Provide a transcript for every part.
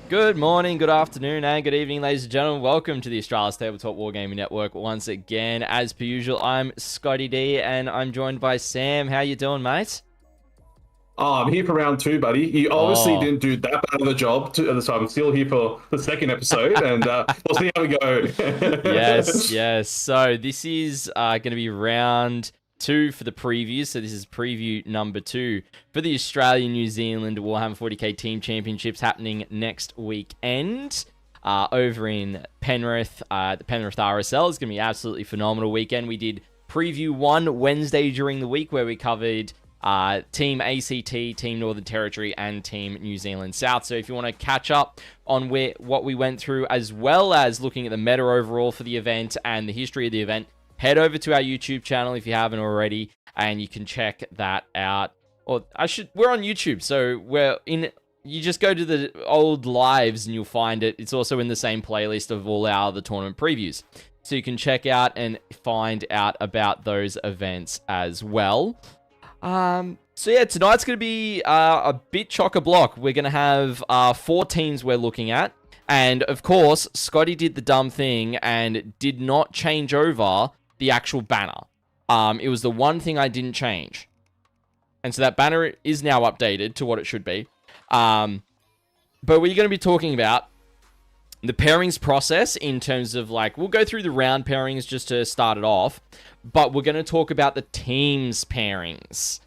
Good morning, good afternoon, and good evening, ladies and gentlemen. Welcome to the Australis Tabletop Wargaming Network once again. As per usual, I'm ScottyD, and I'm joined by Sam. How you doing, mate? Oh, I'm here for round two, buddy. You obviously Oh, didn't do that bad of a job, so I'm still here for the second episode, and we'll see how we go. yes. So this is going to be round two for the preview. So this is preview number 2 for the Australia-New Zealand Warhammer 40K Team Championships happening next weekend. Over in Penrith, the Penrith RSL is going to be an absolutely phenomenal weekend. We did preview 1 Wednesday during the week where we covered Team ACT, Team Northern Territory, and Team New Zealand South. So if you want to catch up on what we went through, as well as looking at the meta overall for the event and the history of the event, head over to our YouTube channel if you haven't already, and you can check that out. We're on YouTube, so you just go to the old lives and you'll find it. It's also in the same playlist of all our other tournament previews. So you can check out and find out about those events as well. So yeah, tonight's going to be a bit chock-a-block. We're going to have 4 teams we're looking at. And of course, Scotty did the dumb thing and did not change over the actual banner. It was the one thing I didn't change. And so that banner is now updated to what it should be. But we're going to be talking about the pairings process in terms of, like, we'll go through the round pairings just to start it off, but we're going to talk about the teams pairings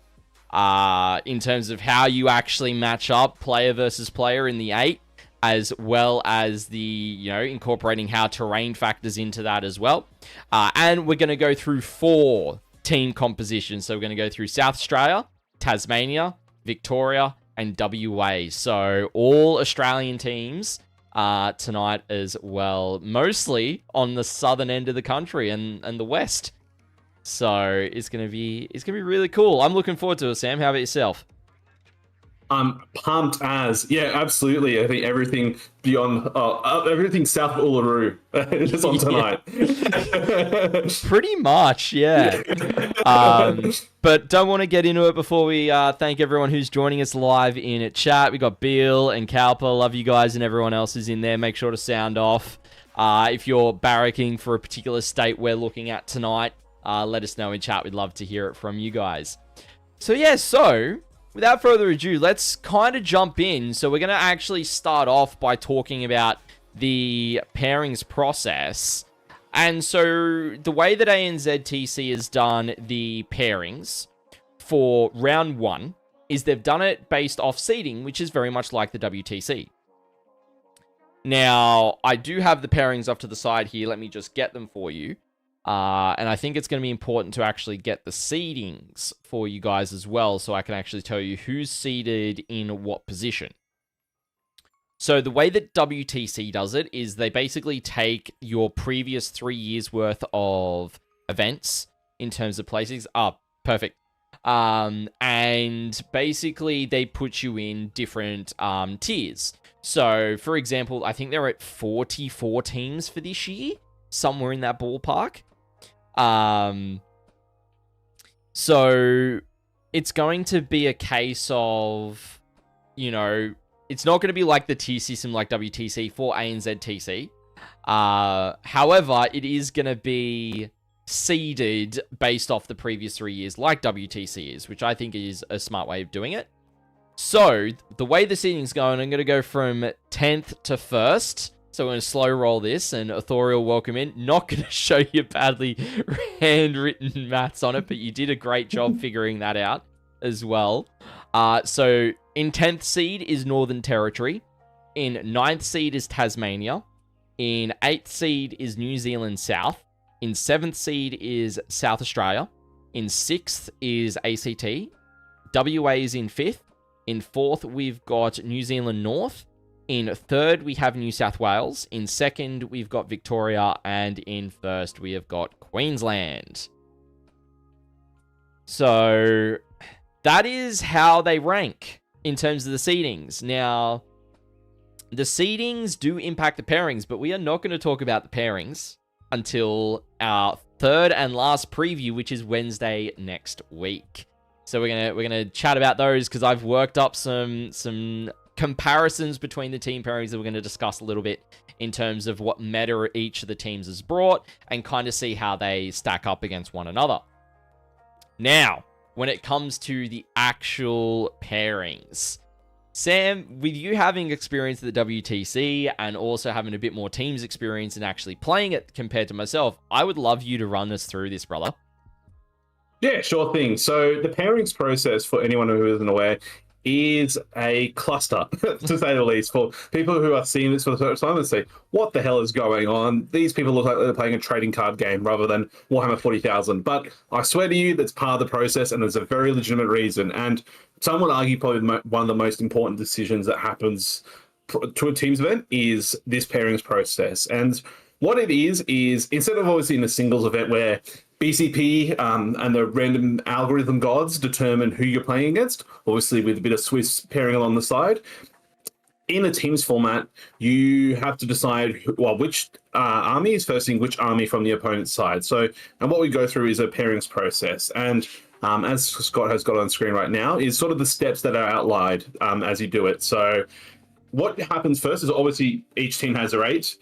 in terms of how you actually match up player versus player in the 8, as well as the, incorporating how terrain factors into that as well. And we're going to go through 4 team compositions. So we're going to go through South Australia, Tasmania, Victoria, and WA. So all Australian teams tonight as well, mostly on the southern end of the country and the west. So it's gonna be really cool. I'm looking forward to it, Sam. How about yourself? I'm pumped as. Yeah, absolutely. I think everything beyond, everything south of Uluru is on tonight. Pretty much, yeah. But don't want to get into it before we thank everyone who's joining us live in chat. We got Bill and Calpa. Love you guys, and everyone else is in there. Make sure to sound off. If you're barracking for a particular state we're looking at tonight, let us know in chat. We'd love to hear it from you guys. So without further ado, let's kind of jump in. So we're going to actually start off by talking about the pairings process. And so the way that ANZTC has done the pairings for round 1 is they've done it based off seeding, which is very much like the WTC. Now, I do have the pairings off to the side here. Let me just get them for you. And I think it's going to be important to actually get the seedings for you guys as well, so I can actually tell you who's seeded in what position. So the way that WTC does it is they basically take your previous 3 years worth of events in terms of placings. Perfect. And basically they put you in different tiers. So for example, I think they're at 44 teams for this year, somewhere in that ballpark. So it's going to be a case of, it's not going to be like the tier system like WTC for ANZTC. However, it is going to be seeded based off the previous 3 years like WTC is, which I think is a smart way of doing it. So the way the seeding's going, I'm going to go from 10th to 1st. So we're going to slow roll this, and Authorial, welcome in. Not going to show you badly handwritten maths on it, but you did a great job figuring that out as well. So in 10th seed is Northern Territory. In 9th seed is Tasmania. In 8th seed is New Zealand South. In 7th seed is South Australia. In 6th is ACT. WA is in 5th. In 4th, we've got New Zealand North. In 3rd, we have New South Wales. In 2nd, we've got Victoria. And in 1st, we have got Queensland. So that is how they rank in terms of the seedings. Now, the seedings do impact the pairings, but we are not going to talk about the pairings until our 3rd and last preview, which is Wednesday next week. So we're gonna chat about those because I've worked up some comparisons between the team pairings that we're going to discuss a little bit in terms of what meta each of the teams has brought and kind of see how they stack up against one another. Now, when it comes to the actual pairings, Sam, with you having experience at the WTC and also having a bit more teams experience and actually playing it compared to myself, I would love you to run us through this, brother. Yeah, sure thing. So the pairings process, for anyone who isn't aware, is a cluster, to say the least, for people who are seeing this for the first time and say, what the hell is going on? These people look like they're playing a trading card game rather than Warhammer 40,000. But I swear to you, that's part of the process, and there's a very legitimate reason. And some would argue probably one of the most important decisions that happens to a team's event is this pairings process. And what it is instead of obviously in a singles event where BCP and the random algorithm gods determine who you're playing against, obviously with a bit of Swiss pairing along the side. In a teams format, you have to decide which army is first thing, which army from the opponent's side. So, and what we go through is a pairings process. And as Scott has got on screen right now, is sort of the steps that are outlined as you do it. So what happens first is obviously each team has their 8.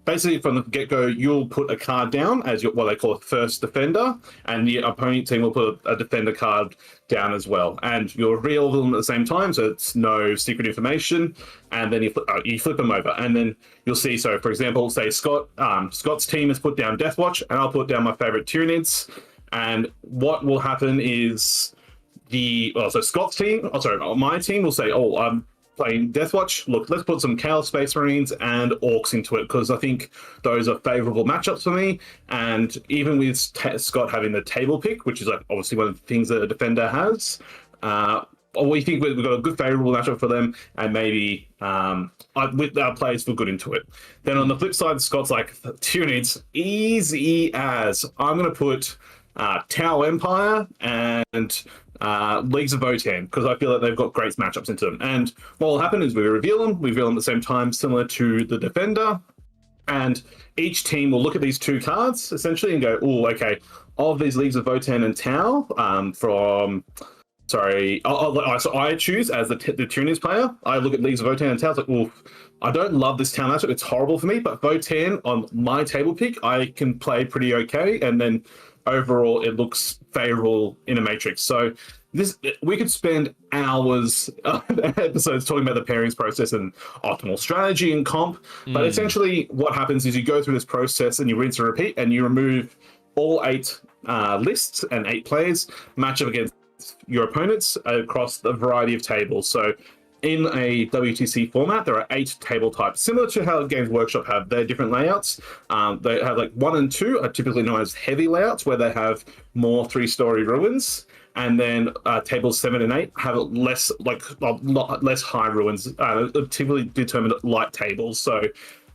Basically, from the get-go, you'll put a card down as what they call a first defender, and the opponent team will put a defender card down as well. And you'll reveal them at the same time, so it's no secret information. And then you flip them over, and then you'll see. So, for example, say Scott's team has put down Deathwatch, and I'll put down my favorite Tyranids. And what will happen is Scott's team, my team will say, I'm playing Deathwatch. Look, let's put some Chaos Space Marines and Orcs into it because I think those are favorable matchups for me. And even with Scott having the table pick, which is like obviously one of the things that a defender has, we think we've got a good favorable matchup for them, and maybe with our players feel good into it. Then on the flip side, Scott's like, Tyranids, easy as. I'm going to put Tau Empire and Leagues of Votan because I feel that they've got great matchups into them. And what will happen is we reveal them at the same time, similar to the Defender. And each team will look at these 2 cards essentially and go, oh, okay, of these Leagues of Votan and Tau so I choose as the Tyranids player. I look at Leagues of Votan and Tau. It's like, oh, I don't love this Tau matchup. It's horrible for me. But Votan on my table pick, I can play pretty okay. And then overall, it looks favorable in a matrix. So we could spend hours episodes talking about the pairings process and optimal strategy and comp. But essentially, what happens is you go through this process and you rinse and repeat, and you remove all 8 lists and 8 players, match up against your opponents across a variety of tables. So in a WTC format, there are 8 table types, similar to how Games Workshop have their different layouts. They have like 1 and 2 are typically known as heavy layouts, where they have more 3-story ruins. And then tables 7 and 8 have less high ruins, typically determined light tables. So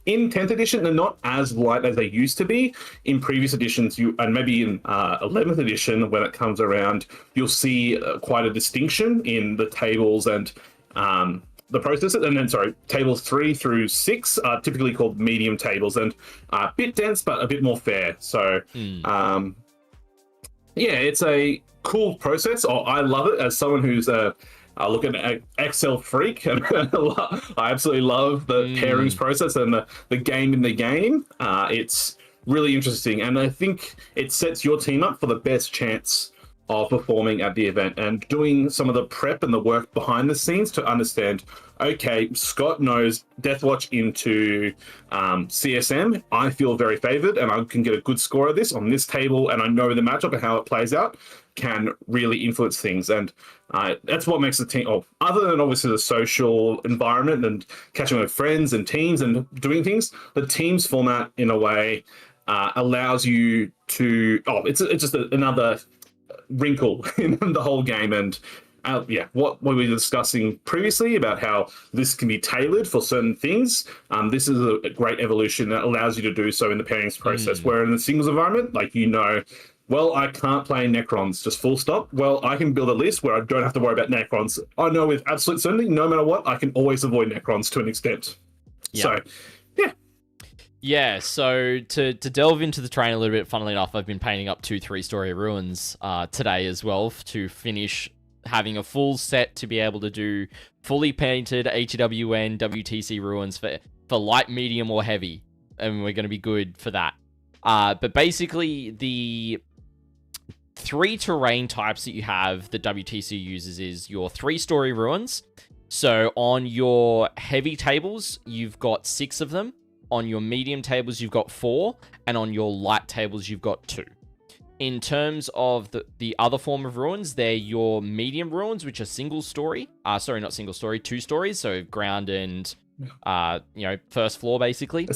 in 10th edition, they're not as light as they used to be. In previous editions, and maybe in 11th edition, when it comes around, you'll see quite a distinction in the tables and the processes. And then, tables 3 through 6 are typically called medium tables and a bit dense, but a bit more fair. So, it's a cool process. I love it as someone who's look at an Excel freak, and I absolutely love the pairings process and the game in the game. It's really interesting, and I think it sets your team up for the best chance of performing at the event and doing some of the prep and the work behind the scenes to understand, okay, Scott knows Deathwatch into CSM. I feel very favored, and I can get a good score of this on this table, and I know the matchup and how it plays out can really influence things. And that's what makes the team, other than obviously the social environment and catching with friends and teams and doing things, the teams format in a way allows you to, it's just another wrinkle in the whole game. And what we were discussing previously about how this can be tailored for certain things, this is a great evolution that allows you to do so in the pairings process, where in the singles environment, well, I can't play Necrons, just full stop. Well, I can build a list where I don't have to worry about Necrons. I know with absolute certainty, no matter what, I can always avoid Necrons to an extent. Yep. So, yeah. Yeah, so to delve into the terrain a little bit, funnily enough, I've been painting up 2 3-story ruins today as well to finish having a full set to be able to do fully painted HEWN WTC ruins for light, medium, or heavy. And we're going to be good for that. But basically, the 3 terrain types that you have that WTC uses is your 3-story ruins. So on your heavy tables, you've got 6 of them. On your medium tables, you've got 4. And on your light tables, you've got 2. In terms of the other form of ruins, they're your medium ruins, which are single story. Sorry, not single story, 2 stories. So ground and, first floor, basically.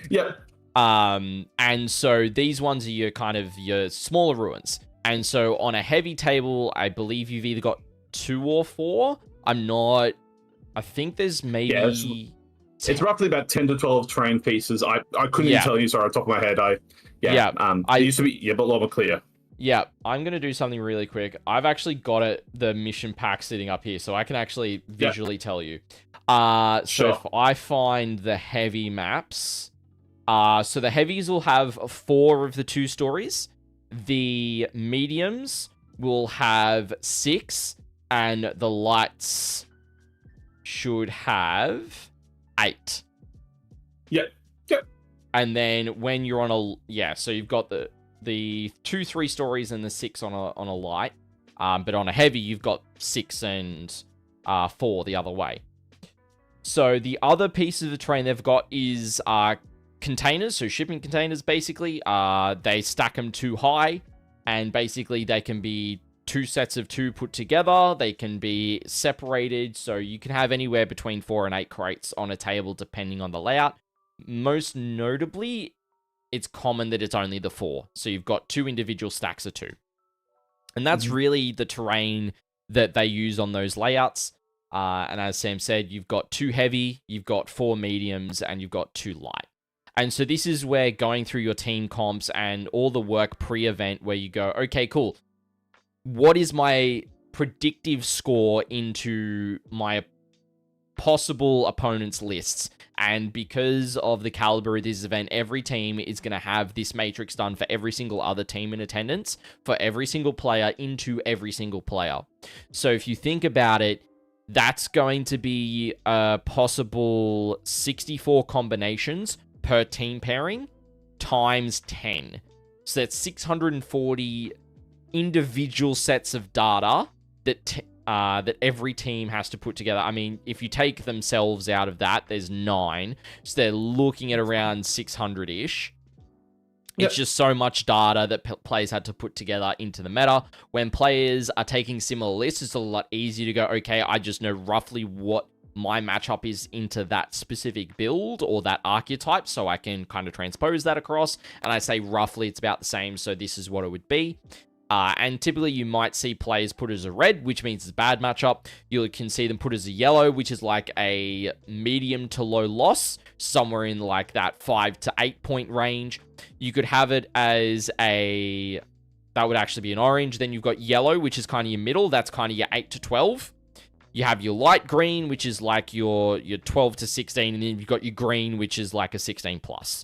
Yep. And so these ones are your smaller ruins. And so on a heavy table, I believe you've either got 2 or 4. I think there's maybe... Yeah, it's roughly about 10 to 12 terrain pieces. I couldn't even tell you, sorry, off the top of my head. It used to be a lot more clear. Yeah, I'm going to do something really quick. I've actually got the mission pack sitting up here, so I can actually visually tell you. So if I find the heavy maps... so the heavies will have 4 of the 2 stories. The mediums will have 6, and the lights should have 8. Yep. And then when you're on so you've got the 2 3 stories and the 6 on a light. But on a heavy, you've got 6 and 4 the other way. So the other piece of the terrain they've got is containers, so shipping containers, basically. They stack them too high, and basically they can be 2 sets of 2 put together. They can be separated, so you can have anywhere between 4 and 8 crates on a table, depending on the layout. Most notably, it's common that it's only the 4, so you've got 2 individual stacks of 2. And that's really the terrain that they use on those layouts. And as Sam said, you've got 2 heavy, you've got 4 mediums, and you've got 2 light. And so this is where going through your team comps and all the work pre-event where you go, okay, cool. What is my predictive score into my possible opponent's lists? And because of the caliber of this event, every team is going to have this matrix done for every single other team in attendance, for every single player into every single player. So if you think about it, that's going to be a possible 64 combinations per team pairing times 10. So that's 640 individual sets of data that every team has to put together. I mean, if you take themselves out of that, there's 9. So they're looking at around 600-ish. Yep. It's just so much data that players had to put together into the meta. When players are taking similar lists, it's a lot easier to go, okay, I just know roughly what my matchup is into that specific build or that archetype, so I can kind of transpose that across. And I say roughly it's about the same, so this is what it would be. And typically you might see players put as a red, which means it's a bad matchup. You can see them put as a yellow, which is like a medium to low loss, somewhere in like that 5 to 8 point range. You could have it as that would actually be an orange. Then you've got yellow, which is kind of your middle. That's kind of your 8 to 12. You have your light green, which is like your 12 to 16. And then you've got your green, which is like a 16 plus.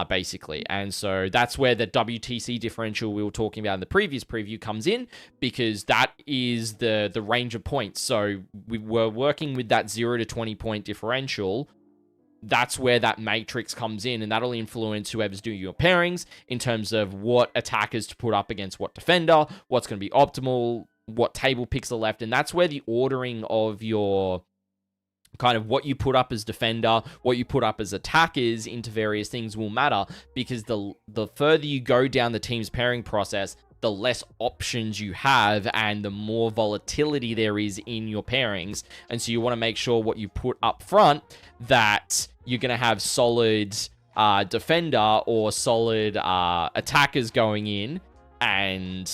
Basically. And so that's where the WTC differential we were talking about in the previous preview comes in, because that is the range of points. So we were working with that 0 to 20 point differential. That's where that matrix comes in, and that'll influence whoever's doing your pairings in terms of what attackers to put up against what defender, what's going to be optimal, what table picks are left. And that's where the ordering of your kind of what you put up as defender, what you put up as attackers into various things will matter, because the further you go down the team's pairing process, the less options you have and the more volatility there is in your pairings. And so you want to make sure what you put up front, that you're going to have solid defender or solid attackers going in, and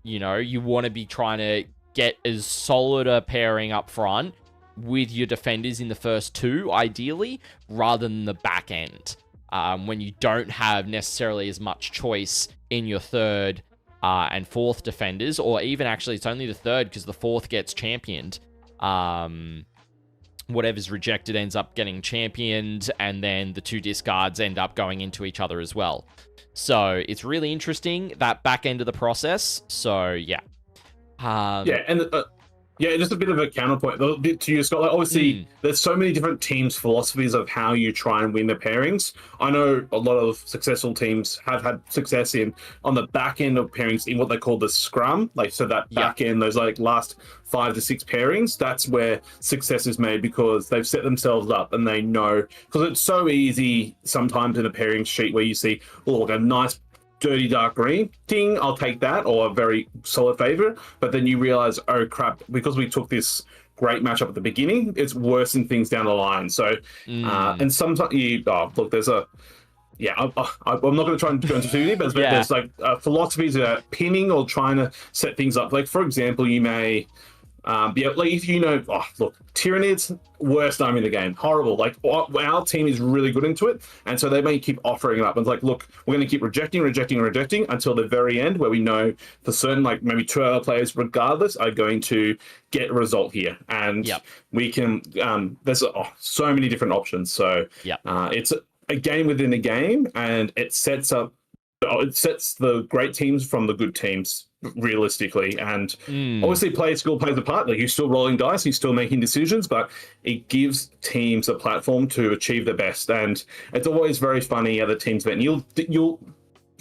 you want to be trying to get as solid a pairing up front with your defenders in the first 2, ideally, rather than the back end, when you don't have necessarily as much choice in your 3rd and 4th defenders, or even actually it's only the 3rd because the 4th gets championed. Whatever's rejected ends up getting championed, and then the 2 discards end up going into each other as well. So it's really interesting, that back end of the process. So yeah. Yeah, and yeah, just a bit of a counterpoint to you, Scott. Like, obviously, there's so many different teams' philosophies of how you try and win the pairings. I know a lot of successful teams have had success on the back end of pairings in what they call the scrum. Like, so that back end, those like last 5 to 6 pairings, that's where success is made because they've set themselves up and they know. Because it's so easy sometimes in a pairing sheet where you see, oh, like a nice dirty dark green, ding, I'll take that, or a very solid favorite. But then you realize, oh crap, because we took this great matchup at the beginning, it's worsening things down the line. So, and sometimes look, there's a, I'm not going to try and go into too deep, but there's like philosophies about pinning or trying to set things up. Like, for example, you may, like if you know, look, Tyranids, worst army in the game, horrible. Like our team is really good into it, and so they may keep offering it up. And it's like, look, we're going to keep rejecting until the very end, where we know for certain, like maybe 2 other players, regardless, are going to get a result here, and we can. There's so many different options. So it's a game within a game, and it sets the great teams from the good teams realistically, and obviously player skill plays a part. Like, you're still rolling dice, you're still making decisions, but it gives teams a platform to achieve their best. And it's always very funny how the teams bet, and you'll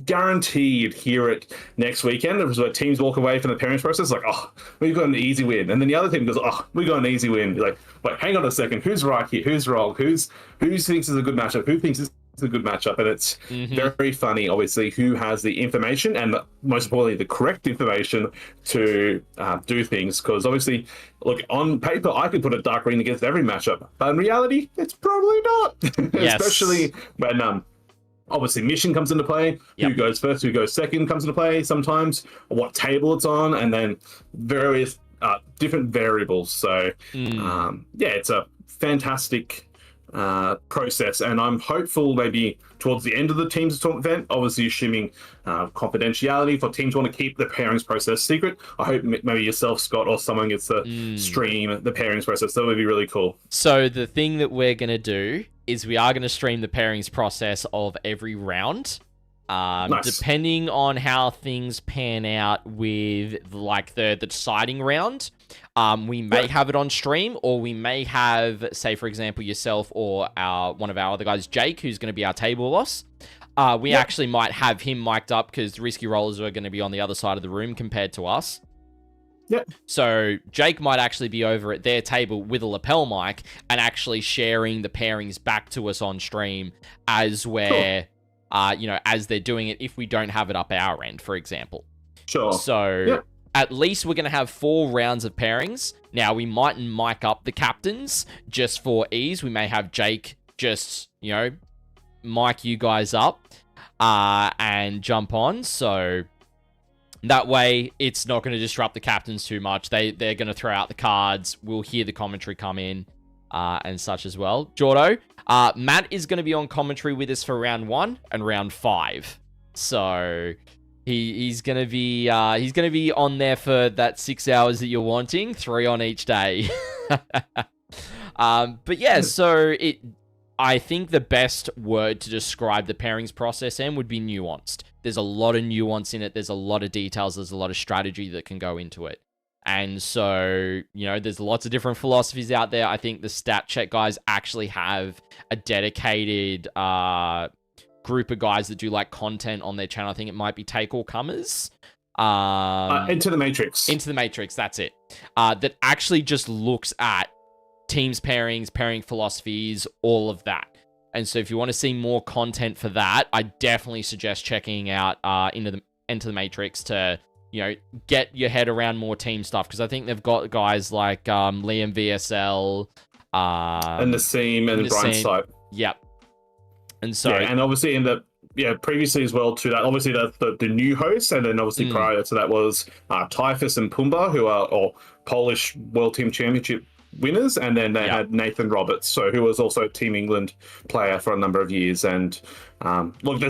guarantee you'd hear it next weekend. It was where teams walk away from the pairings process like, oh, we've got an easy win, and then the other team goes, oh, we got an easy win. You're like, wait, hang on a second, who's right here, who's wrong, who thinks is a good matchup, who thinks it's a good matchup? And it's very funny, obviously, who has the information and most importantly the correct information to do things. Because obviously, look, on paper I could put a dark green against every matchup, but in reality it's probably not. Especially when obviously mission comes into play, who goes first, who goes second comes into play sometimes, what table it's on, and then various different variables. So it's a fantastic process, and I'm hopeful maybe towards the end of the team's event, obviously assuming confidentiality for teams want to keep the pairings process secret. I hope maybe yourself, Scott, or someone gets to stream the pairings process. That would be really cool. So the thing that we're going to do is we are going to stream the pairings process of every round. Nice. Depending on how things pan out with like the deciding round, we may have it on stream, or we may have, say for example, yourself or one of our other guys, Jake, who's going to be our table boss. We actually might have him mic'd up because Risky Rollers are going to be on the other side of the room compared to us. So Jake might actually be over at their table with a lapel mic and actually sharing the pairings back to us on stream as we're, as they're doing it, if we don't have it up our end, for example. So at least we're going to have 4 rounds of pairings. Now, we mightn't mic up the captains just for ease. We may have Jake just, mic you guys up and jump on. So that way, it's not going to disrupt the captains too much. They're going to throw out the cards. We'll hear the commentary come in and such as well. Jordo, Matt is going to be on commentary with us for round 1 and round 5. So he's going to be on there for that 6 hours that you're wanting, 3 on each day. But yeah, so I think the best word to describe the pairings process, Em, would be nuanced. There's a lot of nuance in it. There's a lot of details. There's a lot of strategy that can go into it. And so, there's lots of different philosophies out there. I think the Stat Check guys actually have a dedicated group of guys that do like content on their channel. I think it might be Take All Comers. Into the Matrix. Into the Matrix, that's it. That actually just looks at teams pairings, pairing philosophies, all of that. And so if you want to see more content for that, I definitely suggest checking out Into the Matrix to, get your head around more team stuff. Because I think they've got guys like Liam VSL. And Nassim and Brian Stipe. Yep. And so... Yeah, and obviously in the... previously as well to that, obviously that's the new hosts, and then obviously prior to that was Typhus and Pumba, who are Polish World Team Championship winners, and then they had Nathan Roberts, who was also a Team England player for a number of years. And look,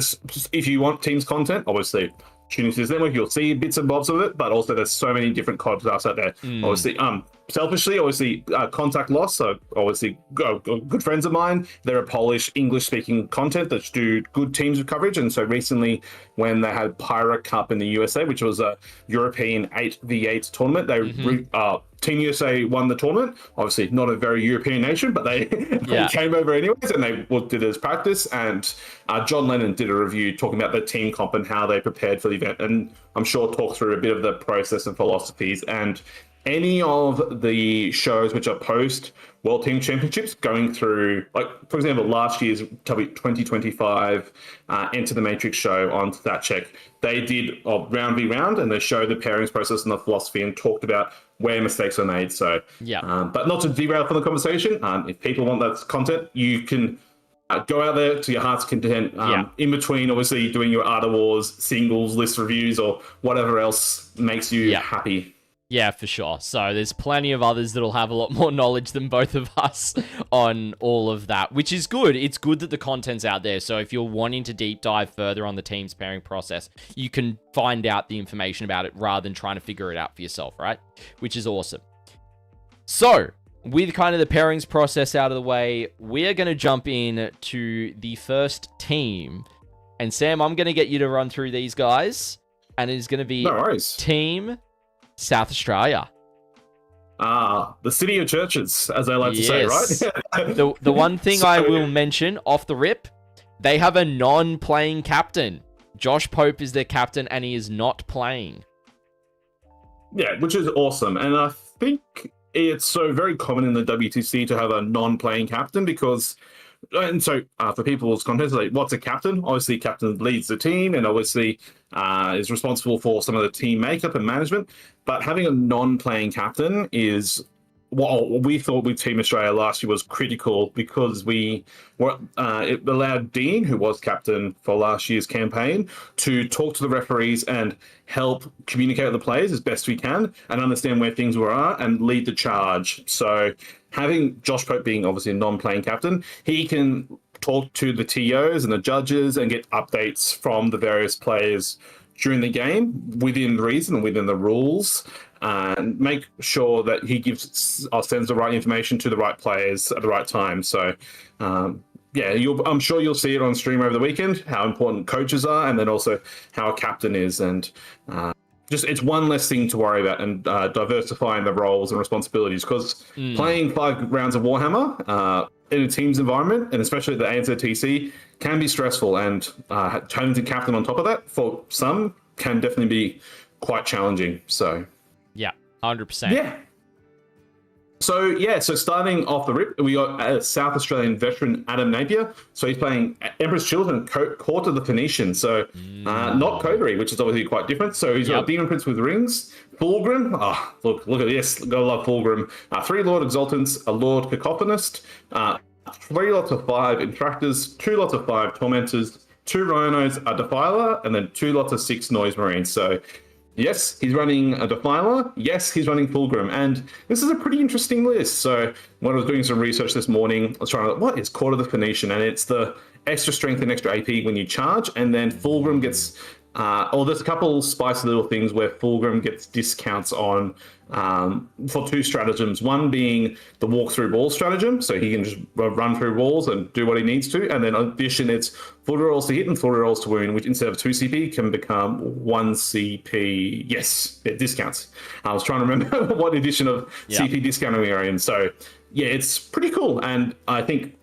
if you want teams content, obviously tune into this network, you'll see bits and bobs of it, but also there's so many different podcasts out there. Obviously, selfishly, obviously, contact loss. So obviously, good friends of mine. They're a Polish English-speaking content that do good teams of coverage. And so recently, when they had Pyra Cup in the USA, which was a European 8v8 tournament, Team USA won the tournament. Obviously, not a very European nation, but they came over anyways, and they did it as practice. And John Lennon did a review talking about the team comp and how they prepared for the event, and I'm sure talk through a bit of the process and philosophies. And any of the shows which are post World Team Championships going through, like, for example, last year's 2025 Enter the Matrix show on StatCheck, they did round v round, and they showed the pairings process and the philosophy and talked about where mistakes were made. So, but not to derail from the conversation, if people want that content, you can go out there to your heart's content in between, obviously, doing your Art of Wars singles, list reviews, or whatever else makes you happy. Yeah, for sure. So there's plenty of others that'll have a lot more knowledge than both of us on all of that, which is good. It's good that the content's out there. So if you're wanting to deep dive further on the team's pairing process, you can find out the information about it rather than trying to figure it out for yourself, right? Which is awesome. So with kind of the pairings process out of the way, we're going to jump in to the first team. And Sam, I'm going to get you to run through these guys. And it's going to be Team South Australia. The city of churches, as I like to say, right? the one thing I will mention off the rip, they have a non-playing captain. Josh Pope is their captain, and he is not playing. Yeah, which is awesome. And I think it's so very common in the WTC to have a non-playing captain because... And so for people's context, like, what's a captain? Obviously, captain leads the team and obviously is responsible for some of the team makeup and management. But having a non-playing captain is what we thought with Team Australia last year was critical because it allowed Dean, who was captain for last year's campaign, to talk to the referees and help communicate with the players as best we can and understand where things are and lead the charge. So having Josh Pope being obviously a non-playing captain, he can talk to the TOs and the judges and get updates from the various players during the game within reason and within the rules, and make sure that he sends the right information to the right players at the right time. So, I'm sure you'll see it on stream over the weekend, how important coaches are, and then also how a captain is. And it's one less thing to worry about, and diversifying the roles and responsibilities, because playing 5 rounds of Warhammer in a team's environment, and especially the ANZTC, can be stressful, and having to captain on top of that for some can definitely be quite challenging. So, yeah, 100%. Yeah. So starting off the rip, we got a South Australian veteran, Adam Napier. So he's playing Emperor's Children, Court of the Phoenicians. So not Coterie, which is obviously quite different. So he's got Demon Prince with Rings, Fulgrim. Oh, look at this. Gotta love Fulgrim. 3 Lord Exaltants, a Lord Cacophonist, 3 lots of 5 Intractors, 2 lots of 5 Tormentors, 2 Rhinos, a Defiler, and then 2 lots of 6 Noise Marines. So yes, he's running a Defiler. Yes, he's running Fulgrim. And this is a pretty interesting list. So when I was doing some research this morning, I was trying to what is Court of the Phoenician? And it's the extra strength and extra AP when you charge. And then Fulgrim gets... there's a couple spicy little things where Fulgrim gets discounts on for 2 stratagems. One being the walk through wall stratagem, so he can just run through walls and do what he needs to. And then in addition, it's full rolls to hit and full rolls to wound, which instead of 2 CP can become 1 CP. Yes, discounts. I was trying to remember what edition of CP discounting we are in. So yeah, it's pretty cool. And I think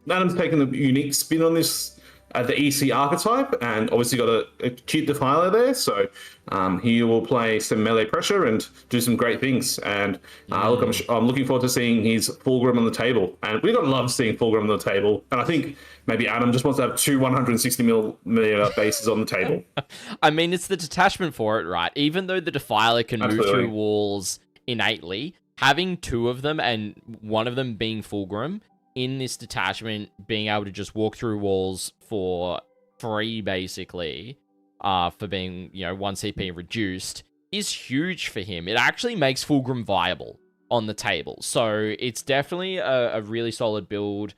Adam's taken a unique spin on this. The EC archetype, and obviously got a cute Defiler there, so he will play some melee pressure and do some great things. And I'm looking forward to seeing his Fulgrim on the table, and we're gonna love seeing Fulgrim on the table. And I think maybe Adam just wants to have 2 160mm bases on the table. I mean, it's the detachment for it, right? Even though the Defiler can move through walls innately, having 2 of them and one of them being Fulgrim in this detachment, being able to just walk through walls for free, basically, for being, 1 CP reduced, is huge for him. It actually makes Fulgrim viable on the table. So it's definitely a really solid build.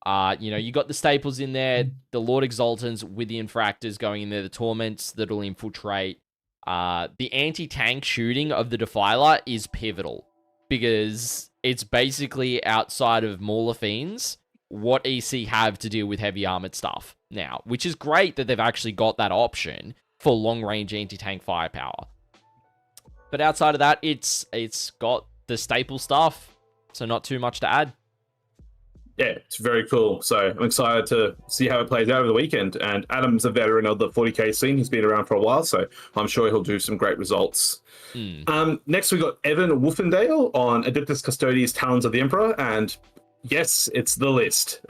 You got the staples in there, the Lord Exaltants with the Infractors going in there, the Torments that'll infiltrate. The anti-tank shooting of the Defiler is pivotal. because it's basically outside of Mauler Fiends what EC have to deal with heavy armored stuff now, which is great that they've actually got that option for long-range anti-tank firepower. But outside of that, it's got the staple stuff, so not too much to add. Yeah, it's very cool. So I'm excited to see how it plays out over the weekend. And Adam's a veteran of the 40K scene. He's been around for a while, so I'm sure he'll do some great results. Next, we got Evan Wolfendale on Adeptus Custodes Talons of the Emperor. And yes, it's the list.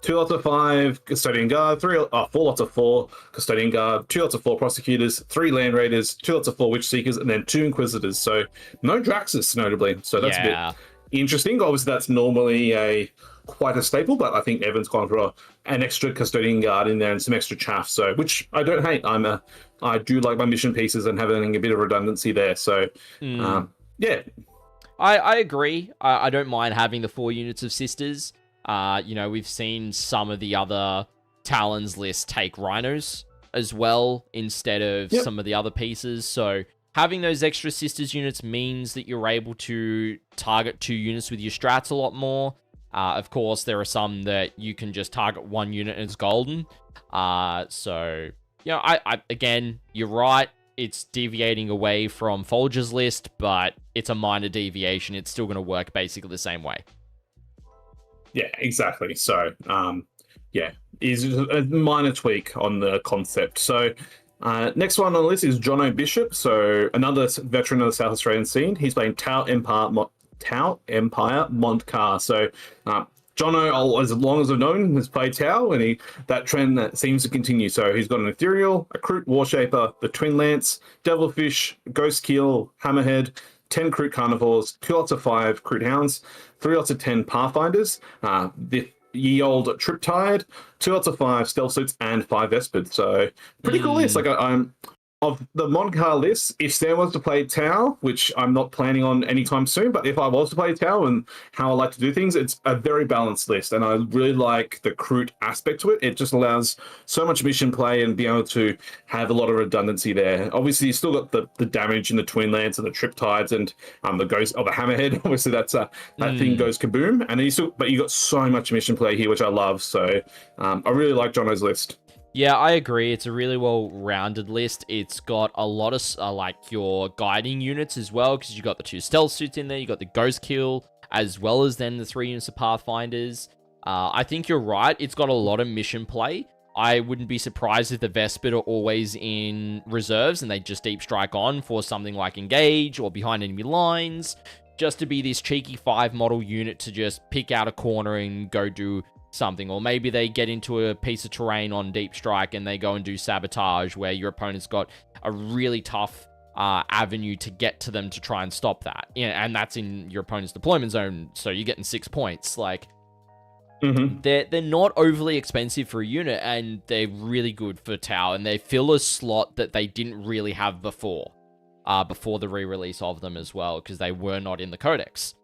2 lots of 5 Custodian Guard, 4 lots of 4 Custodian Guard, 2 lots of 4 Prosecutors, 3 Land Raiders, 2 lots of 4 Witch Seekers, and then 2 Inquisitors. So no Draxus, notably. So that's a bit interesting. Obviously, that's normally quite a staple, but I think Evan's gone for an extra Custodian Guard in there and some extra chaff, so which I don't hate. I do like my mission pieces and having a bit of redundancy there. So yeah, I agree. I don't mind having the 4 units of Sisters. We've seen some of the other Talons lists take Rhinos as well instead of some of the other pieces. So having those extra Sisters units means that you're able to target 2 units with your strats a lot more. Of course, there are some that you can just target 1 unit and it's golden. Again, you're right. It's deviating away from Folger's list, but it's a minor deviation. It's still going to work basically the same way. Yeah, exactly. So, is a minor tweak on the concept. So, next one on the list is Jono Bishop. So, another veteran of the South Australian scene. He's playing Tau Empire Montcar. So Jono, as long as I've known him, has played Tau, and that trend that seems to continue. So he's got an Ethereal, a Kroot Warshaper, the Twin Lance, Devilfish, Ghost Keel, Hammerhead, 10 Kroot Carnivores, 2 lots of 5 Kroot Hounds, 3 lots of 10 Pathfinders, the ye old Triptide, 2 lots of 5 Stealth Suits, and 5 Vespid. So pretty cool list. Like I'm of the Moncar list, if Sam was to play Tau, which I'm not planning on anytime soon, but if I was to play Tau and how I like to do things, it's a very balanced list, and I really like the Kroot aspect to it. It just allows so much mission play and be able to have a lot of redundancy there. Obviously, you still got the damage in the Twin Lance and the Triptides and the Ghost of the Hammerhead. Obviously, that thing goes kaboom, and you got so much mission play here, which I love. So I really like Jono's list. Yeah, I agree. It's a really well-rounded list. It's got a lot of your guiding units as well, because you got the 2 stealth suits in there. You got the Ghost Kill, as well as then the 3 units of Pathfinders. I think you're right. It's got a lot of mission play. I wouldn't be surprised if the Vespid are always in reserves and they just deep strike on for something like Engage or behind enemy lines, just to be this cheeky 5 model unit to just pick out a corner and go do something. Or maybe they get into a piece of terrain on deep strike and they go and do sabotage, where your opponent's got a really tough avenue to get to them to try and stop that. And that's in your opponent's deployment zone, so you're getting 6 points. They're not overly expensive for a unit, and they're really good for Tau, and they fill a slot that they didn't really have before the re-release of them as well, because they were not in the Codex.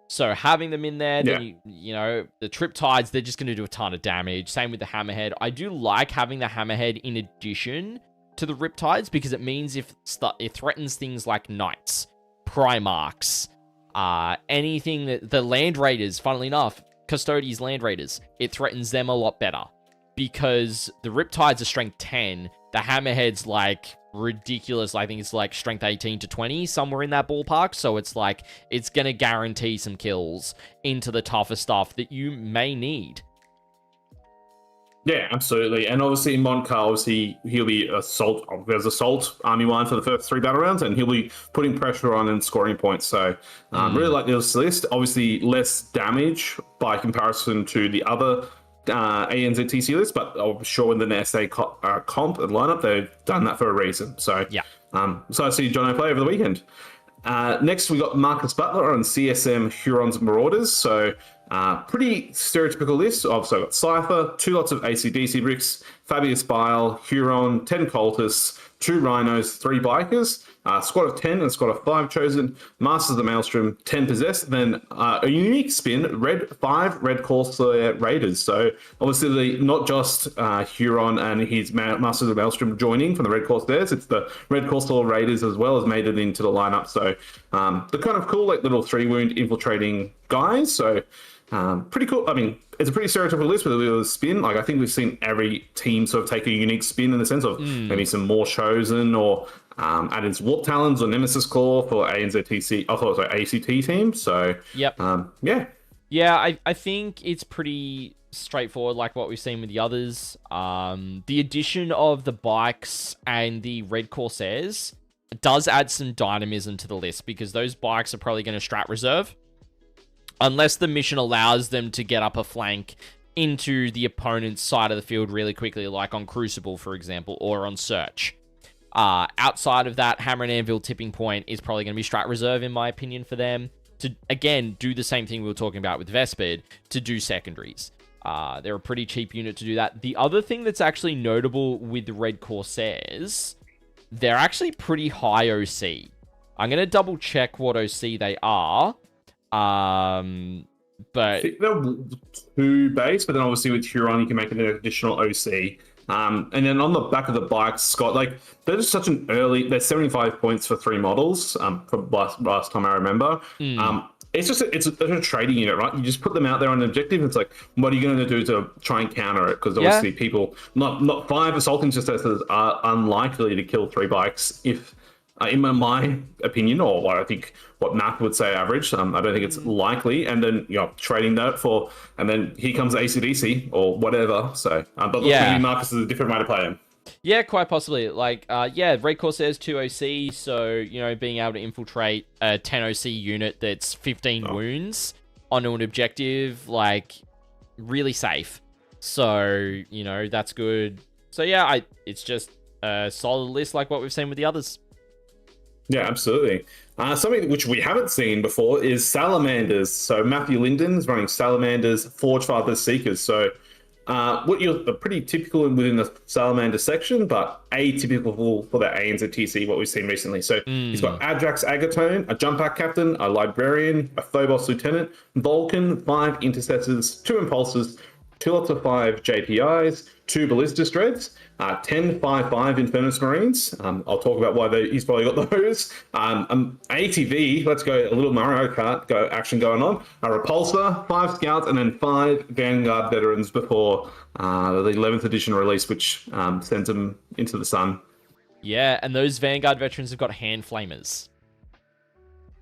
So having them in there, then the Triptides, they're just going to do a ton of damage. Same with the Hammerhead. I do like having the Hammerhead in addition to the Riptides, because it means it threatens things like Knights, Primarchs, anything that the Land Raiders, funnily enough, Custodes Land Raiders, it threatens them a lot better, because the Riptides are strength 10, the Hammerhead's ridiculous. I think it's strength 18 to 20, somewhere in that ballpark. So it's it's going to guarantee some kills into the tougher stuff that you may need. Yeah, absolutely. And obviously, Montcar, he'll be assault. There's assault army 1 for the first 3 battle rounds, and he'll be putting pressure on and scoring points. So really like this list. Obviously, less damage by comparison to the other ANZTC list, but I'm sure in the SA comp and lineup, they've done that for a reason. So so I see Jono play over the weekend. Next, we got Marcus Butler on CSM Hurons Marauders. So pretty stereotypical list. Also got Cypher, 2 lots of ACDC bricks, Fabius Bile, Huron, 10 Cultists, 2 Rhinos, 3 Bikers, squad of 10 and squad of 5 chosen, Masters of the Maelstrom, 10 possessed, then a unique spin, 5 Red Corsair Raiders. So obviously not just Huron and his Masters of the Maelstrom joining from the Red Corsairs, it's the Red Corsair Raiders as well as made it into the lineup. So they're kind of cool, like little 3-wound infiltrating guys. So pretty cool. I mean, it's a pretty stereotypical list with a little spin. Like, I think we've seen every team sort of take a unique spin in the sense of maybe some more chosen or add in Warp Talons or Nemesis Claw for ANZTC, ACT team. So, yeah. Yeah, I think it's pretty straightforward, like what we've seen with the others. The addition of the bikes and the Red Corsairs does add some dynamism to the list because those bikes are probably going to strat reserve. Unless the mission allows them to get up a flank into the opponent's side of the field really quickly, like on Crucible, for example, or on Search. Outside of that, Hammer and Anvil tipping point is probably going to be strat reserve, in my opinion, for them to, again, do the same thing we were talking about with Vespid, to do secondaries. They're a pretty cheap unit to do that. The other thing that's actually notable with the Red Corsairs, they're actually pretty high OC. I'm going to double check what OC they are. But they're 2 base, but then obviously with Huron you can make an additional OC. And then on the back of the bike, Scott, like they're just such an early. They're 75 points for 3 models. From last time I remember. It's just it's a trading unit, right? You just put them out there on an objective. And it's like, what are you going to do to try and counter it? Because obviously people not 5 assault intercessors are unlikely to kill 3 bikes if. In my opinion, or what I think what math would say average, I don't think it's likely. And then trading that for, and then here comes ACDC or whatever. So, but maybe Marcus is a different way to play him. Yeah, quite possibly. Like, Red Corsairs 2 OC, so being able to infiltrate a 10 OC unit that's 15 wounds onto an objective, like, really safe. So that's good. So yeah, it's just a solid list like what we've seen with the others. Yeah, absolutely. Something which we haven't seen before is Salamanders. So Matthew Linden's running Salamanders, Forgefather Seekers. So what you're pretty typical within the Salamander section, but atypical for the ANZTC, what we've seen recently. So he's got Adrax Agatone, a Jump Pack Captain, a Librarian, a Phobos Lieutenant, Vulcan, 5 Intercessors, 2 Impulsors, 2 lots of 5 JPIs, 2 Ballistus Dreads, 10 5/5 Infernus Marines. I'll talk about why he's probably got those. ATV, let's go a little Mario Kart action going on. A Repulsor, 5 Scouts, and then 5 Vanguard Veterans before the 11th edition release, which sends them into the sun. Yeah, and those Vanguard Veterans have got hand flamers.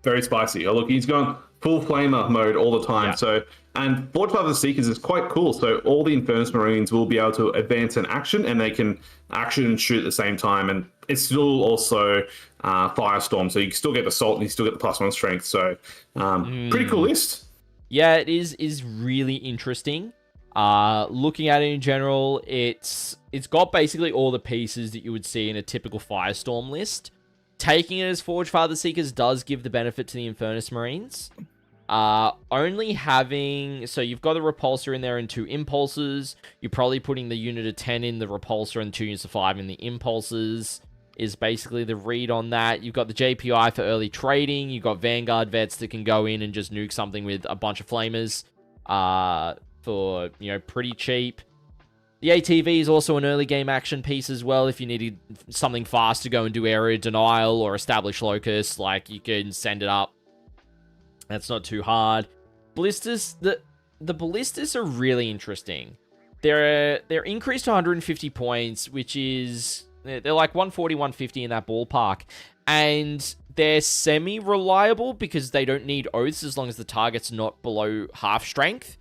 Very spicy. Oh, look, he's gone full flamer mode all the time. Yeah. And Forgefather Seekers is quite cool. So all the Infernus Marines will be able to advance an action, and they can action and shoot at the same time. And it's still also Firestorm, so you can still get Assault and you still get the +1 strength. So pretty cool list. Yeah, it is really interesting. Looking at it in general, it's got basically all the pieces that you would see in a typical Firestorm list. Taking it as Forgefather Seekers does give the benefit to the Infernus Marines. Only having... So you've got a Repulsor in there and 2 Impulsors. You're probably putting the unit of 10 in the Repulsor and 2 units of 5 in the Impulsors is basically the read on that. You've got the JPI for early trading. You've got Vanguard Vets that can go in and just nuke something with a bunch of Flamers for, pretty cheap. The ATV is also an early game action piece as well. If you needed something fast to go and do area denial or establish locus, like you can send it up. That's not too hard. Ballistas, the Ballistas are really interesting. They're increased to 150 points, which is they're like 140, 150 in that ballpark, and they're semi-reliable because they don't need oaths as long as the target's not below half strength.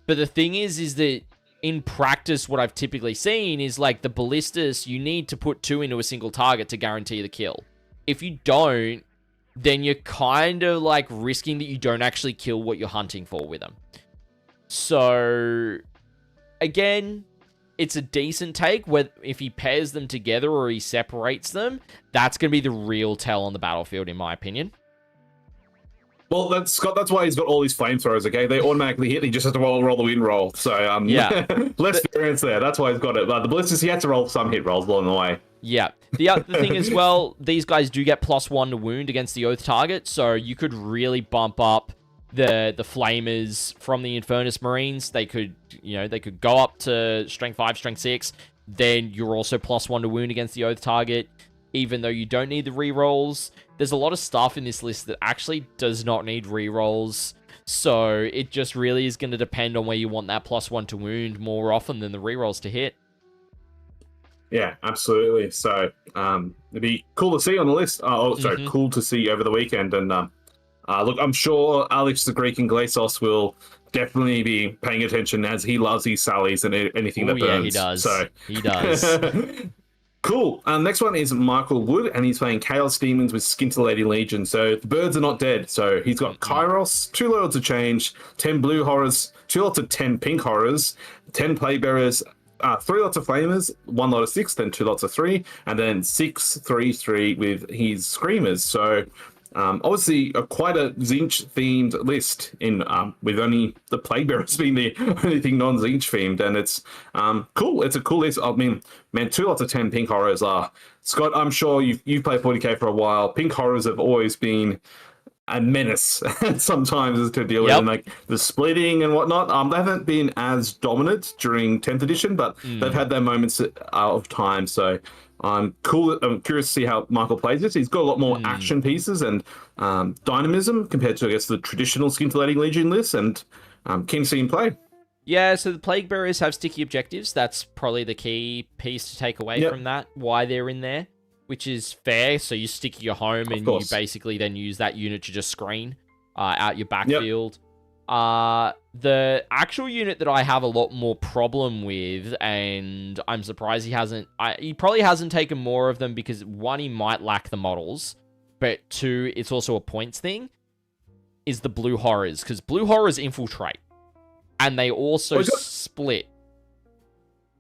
But the thing is that in practice, what I've typically seen is like the Ballistas, you need to put 2 into a single target to guarantee the kill. If you don't, then you're kind of like risking that you don't actually kill what you're hunting for with them. So, again, it's a decent take. Whether if he pairs them together or he separates them, that's going to be the real tell on the battlefield, in my opinion. Well, that's Scott. That's why he's got all these flamethrowers. Okay, they automatically hit. He just has to roll the win roll. So Yeah. less variance there. That's why he's got it. But the blisters, he had to roll some hit rolls along the way. Yeah. The other thing as well, these guys do get +1 to wound against the Oath target, so you could really bump up the flamers from the Infernus Marines. They could, they could go up to strength 5, strength 6. Then you're also +1 to wound against the Oath target, even though you don't need the rerolls. There's a lot of stuff in this list that actually does not need rerolls. So it just really is going to depend on where you want that +1 to wound more often than the rerolls to hit. Yeah, absolutely. So it'd be cool to see on the list. Cool to see over the weekend. And look, I'm sure Alex the Greek and Glasos will definitely be paying attention, as he loves these sallies and anything that burns. Yeah, he does. So he does. Cool. Next one is Michael Wood, and he's playing Chaos Demons with Scintillating Legion. So the birds are not dead. So he's got Kairos, 2 Lords of Change, 10 Blue Horrors, 2 lots of 10 Pink Horrors, 10 Plague Bearers, 3 lots of Flamers, 1 lot of 6, then 2 lots of 3, and then 6, 3, 3 with his Screamers. So obviously quite a Tzeentch-themed list, in with only the Plague Bearers being the only thing non-Tzeentch-themed, and it's cool. It's a cool list. I mean, man, 2 lots of 10 Pink Horrors are... Scott, I'm sure you've played 40k for a while. Pink Horrors have always been a menace sometimes to deal with, and like the splitting and whatnot. They haven't been as dominant during 10th edition, but they've had their moments of time. So I'm curious to see how Michael plays this. He's got a lot more action pieces and dynamism compared to, I guess, the traditional Scintillating Legion list, and keen to see him play. Yeah, so the Plague Bearers have sticky objectives. That's probably the key piece to take away from that, why they're in there, which is fair. So you stick your home, and you basically then use that unit to just screen out your backfield. The actual unit that I have a lot more problem with, and I'm surprised he probably hasn't taken more of them, because 1, he might lack the models, but 2, it's also a points thing, is the Blue Horrors, because Blue Horrors infiltrate, and they also split.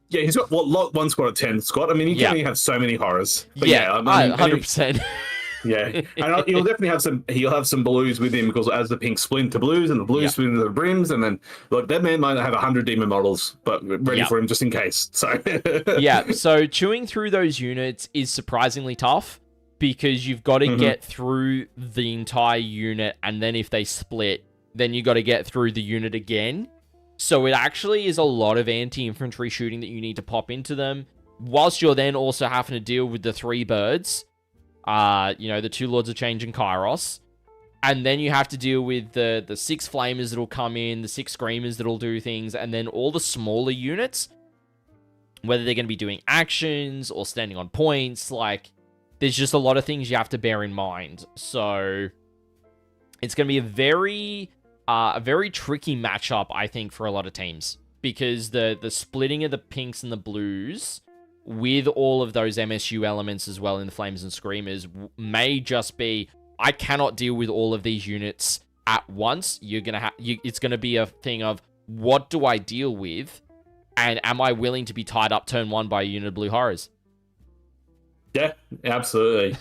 Yeah, he's got one squad of 10, Scott. I mean, you can only have so many horrors. But 100%. Yeah, and he'll definitely have some. He'll have some blues with him, because as the pink split into blues and the blues split into the brims, and then look, that man might have 100 demon models, but ready for him just in case. So yeah, so chewing through those units is surprisingly tough, because you've got to get through the entire unit, and then if they split, then you got to get through the unit again. So it actually is a lot of anti-infantry shooting that you need to pop into them, whilst you're then also having to deal with the 3 birds. The 2 Lords of Change and Kairos. And then you have to deal with the 6 Flamers that'll come in, the 6 Screamers that'll do things, and then all the smaller units, whether they're going to be doing actions or standing on points. Like, there's just a lot of things you have to bear in mind. So it's going to be a very tricky matchup, I think, for a lot of teams, because the splitting of the pinks and the blues, with all of those MSU elements as well in the Flames and Screamers, may just be, I cannot deal with all of these units at once. It's gonna be a thing of, what do I deal with, and am I willing to be tied up turn 1 by a unit of Blue Horrors? Yeah, absolutely.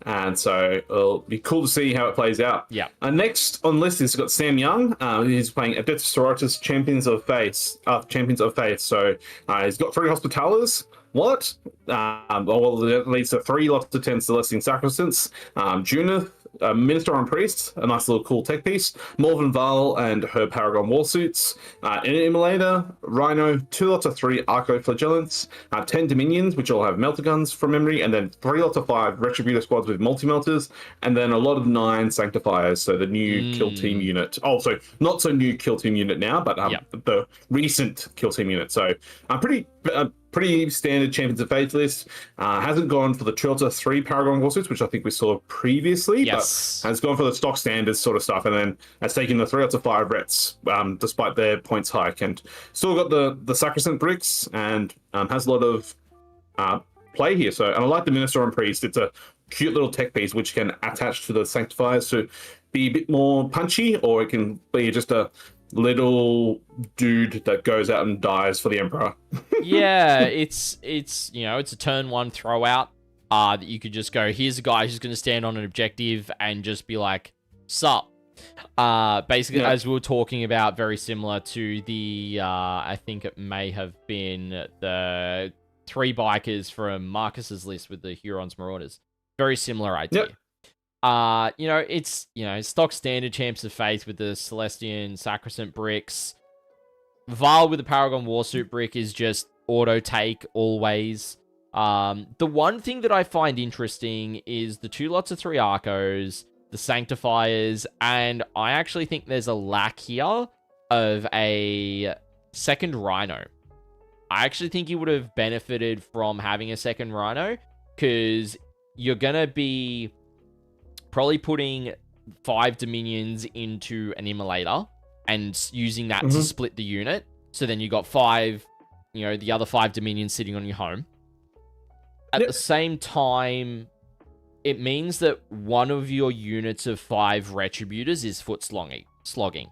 And so it'll be cool to see how it plays out. Yeah. Next on the list is got Sam Young. He's playing Adeptus Sororitas Champions of Faith. So he's got 3 Hospitalers. What? That leads to 3 lots of 10 Celestian Sacrosancts. Junith, Minister and Priest, a nice little cool tech piece. Morven Val and her Paragon Warsuits. An Immolator, Rhino, 2 lots of 3 Arco Flagellants, 10 Dominions, which all have Melter Guns from memory, and then 3 lots of 5 Retributor Squads with Multi-Melters, and then a lot of 9 Sanctifiers, so the new Kill Team unit. Oh, so not so new Kill Team unit now, but the recent Kill Team unit. So pretty standard Champions of Faith list. Hasn't gone for the 2 lots of 3 Paragon Warsuits, which I think we saw previously, but has gone for the stock standards sort of stuff, and then has taken the 3 lots of 5 Rets, despite their points hike, and still got the Sacrosanct bricks, and has a lot of play here. So, and I like the Minister and Priest. It's a cute little tech piece which can attach to the Sanctifiers to be a bit more punchy, or it can be just a little dude that goes out and dies for the Emperor. Yeah, it's a turn 1 throw out that you could just go, here's a guy who's going to stand on an objective and just be like, Sup. Basically, as we were talking about, very similar to the, I think it may have been the 3 bikers from Marcus's list with the Hurons Marauders. Very similar idea. It's, stock standard Champs of Faith with the Celestian Sacrosanct bricks. Val with the Paragon Warsuit brick is just auto take always. The one thing that I find interesting is the 2 lots of 3 Arcos, the Sanctifiers, and I actually think there's a lack here of a second Rhino. I actually think you would have benefited from having a second Rhino, because you're going to be probably putting 5 Dominions into an Immolator and using that to split the unit. So then you got 5, the other 5 Dominions sitting on your home. At the same time, it means that one of your units of 5 Retributors is foot slogging.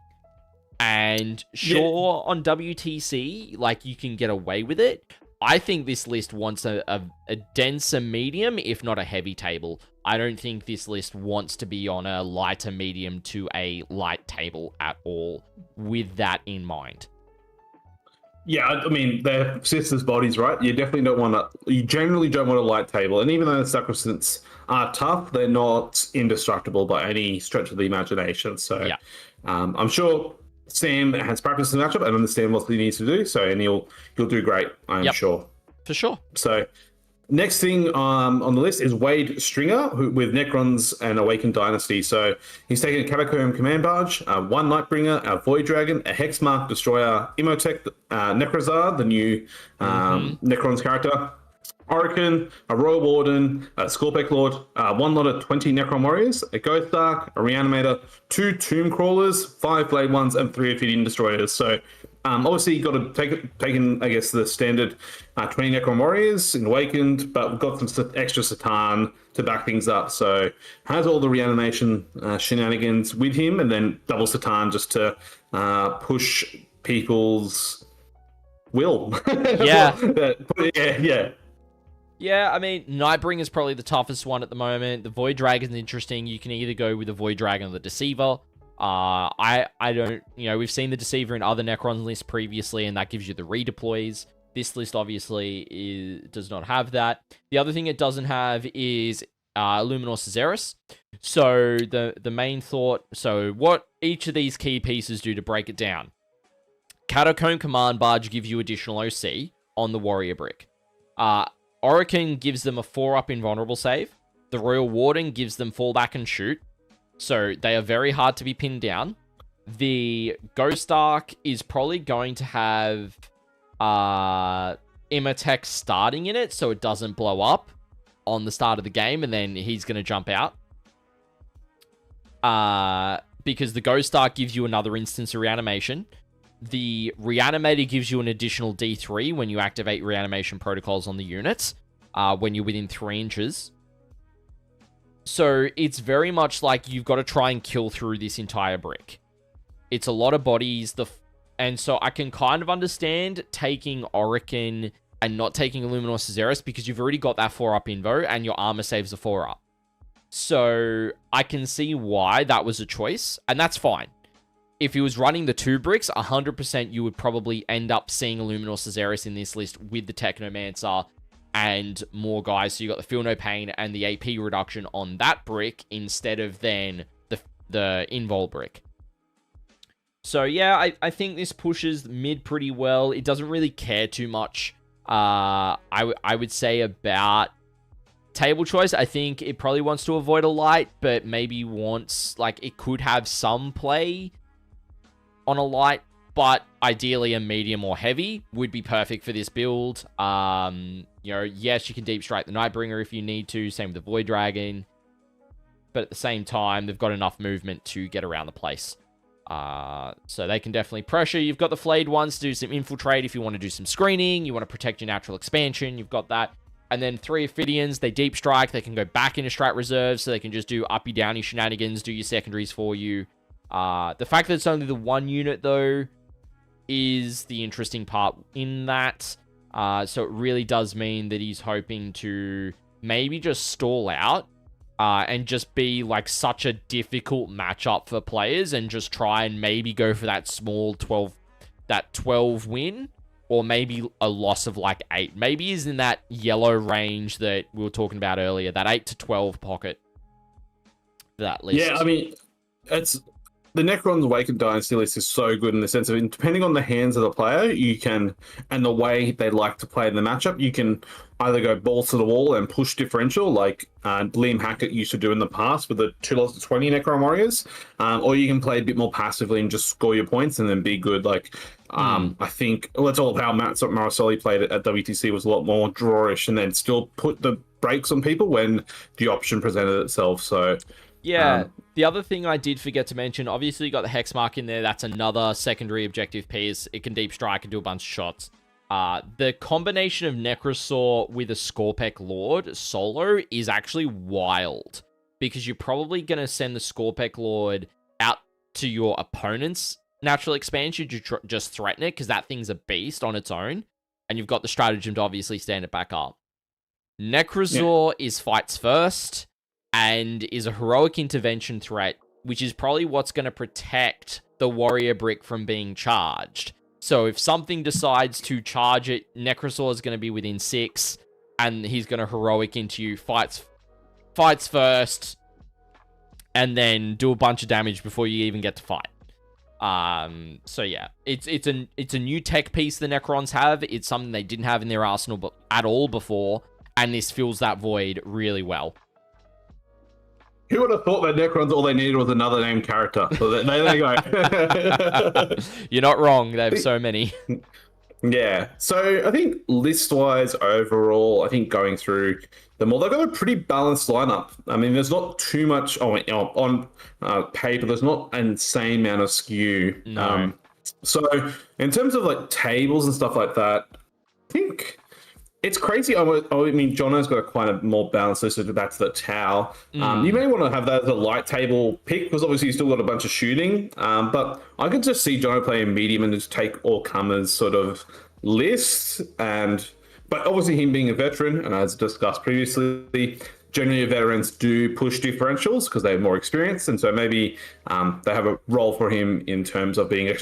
And sure, on WTC, you can get away with it. I think this list wants a denser medium, if not a heavy table. I don't think this list wants to be on a lighter medium to a light table at all, with that in mind. Yeah, I mean, they're sisters' bodies, right? You generally don't want a light table. And even though the Sacrosancts are tough, they're not indestructible by any stretch of the imagination. So I'm sure Sam has practiced the matchup and understands what he needs to do. So, and he'll do great, I'm sure. For sure. So, next thing on the list is Wade Stringer with Necrons and Awakened Dynasty. So he's taking a Catacomb Command Barge, 1 Nightbringer, a Void Dragon, a Hexmark Destroyer, Imhotep, Necrozar, the new Necrons character, Orokin, a Royal Warden, a Scorpec Lord, 1 lot of 20 Necron Warriors, a Ghost Dark, a Reanimator, 2 Tomb Crawlers, 5 Blade Ones, and 3 Ophidian Destroyers. So obviously, you've got to take in, I guess, the standard 20 Necron Warriors in Awakened, but we've got some extra Satan to back things up. So has all the reanimation shenanigans with him, and then double Satan just to push people's will. Yeah, I mean, Nightbringer is probably the toughest one at the moment. The Void Dragon is interesting. You can either go with the Void Dragon or the Deceiver. I don't, we've seen the Deceiver in other Necron lists previously, and that gives you the redeploys. This list obviously does not have that. The other thing it doesn't have is Luminor Caesaris. So the main thought, so what each of these key pieces do to break it down. Catacomb Command Barge gives you additional OC on the Warrior Brick. Orokin gives them a 4-up invulnerable save. The Royal Warden gives them fall back and shoot. So they are very hard to be pinned down. The Ghost Ark is probably going to have Imhotep starting in it, so it doesn't blow up on the start of the game, and then he's going to jump out. Because the Ghost Ark gives you another instance of reanimation. The Reanimator gives you an additional D3 when you activate reanimation protocols on the units, when you're within 3 inches. So it's very much like you've got to try and kill through this entire brick. It's a lot of bodies, and so I can kind of understand taking Orokin and not taking Luminor Caesaris, because you've already got that 4-up invo and your armor saves a 4-up. So I can see why that was a choice, and that's fine. If he was running the 2 bricks, 100% you would probably end up seeing Luminor Caesaris in this list with the Technomancer and more guys. So you got the Feel No Pain and the AP reduction on that brick instead of then the Invol brick. So yeah, I think this pushes mid pretty well. It doesn't really care too much, I would say, about table choice. I think it probably wants to avoid a light, but maybe wants, it could have some play on a light, but ideally a medium or heavy would be perfect for this build. Yes, you can deep strike the Nightbringer if you need to, same with the Void Dragon, but at the same time, they've got enough movement to get around the place. So they can definitely pressure. You've got the Flayed Ones to do some infiltrate if you want to do some screening, you want to protect your natural expansion, you've got that. And then 3 Ophidians, they deep strike, they can go back into strat reserves, so they can just do uppy downy shenanigans, do your secondaries for you. The fact that it's only the 1 unit, though, is the interesting part in that. So it really does mean that he's hoping to maybe just stall out and just be like such a difficult matchup for players, and just try and maybe go for that small 12 win, or maybe a loss of like 8. Maybe is in that yellow range that we were talking about earlier, that 8 to 12 pocket for that list. Yeah, I mean, it's the Necron's Awakened Dynasty list is so good in the sense of, depending on the hands of the player, you can, and the way they like to play in the matchup, you can either go balls to the wall and push differential, like Liam Hackett used to do in the past with the 2 loss to 20 Necron Warriors, or you can play a bit more passively and just score your points and then be good. Like, I think that's all how Matt Marasoli played it at WTC, was a lot more drawish, and then still put the brakes on people when the option presented itself. So yeah, the other thing I did forget to mention, obviously you got the Hex Mark in there. That's another secondary objective piece. It can deep strike and do a bunch of shots. The combination of Necrosaur with a Scorpek Lord solo is actually wild, because you're probably going to send the Scorpek Lord out to your opponent's natural expansion to just threaten it, because that thing's a beast on its own, and you've got the stratagem to obviously stand it back up. Necrosaur is fights first, and is a heroic intervention threat, which is probably what's going to protect the warrior brick from being charged. So if something decides to charge it, Necrosaur is going to be within 6, and he's going to heroic into you, fights first, and then do a bunch of damage before you even get to fight. So yeah, it's a new tech piece the Necrons have. It's something they didn't have in their arsenal at all before, and this fills that void really well. Who would have thought that Necrons, all they needed was another named character? So there they go. You're not wrong. They have so many. Yeah. So I think list-wise, overall, I think going through them all, they've got a pretty balanced lineup. I mean, there's not too much on paper. There's not an insane amount of skew. No. So in terms of like tables and stuff like that, I think it's crazy. I mean, Jono's got a quite a more balanced list. That's the Tau. You may want to have that as a light table pick, because obviously you've still got a bunch of shooting. But I could just see Jono playing medium and just take all comers sort of list. But obviously him being a veteran, and as discussed previously, generally veterans do push differentials because they have more experience, and so maybe they have a role for him in terms of being an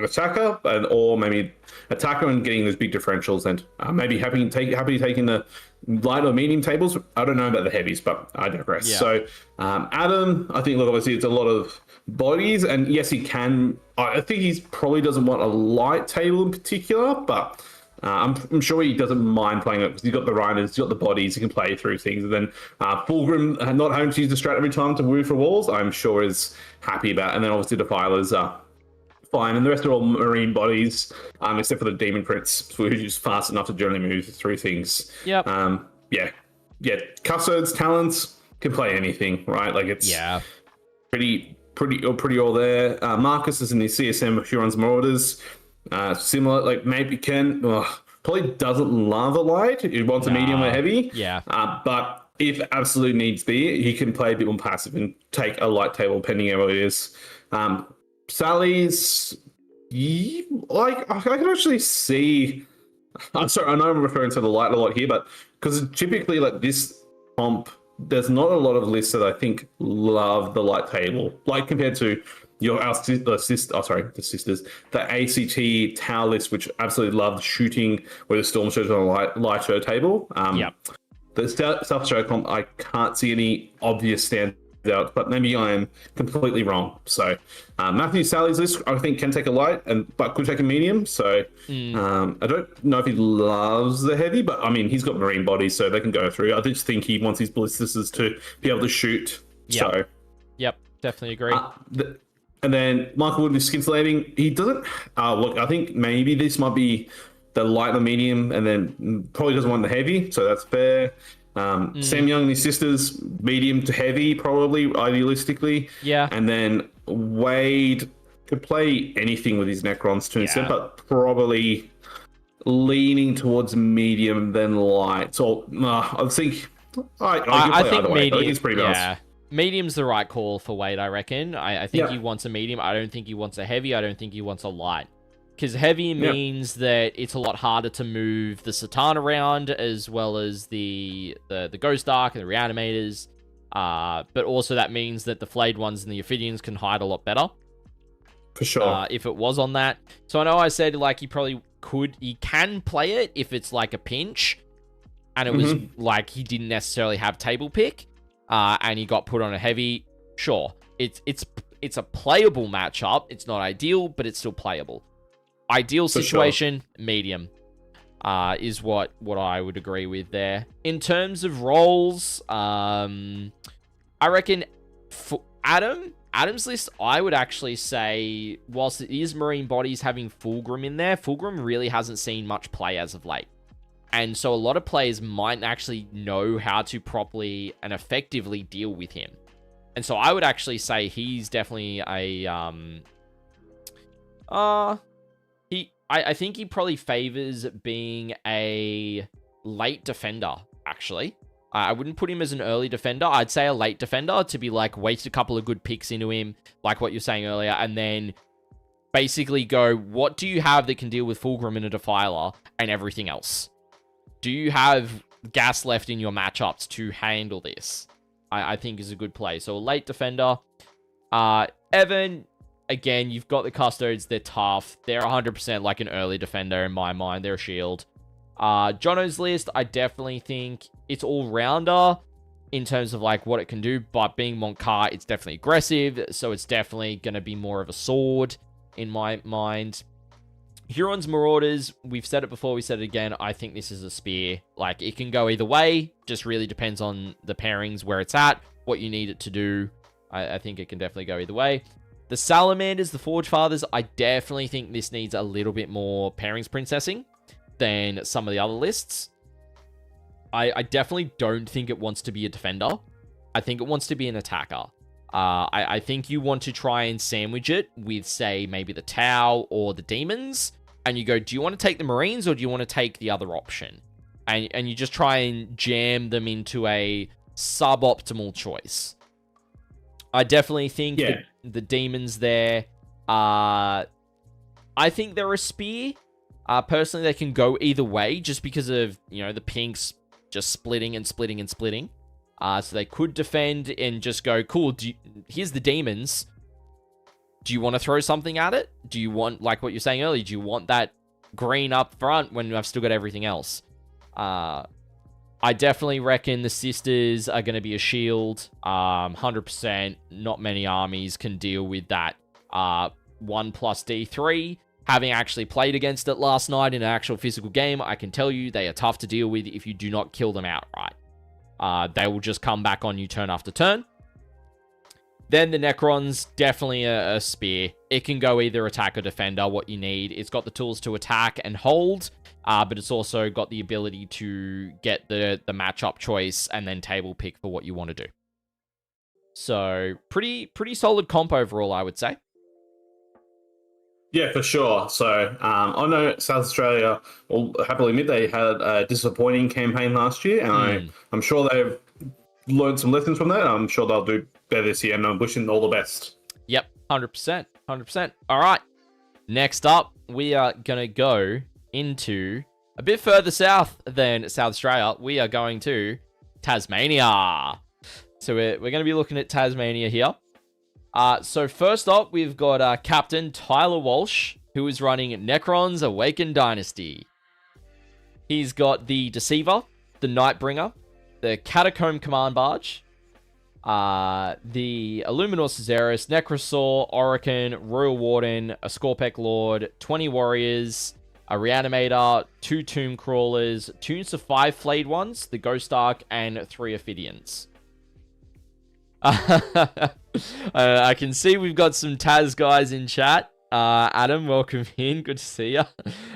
attacker, or maybe attacker and getting those big differentials, and maybe happy taking the light or medium tables. I don't know about the heavies, but I digress. Yeah. So Adam, I think, look, obviously it's a lot of bodies, and yes, he can. I think he probably doesn't want a light table in particular, but I'm sure he doesn't mind playing it because he's got the Rhinos, he's got the bodies, he can play through things. And then Fulgrim, not having to use the strat every time to move for walls, I'm sure is happy about. And then obviously Defiler's fine. And the rest are all marine bodies, except for the Demon Prince, who's fast enough to generally move through things. Yep. Yeah. Custards, talents, can play anything, right? Like it's pretty all there. Marcus is in the CSM Huron's Marauders. Similar, like maybe probably doesn't love a light. He wants a medium or heavy. Yeah. But if absolute needs be, he can play a bit more passive and take a light table, depending on what it is. Sally's, like, I can actually see. I'm sorry, I know I'm referring to the light a lot here, but because typically, like this comp, there's not a lot of lists that I think love the light table, like compared to the sisters, the ACT Tau list, which absolutely loved shooting with the Storm Surge on a light show table. The South Show comp, I can't see any obvious standouts, but maybe I am completely wrong. So Matthew Sally's list, I think, can take a light, but could take a medium. So I don't know if he loves the heavy, but I mean, he's got marine bodies, so they can go through. I just think he wants his ballistas to be able to shoot. So, definitely agree. And then Michael Wood with scintillating. He doesn't look. I think maybe this might be the light and the medium, and then probably doesn't want the heavy. So that's fair. Sam Young and his sisters, medium to heavy, probably idealistically. Yeah. And then Wade could play anything with his Necrons to an extent, but probably leaning towards medium than light. So I think I think medium. I think it's pretty balanced. Medium's the right call for Wade, I reckon. I think he wants a medium. I don't think he wants a heavy. I don't think he wants a light. Because heavy means that it's a lot harder to move the Satan around, as well as the Ghost Ark and the Reanimators. But also that means that the flayed ones and the Ophidians can hide a lot better. For sure. If it was on that. So I know I said, like, he can play it if it's like a pinch. And it was like he didn't necessarily have table pick. And he got put on a heavy. Sure. It's a playable matchup. It's not ideal, but it's still playable. Ideal situation, medium. Is what I would agree with there. In terms of roles, I reckon for Adam's list, I would actually say, whilst it is Marine Bodies having Fulgrim in there, Fulgrim really hasn't seen much play as of late. And so a lot of players might actually know how to properly and effectively deal with him. And so I would actually say he's definitely I think he probably favors being a late defender, actually. I wouldn't put him as an early defender. I'd say a late defender to be like, wait a couple of good picks into him, like what you're saying earlier, and then basically go, what do you have that can deal with Fulgrim and a Defiler and everything else? Do you have gas left in your matchups to handle this? I think is a good play. So a late defender. Evan, again, you've got the Custodes. They're tough. They're 100% like an early defender in my mind. They're a shield. Jono's list, I definitely think it's all-rounder in terms of like what it can do, but being Montcar, it's definitely aggressive, so it's definitely going to be more of a sword in my mind. Huron's Marauders, we've said it before, we said it again, I think this is a spear. Like, it can go either way, just really depends on the pairings, where it's at, what you need it to do. I think it can definitely go either way. The Salamanders, the Forge Fathers, I definitely think this needs a little bit more pairings princessing than some of the other lists. I definitely don't think it wants to be a defender. I think it wants to be an attacker. I think you want to try and sandwich it with, say, maybe the Tau or the Demons, and you go, do you want to take the Marines or do you want to take the other option? And you just try and jam them into a suboptimal choice. I definitely think the Demons there, I think they're a spear. Personally, they can go either way just because of, the pinks just splitting and splitting and splitting. So they could defend and just go, cool, here's the Demons. Do you want to throw something at it? Do you want, like what you're saying earlier, do you want that green up front when I've still got everything else? I definitely reckon the Sisters are going to be a shield. 100%. Not many armies can deal with that 1+ D3. Having actually played against it last night in an actual physical game, I can tell you they are tough to deal with if you do not kill them outright. They will just come back on you turn after turn. Then the Necrons, definitely a spear. It can go either attack or defender, what you need. It's got the tools to attack and hold, but it's also got the ability to get the matchup choice and then table pick for what you want to do. So, pretty solid comp overall, I would say. Yeah, for sure. So I know South Australia, will happily admit they had a disappointing campaign last year, and I'm sure they've learned some lessons from that. I'm sure they'll do better this year, and I'm wishing all the best. Yep, 100%. 100%. All right. Next up, we are going to go into a bit further south than South Australia. We are going to Tasmania. So we're going to be looking at Tasmania here. So first up, we've got Captain Tyler Walsh, who is running Necron's Awakened Dynasty. He's got the Deceiver, the Nightbringer, the Catacomb Command Barge, the Illuminor Caesaris, Necrosaur, Orokin, Royal Warden, a Scorpec Lord, 20 Warriors, a Reanimator, 2 Tomb Crawlers, 2 units of 5 Flayed Ones, the Ghost Ark, and 3 Ophidians. I can see we've got some Taz guys in chat. Adam, welcome in. Good to see you.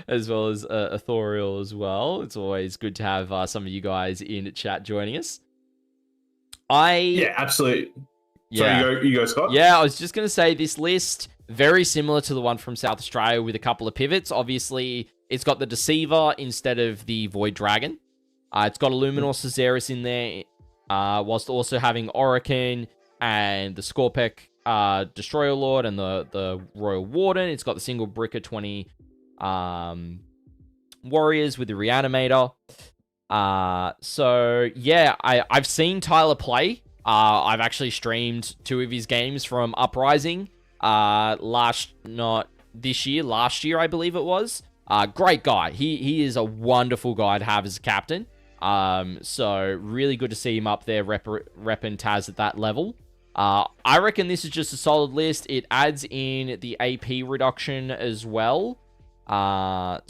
As well as Authorial as well. It's always good to have some of you guys in chat joining us. Yeah, absolutely. Yeah. So you go, Scott? Yeah, I was just going to say this list, very similar to the one from South Australia with a couple of pivots. Obviously, it's got the Deceiver instead of the Void Dragon. It's got Illuminor Caesaris in there, whilst also having Orokin and the Scorpec Destroyer Lord and the Royal Warden. It's got the single Bricker 20 Warriors with the Reanimator. So, yeah, I've seen Tyler play. I've actually streamed 2 of his games from Uprising. Last year, I believe it was. Great guy. He is a wonderful guy to have as a captain. So really good to see him up there repping Taz at that level. I reckon this is just a solid list. It adds in the AP reduction as well. And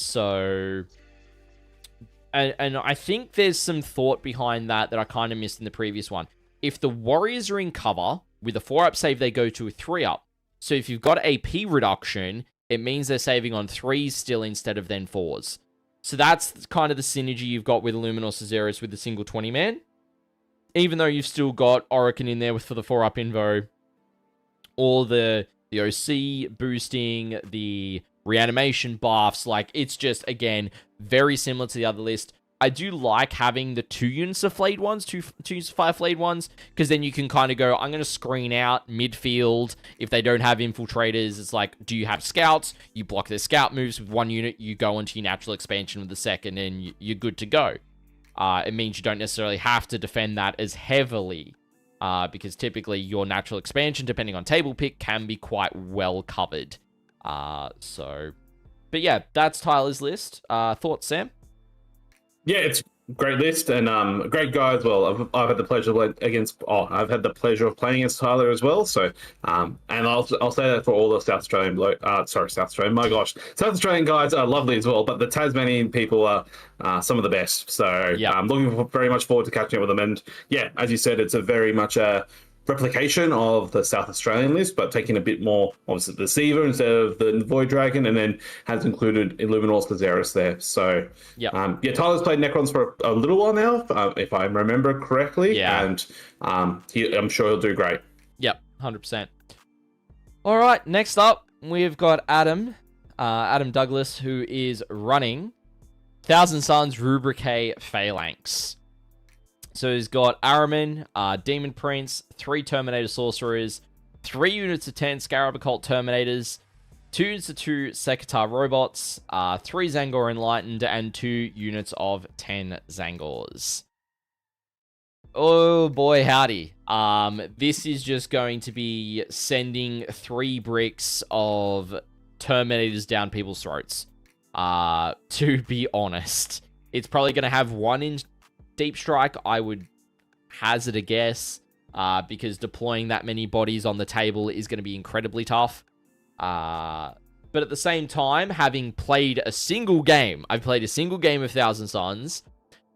I think there's some thought behind that I kind of missed in the previous one. If the Warriors are in cover, with a 4-up save, they go to a 3-up. So if you've got AP reduction, it means they're saving on 3s still instead of then 4s. So that's kind of the synergy you've got with Illuminor Caesaris with the single 20-man. Even though you've still got Orokin in there for the 4-up invo, all the OC boosting, the reanimation buffs, like, it's just, again, very similar to the other list. I do like having the 2 units of flayed ones, two units of 5 flayed ones, because then you can kind of go, I'm going to screen out midfield. If they don't have infiltrators, it's like, do you have scouts? You block their scout moves with 1 unit, you go into your natural expansion with the second, and you're good to go. It means you don't necessarily have to defend that as heavily, because typically your natural expansion, depending on table pick, can be quite well covered. But yeah, that's Tyler's list. Thoughts, Sam? Yeah, it's a great list and great guy as well. I've had the pleasure of playing against Tyler as well. So, and I'll say that for all the South Australian South Australian. My gosh, South Australian guys are lovely as well, but the Tasmanian people are some of the best. So, yeah, I'm looking very much forward to catching up with them. And yeah, as you said, it's a very much a replication of the South Australian list, but taking a bit more, obviously, the Seaver instead of the Void Dragon, and then has included Illuminor Caesaris there. So, Tyler's played Necrons for a little while now, if I remember correctly, and I'm sure he'll do great. Yep, 100%. All right, next up, we've got Adam Douglas, who is running Thousand Suns Rubric A Phalanx. So he's got Araman, Demon Prince, 3 Terminator Sorcerers, 3 units of 10 Scarab Occult Terminators, 2 units of 2 Sekitar Robots, 3 Zangor Enlightened, and 2 units of 10 Zangors. Oh boy, howdy. This is just going to be sending 3 bricks of Terminators down people's throats. To be honest. It's probably going to have 1 in Deep Strike, I would hazard a guess, because deploying that many bodies on the table is going to be incredibly tough. But at the same time, having played a single game, I've played a single game of Thousand Suns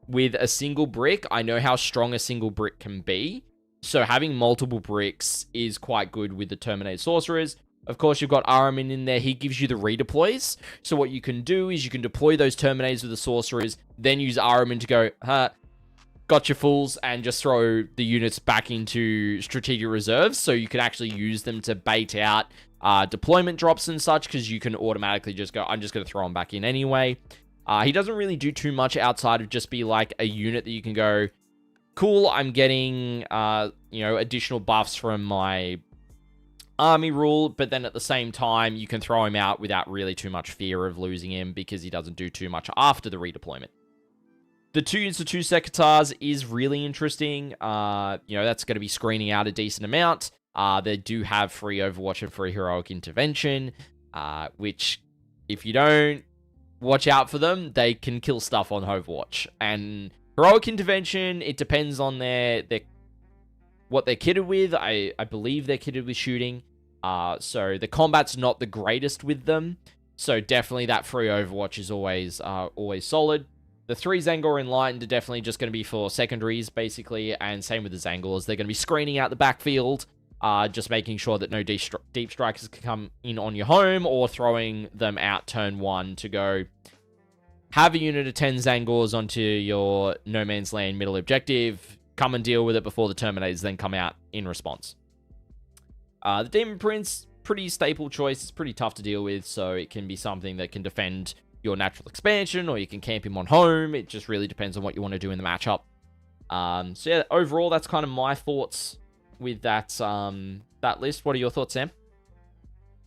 with a single brick. I know how strong a single brick can be. So having multiple bricks is quite good with the Terminator Sorcerers. Of course, you've got Aramin in there. He gives you the redeploys. So what you can do is you can deploy those Terminators with the Sorcerers, then use Aramin to go, got your fools, and just throw the units back into strategic reserves, so you can actually use them to bait out deployment drops and such, because you can automatically just go, I'm just going to throw them back in anyway. He doesn't really do too much outside of just be like a unit that you can go, cool, I'm getting additional buffs from my army rule, but then at the same time, you can throw him out without really too much fear of losing him, because he doesn't do too much after the redeployment. The 2 units of 2 Sekatars is really interesting. That's going to be screening out a decent amount. They do have free Overwatch and free Heroic Intervention, which, if you don't watch out for them, they can kill stuff on Overwatch. And Heroic Intervention, it depends on what they're kitted with. I believe they're kitted with shooting. So the combat's not the greatest with them. So definitely that free Overwatch is always solid. The 3 Zangor Enlightened are definitely just going to be for secondaries, basically, and same with the Zangors. They're going to be screening out the backfield, just making sure that no deep strikers can come in on your home, or throwing them out turn 1 to go have a unit of 10 Zangors onto your no man's land middle objective, come and deal with it before the Terminators then come out in response. The Demon Prince, pretty staple choice. It's pretty tough to deal with, so it can be something that can defend your natural expansion, or you can camp him on home. It just really depends on what you want to do in the matchup. So yeah, overall, that's kind of my thoughts with that list. What are your thoughts, Sam?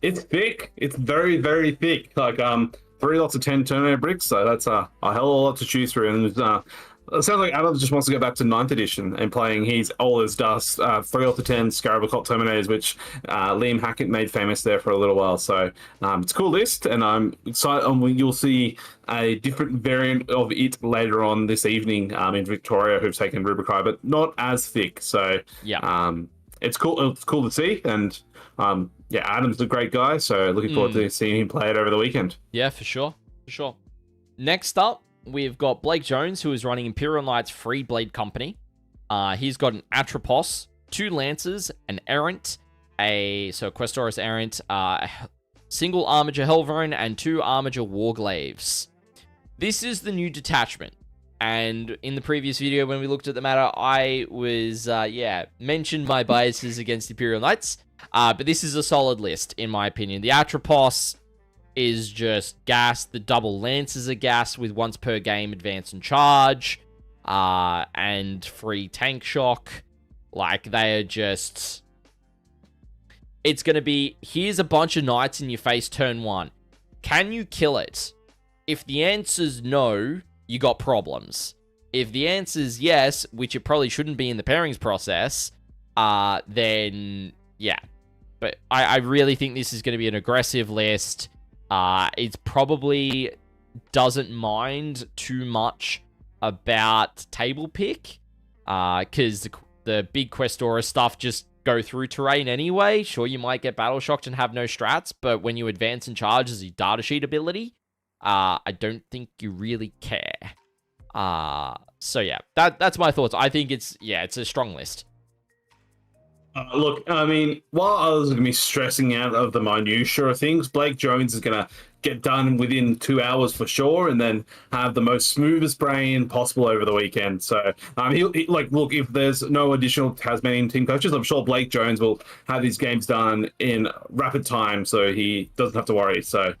It's thick. It's very, very thick. Like 3 lots of 10 Terminator bricks, so that's a hell of a lot to choose through. And It sounds like Adams just wants to go back to ninth edition and playing his all his dust 3 off the 10 Scarab Occult Terminators, which Liam Hackett made famous there for a little while. So it's a cool list, and I'm excited. You'll see a different variant of it later on this evening in Victoria, who've taken Rubikai, but not as thick. So Yeah. it's cool. It's cool to see, and yeah, Adam's a great guy. So looking forward to seeing him play it over the weekend. Yeah, for sure. For sure. Next up, we've got Blake Jones, who is running Imperial Knights Free Blade Company. He's got an Atropos, 2 Lancers, an Errant, a Questoris Errant, a single Armiger Helvrone, and 2 Armiger Warglaves. This is the new detachment. And in the previous video, when we looked at the matter, I was, mentioned my biases against Imperial Knights. But this is a solid list, in my opinion. The Atropos is just gas. The double Lancers are gas with once per game advance and charge, and free tank shock. Like, they are just... It's going to be, here's a bunch of Knights in your face turn 1. Can you kill it? If the answer's no, you got problems. If the answer's yes, which it probably shouldn't be in the pairings process, then yeah. But I really think this is going to be an aggressive list. It probably doesn't mind too much about table pick, because the big Questora stuff just go through terrain anyway. Sure, you might get battle shocked and have no strats, but when you advance and charge as your data sheet ability, I don't think you really care. So yeah, that's my thoughts. I think it's a strong list. Look, I mean, while others are going to be stressing out of the minutiae of things, Blake Jones is going to get done within 2 hours for sure, and then have the most smoothest brain possible over the weekend. So, look, if there's no additional Tasmanian team coaches, I'm sure Blake Jones will have these games done in rapid time, so he doesn't have to worry. So,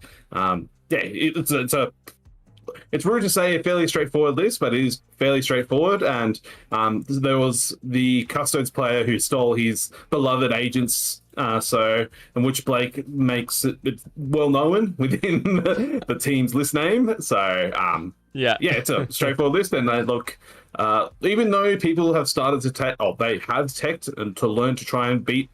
it's rude to say a fairly straightforward list, but it is fairly straightforward. And there was the Custodes player who stole his beloved agents, in which Blake makes it well known within the team's list name. So it's a straightforward list. And look, even though people have started to they have teched and to learn to try and beat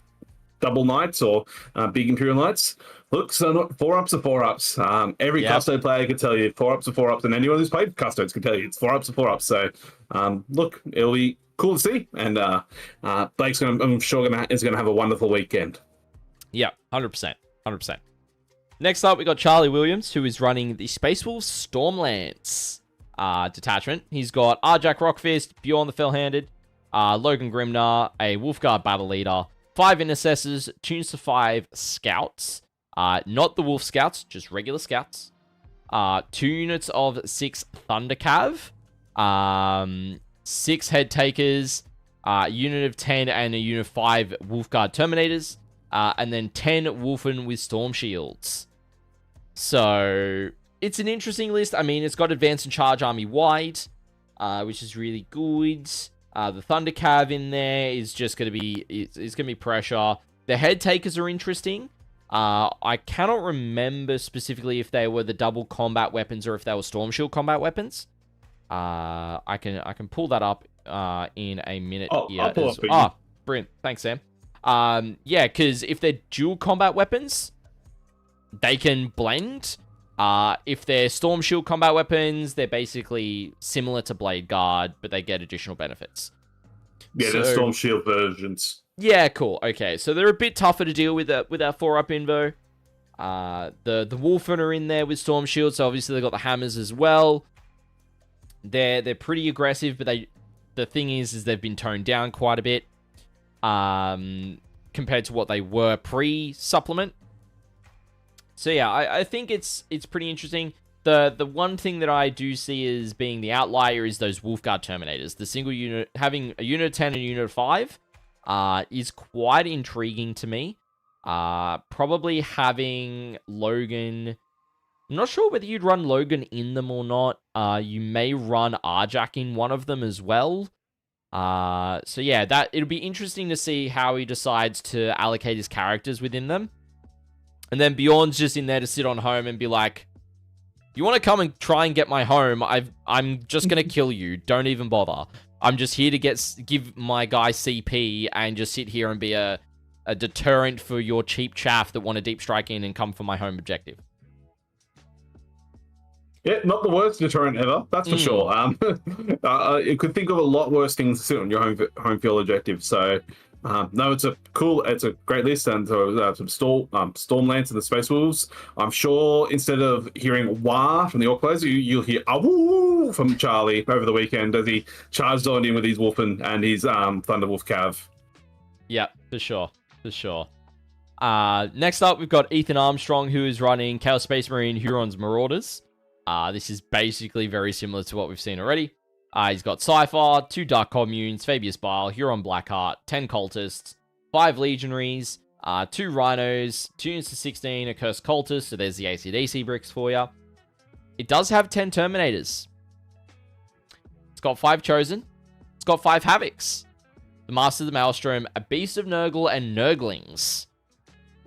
double knights or big Imperial Knights. Look, so not 4-ups are 4-ups. Every Custode player can tell you 4-ups are 4-ups, and anyone who's played Custodes can tell you it's 4-ups are 4-ups. So, look, it'll be cool to see, and Blake's I'm sure is going to have a wonderful weekend. Yeah, 100%. Next up, we got Charlie Williams, who is running the Space Wolves Stormlance detachment. He's got Arjak Rockfist, Bjorn the Fell-Handed, Logan Grimnar, a Wolfguard Battle Leader, 5 Intercessors, tunes to 5 Scouts. Not the Wolf Scouts, just regular Scouts. 2 units of 6 Thundercav. 6 Head Takers. A unit of 10 and a unit of 5 Wolfguard Terminators. And then 10 Wolfen with Storm Shields. So, it's an interesting list. I mean, it's got Advance and Charge Army wide, which is really good. The Thundercav in there is just going to be... It's going to be pressure. The Head Takers are interesting. I cannot remember specifically if they were the double combat weapons or if they were Storm Shield combat weapons. I can pull that up in a minute. I'll pull up. Brilliant. Thanks, Sam. Because if they're dual combat weapons, they can blend. If they're Storm Shield combat weapons, they're basically similar to Blade Guard, but they get additional benefits. Yeah, they're Storm Shield versions. Yeah, cool. Okay, so they're a bit tougher to deal with our 4-up invo. The Wolfen are in there with Storm Shield, so obviously they've got the hammers as well. They're pretty aggressive, but the thing is they've been toned down quite a bit compared to what they were pre-supplement. So yeah, I think it's pretty interesting. The one thing that I do see as being the outlier is those Wolfguard Terminators. The single unit, having a unit of 10 and a unit of 5, is quite intriguing to me. Probably having Logan... I'm not sure whether you'd run Logan in them or not. You may run Arjak in one of them as well. So yeah, it'll be interesting to see how he decides to allocate his characters within them. And then Bjorn's just in there to sit on home and be like, You want to come and try and get my home? I'm just gonna kill you. Don't even bother. I'm just here to give my guy CP and just sit here and be a deterrent for your cheap chaff that want to deep strike in and come for my home objective. Yeah, not the worst deterrent ever, that's for sure. You could think of a lot worse things to sit on your home field objective. So, no, it's a great list, and some Stormlance and the Space Wolves. I'm sure instead of hearing wah from the Orc players, you'll hear awoo from Charlie over the weekend as he charged on in with his Wolfen and his Thunderwolf Cav. Yeah, for sure. Next up, we've got Ethan Armstrong, who is running Chaos Space Marine Huron's Marauders. This is basically very similar to what we've seen already. He's got Cypher, 2 Dark Communes, Fabius Bile, Huron Blackheart, 10 Cultists, 5 Legionaries, 2 Rhinos, 2 units to 16, a Cursed Cultist, so there's the ACDC bricks for you. It does have 10 Terminators. It's got 5 Chosen. It's got 5 Havocs. The Master of the Maelstrom, a Beast of Nurgle, and Nurglings.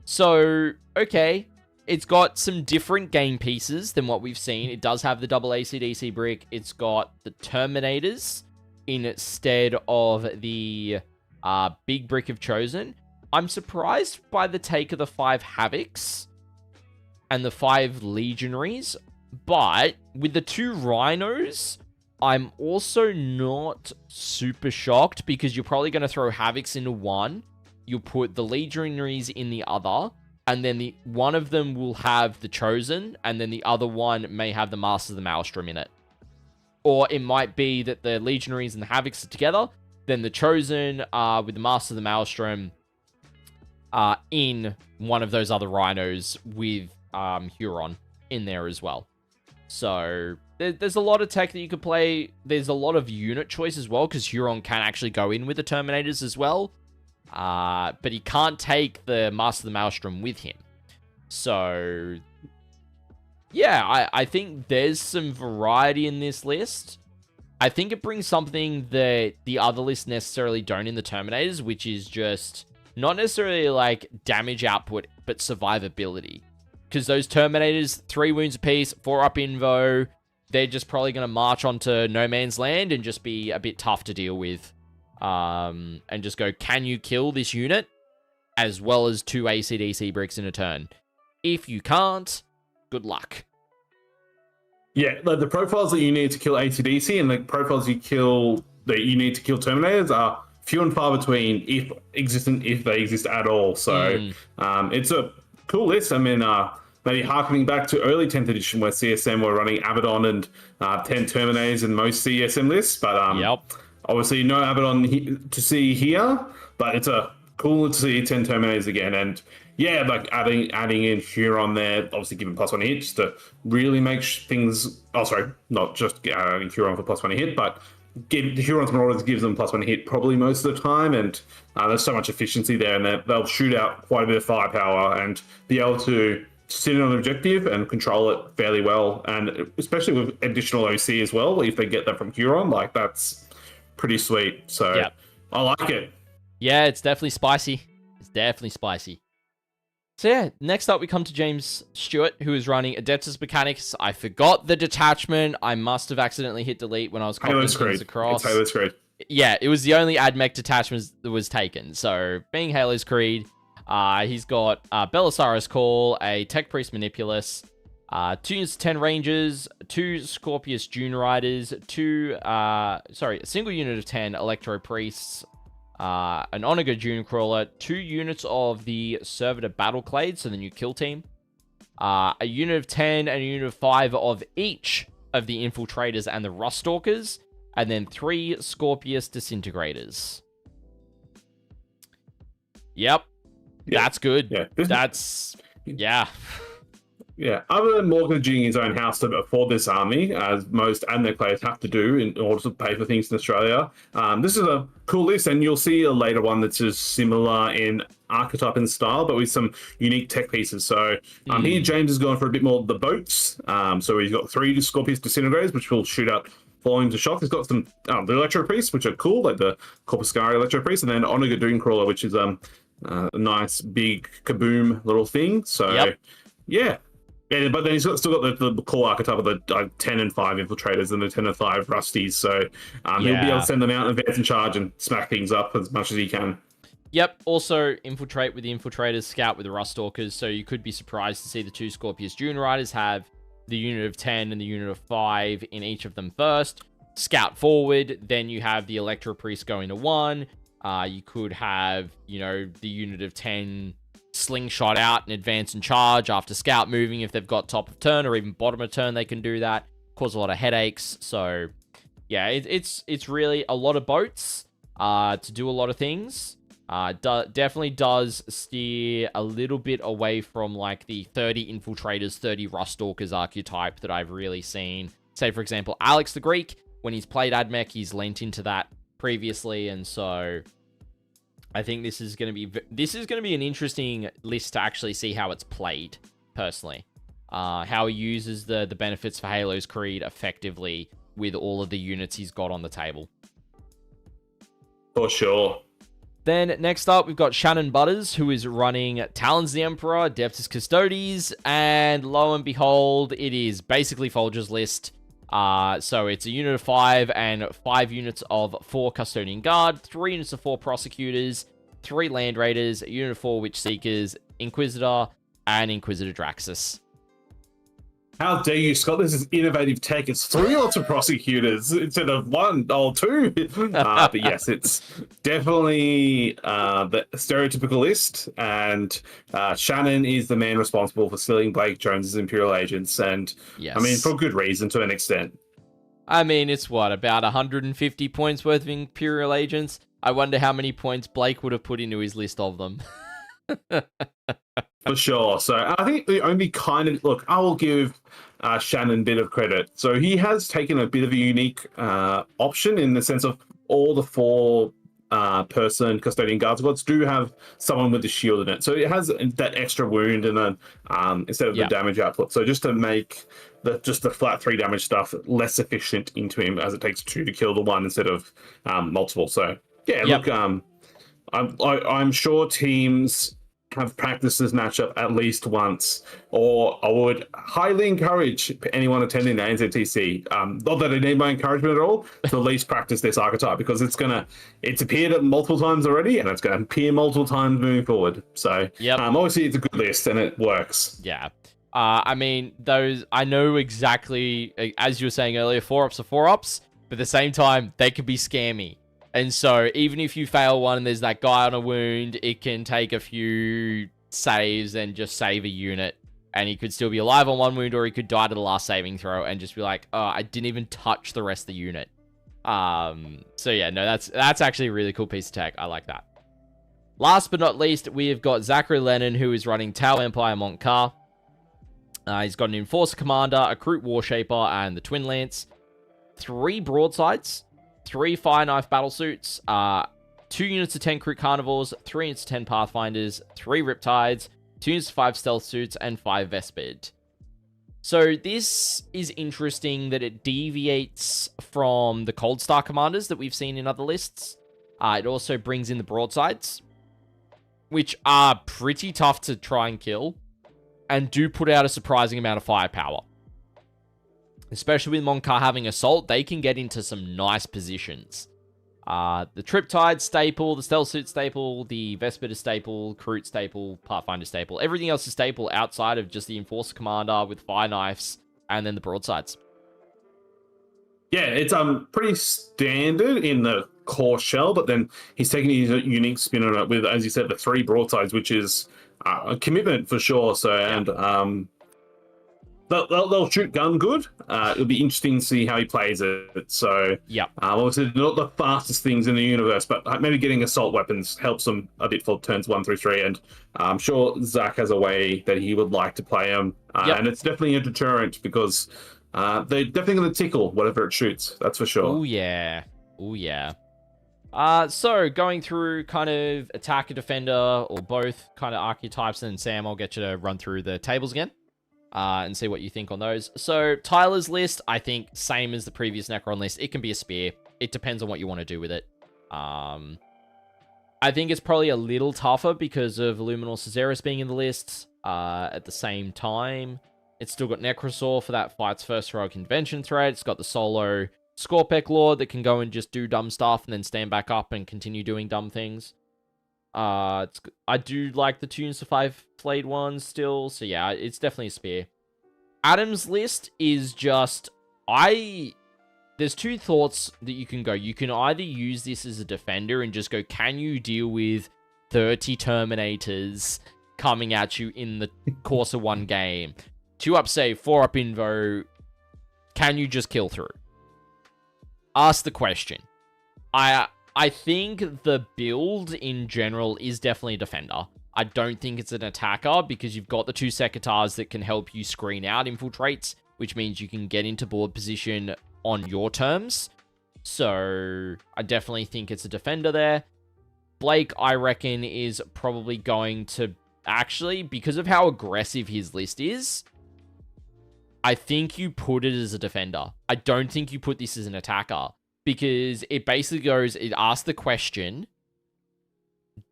So, okay. It's got some different game pieces than what we've seen. It does have the double ACDC brick. It's got the Terminators instead of the big brick of Chosen. I'm surprised by the take of the 5 Havocs and the 5 Legionaries. But with the 2 Rhinos, I'm also not super shocked because you're probably going to throw Havocs into one. You'll put the Legionaries in the other. And then one of them will have the Chosen, and then the other one may have the Master of the Maelstrom in it. Or it might be that the Legionaries and the Havocs are together, then the Chosen with the Master of the Maelstrom in one of those other Rhinos with Huron in there as well. So there's a lot of tech that you could play. There's a lot of unit choice as well, because Huron can actually go in with the Terminators as well. But he can't take the Master of the Maelstrom with him. So, yeah, I think there's some variety in this list. I think it brings something that the other lists necessarily don't in the Terminators, which is just not necessarily like damage output, but survivability. Because those Terminators, 3 wounds apiece, 4 up invo, they're just probably going to march onto no man's land and just be a bit tough to deal with. And just go, can you kill this unit? As well as 2 ACDC bricks in a turn. If you can't, good luck. Yeah, the profiles that you need to kill ACDC and the profiles you need to kill Terminators are few and far between, if they exist at all. So it's a cool list. I mean, maybe harkening back to early 10th edition where CSM were running Abaddon and 10 Terminators in most CSM lists, but obviously no Abaddon to see here, but it's a cool to see 10 Terminators again. And yeah, like adding in Huron there, obviously giving +1 hit just to really make things. Oh, sorry, not just adding Huron for +1 hit, but the Huron's Marauders gives them +1 hit probably most of the time, and there's so much efficiency there, and they'll shoot out quite a bit of firepower and be able to sit on an objective and control it fairly well, and especially with additional OC as well, if they get that from Huron, like that's pretty sweet. So yep. I like it. Yeah, it's definitely spicy. So yeah, next up we come to James Stewart, who is running Adeptus Mechanicus. I forgot the detachment. I must have accidentally hit delete when I was copying things across. It's Halo's Creed. Yeah, it was the only AdMech detachment that was taken. So being Halo's Creed, he's got Belisarius Call, a Tech Priest Manipulus, 2 units 10 Rangers, 2 Scorpius Dune Riders, a single unit of 10 Electro Priests, an Onager Dune Crawler, 2 units of the Servitor Battleclade, so the new kill team, a unit of 10 and a unit of 5 of each of the Infiltrators and the Ruststalkers, and then 3 Scorpius Disintegrators. Yep. That's good. Yeah. Yeah, other than mortgaging his own house to afford this army, as most AdMech players have to do in order to pay for things in Australia, this is a cool list, and you'll see a later one that's just similar in archetype and style, but with some unique tech pieces. So here James has gone for a bit more of the boats. So he's got 3 Scorpius Disintegrators, which will shoot out volumes of shock. He's got some the Electro Priests, which are cool, like the Corpuscari Electro Priest, and then Onager Dune Crawler, which is a nice big kaboom little thing. So yeah. Yeah, but then still got the core archetype of the 10 and 5 infiltrators and the 10 and 5 rusties. So he'll be able to send them out and advance and charge and smack things up as much as he can. Yep. Also, infiltrate with the infiltrators, scout with the rust stalkers. So you could be surprised to see the 2 Scorpius Dune Riders have the unit of 10 and the unit of 5 in each of them first. Scout forward. Then you have the Electro Priest going to 1. You could have, the unit of 10 slingshot out and advance and charge after scout moving if they've got top of turn or even bottom of turn. They can do that. Cause a lot of headaches. So yeah, it's really a lot of boats to do a lot of things. Definitely does steer a little bit away from like the 30 infiltrators, 30 rust stalkers archetype that I've really seen. Say for example, Alex the Greek, when he's played AdMech, he's lent into that previously, and so I think this is going to be an interesting list to actually see how it's played, personally. How he uses the benefits for Halo's Creed effectively with all of the units he's got on the table. For sure. Then next up, we've got Shannon Butters, who is running Talons the Emperor, Adeptus Custodes, and lo and behold, it is basically Folger's list. So it's a unit of 5 and 5 units of 4 Custodian Guard, 3 units of 4 Prosecutors, 3 Land Raiders, a unit of 4 Witch Seekers, Inquisitor, and Inquisitor Draxus. How dare you, Scott? This is innovative tech. It's 3 lots of Prosecutors instead of 1 or 2. But yes, it's definitely the stereotypical list. And Shannon is the man responsible for stealing Blake Jones's Imperial Agents. And yes. I mean, for good reason to an extent. I mean, it's what, about 150 points worth of Imperial Agents? I wonder how many points Blake would have put into his list of them. For sure. So I think the only kind of look, I will give Shannon a bit of credit. So he has taken a bit of a unique option in the sense of all the 4 person Custodian Guard squads do have someone with the shield in it. So it has that extra wound and then instead of the damage output. So just to make the flat 3 damage stuff less efficient into him, as it takes 2 to kill the 1 instead of multiple. So yeah, look, I'm sure teams have practiced this matchup at least once, or I would highly encourage anyone attending the ANZTC, not that I need my encouragement at all, to at least practice this archetype, because it's appeared multiple times already, and it's going to appear multiple times moving forward. So obviously it's a good list and it works. Yeah. I mean, I know exactly, as you were saying earlier, 4-ups are 4-ups, but at the same time, they can be scammy. And so, even if you fail one and there's that guy on a wound, it can take a few saves and just save a unit. And he could still be alive on 1 wound, or he could die to the last saving throw and just be like, oh, I didn't even touch the rest of the unit. So yeah, no, that's actually a really cool piece of tech. I like that. Last but not least, we have got Zachary Lennon, who is running Tau Empire Montcar. He's got an Enforcer Commander, a Kroot Warshaper, and the Twin Lance. 3 broadsides. 3 Fire Knife Battlesuits, 2 units of 10 Kroot Carnivores, 3 units of 10 Pathfinders, 3 Riptides, 2 units of 5 Stealth Suits, and 5 Vespid. So this is interesting that it deviates from the Cold Star Commanders that we've seen in other lists. It also brings in the broadsides, which are pretty tough to try and kill, and do put out a surprising amount of firepower. Especially with Montcar having Assault, they can get into some nice positions. The Triptide staple, the Stealth Suit staple, the Vespid staple, Kroot staple, Pathfinder staple. Everything else is staple outside of just the Enforcer Commander with Fire Knives and then the broadsides. Yeah, it's pretty standard in the core shell, but then he's taking his unique spin on it with, as you said, the 3 broadsides, which is a commitment for sure. So, and they'll shoot gun good. It'll be interesting to see how he plays it. So, obviously not the fastest things in the universe, but maybe getting assault weapons helps them a bit for turns 1 through 3. And I'm sure Zach has a way that he would like to play them. And it's definitely a deterrent because they're definitely going to tickle whatever it shoots. That's for sure. Oh, yeah. Oh, yeah. So going through kind of attacker, defender, or both kind of archetypes, and Sam, I'll get you to run through the tables again. And see what you think on those. So, Tyler's list, I think, same as the previous Necron list. It can be a spear. It depends on what you want to do with it. I think it's probably a little tougher because of Luminor Caesaris being in the list at the same time. It's still got Necrosaur for that fights first heroic invention threat. It's got the solo Scorpec Lord that can go and just do dumb stuff and then stand back up and continue doing dumb things. I do like the Tunes to 5 Flayed ones still, so yeah, it's definitely a spear. Adam's list is just... There's two thoughts that you can go. You can either use this as a defender and just go, can you deal with 30 Terminators coming at you in the course of one game? 2-up save, 4-up invo, can you just kill through? Ask the question. I think the build in general is definitely a defender. I don't think it's an attacker because you've got the 2 Secateurs that can help you screen out infiltrates, which means you can get into board position on your terms. So I definitely think it's a defender there. Blake, I reckon, is probably going to actually, because of how aggressive his list is, I think you put it as a defender. I don't think you put this as an attacker because it basically goes, it asks the question,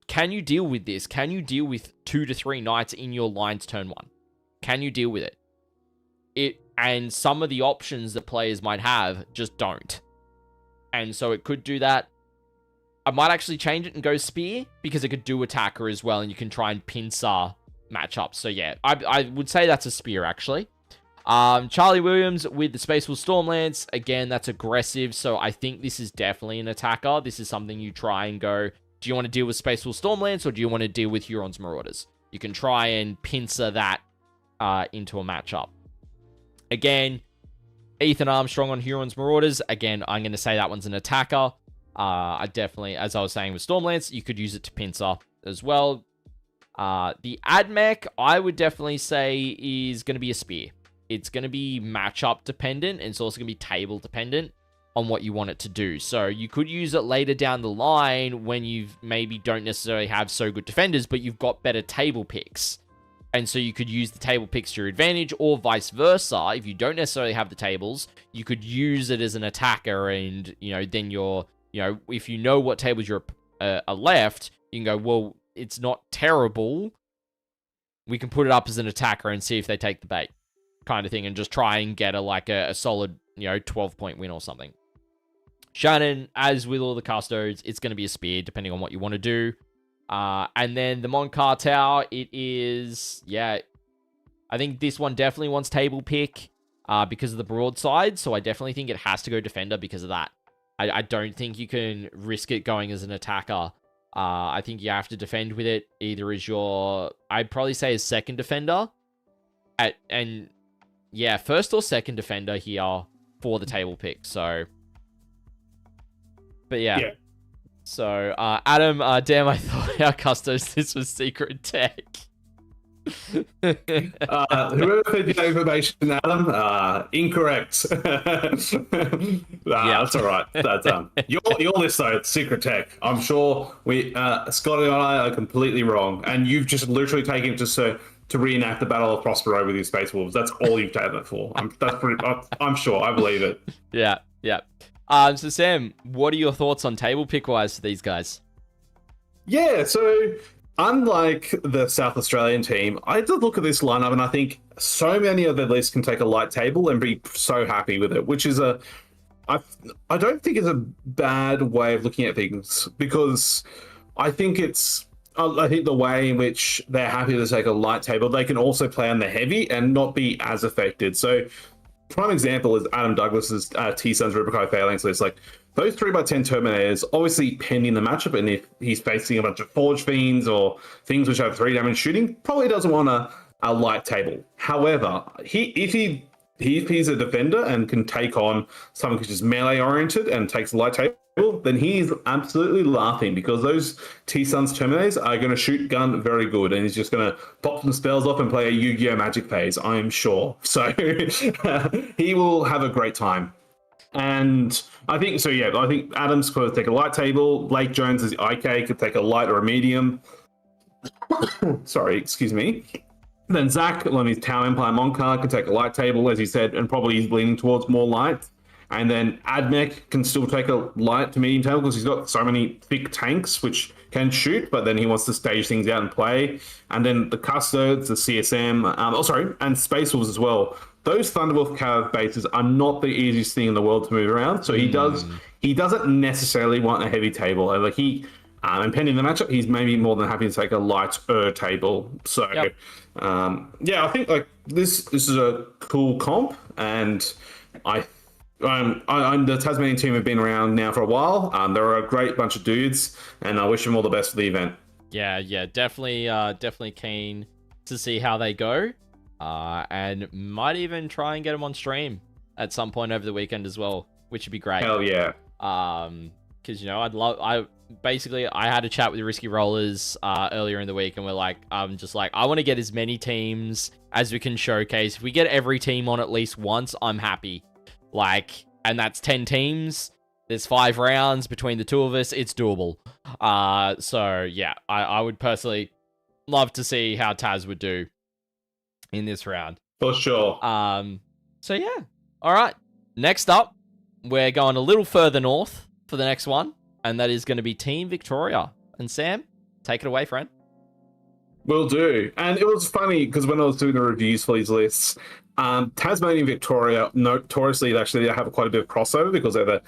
can you deal with this? Can you deal with 2 to 3 knights in your lines turn 1? Can you deal with it? And some of the options that players might have just don't. And so it could do that. I might actually change it and go spear because it could do attacker as well and you can try and pincer matchups. So yeah, I would say that's a spear actually. Charlie Williams with the Spaceful Stormlance. Again, that's aggressive. So I think this is definitely an attacker. This is something you try and go, do you want to deal with Spaceful Stormlance or do you want to deal with Huron's Marauders? You can try and pincer that into a matchup. Again, Ethan Armstrong on Huron's Marauders. Again, I'm going to say that one's an attacker. I definitely, as I was saying with Stormlance, you could use it to pincer as well. The AdMech, I would definitely say is going to be a spear. It's going to be matchup dependent, and it's also going to be table dependent on what you want it to do. So you could use it later down the line when you maybe don't necessarily have so good defenders, but you've got better table picks. And so you could use the table picks to your advantage, or vice versa. If you don't necessarily have the tables, you could use it as an attacker, and then you're, if you know what tables you're are left, you can go, well, it's not terrible. We can put it up as an attacker and see if they take the bait, kind of thing, and just try and get a solid 12-point win or something. Shannon, as with all the custodes, it's going to be a spear depending on what you want to do. And then the Mon Cartel, it is, I think this one definitely wants table pick because of the broadside, so I definitely think it has to go defender because of that. I don't think you can risk it going as an attacker. I think you have to defend with it, either as I'd probably say as second defender, first or second defender here for the table pick, so... But yeah. So, Adam, damn, I thought our custos, this was secret tech. Whoever fed you information, Adam, incorrect. That's all right. That's your list though, it's secret tech. I'm sure Scotty and I are completely wrong, and you've just literally taken it just to reenact the Battle of Prospero with your Space Wolves. That's all you've taken it for. I'm sure. I believe it. Yeah. So Sam, what are your thoughts on table pick wise for these guys? Yeah, so unlike the South Australian team, I did look at this lineup and I think so many of the lists can take a light table and be so happy with it, which is I don't think it's a bad way of looking at things, because I think the way in which they're happy to take a light table, they can also play on the heavy and not be as affected. So prime example is Adam Douglas's T-Sun's Rubikai Phalanx list. Like, those 3x10 Terminators, obviously pending the matchup, and if he's facing a bunch of Forge Fiends or things which have 3 damage shooting, probably doesn't want a light table. However, if he's a defender and can take on someone who's just melee oriented and takes a light table, then he's absolutely laughing, because those T-Sun's Terminators are going to shoot gun very good, and he's just going to pop some spells off and play a Yu-Gi-Oh! Magic phase, I'm sure. So he will have a great time. And I think Adams could take a light table. Blake Jones as IK could take a light or a medium. Sorry, excuse me. Then Zach on his Tower Empire Moncar could take a light table, as he said, and probably he's leaning towards more light. And then Admech can still take a light to medium table because he's got so many thick tanks which can shoot, but then he wants to stage things out and play. And then the Custodes, the CSM, and Space Wolves as well. Those Thunderwolf Cav bases are not the easiest thing in the world to move around. So he doesn't necessarily want a heavy table. Like and pending the matchup, he's maybe more than happy to take a lighter table. So, I think like this is a cool comp, and the Tasmanian team have been around now for a while. They're a great bunch of dudes, and I wish them all the best for the event. Yeah, definitely keen to see how they go, and might even try and get them on stream at some point over the weekend as well, which would be great. Hell yeah. Because I had a chat with the Risky Rollers earlier in the week, and I'm just like, I want to get as many teams as we can showcase. If we get every team on at least once, I'm happy. And that's 10 teams. There's 5 rounds between the two of us. It's doable. So yeah, I would personally love to see how Taz would do in this round. For sure. So yeah. All right. Next up, we're going a little further north for the next one, and that is going to be Team Victoria. And Sam, take it away, friend. Will do. And it was funny because when I was doing the reviews for these lists, Tasmania and Victoria, notoriously, they have quite a bit of crossover because they're the,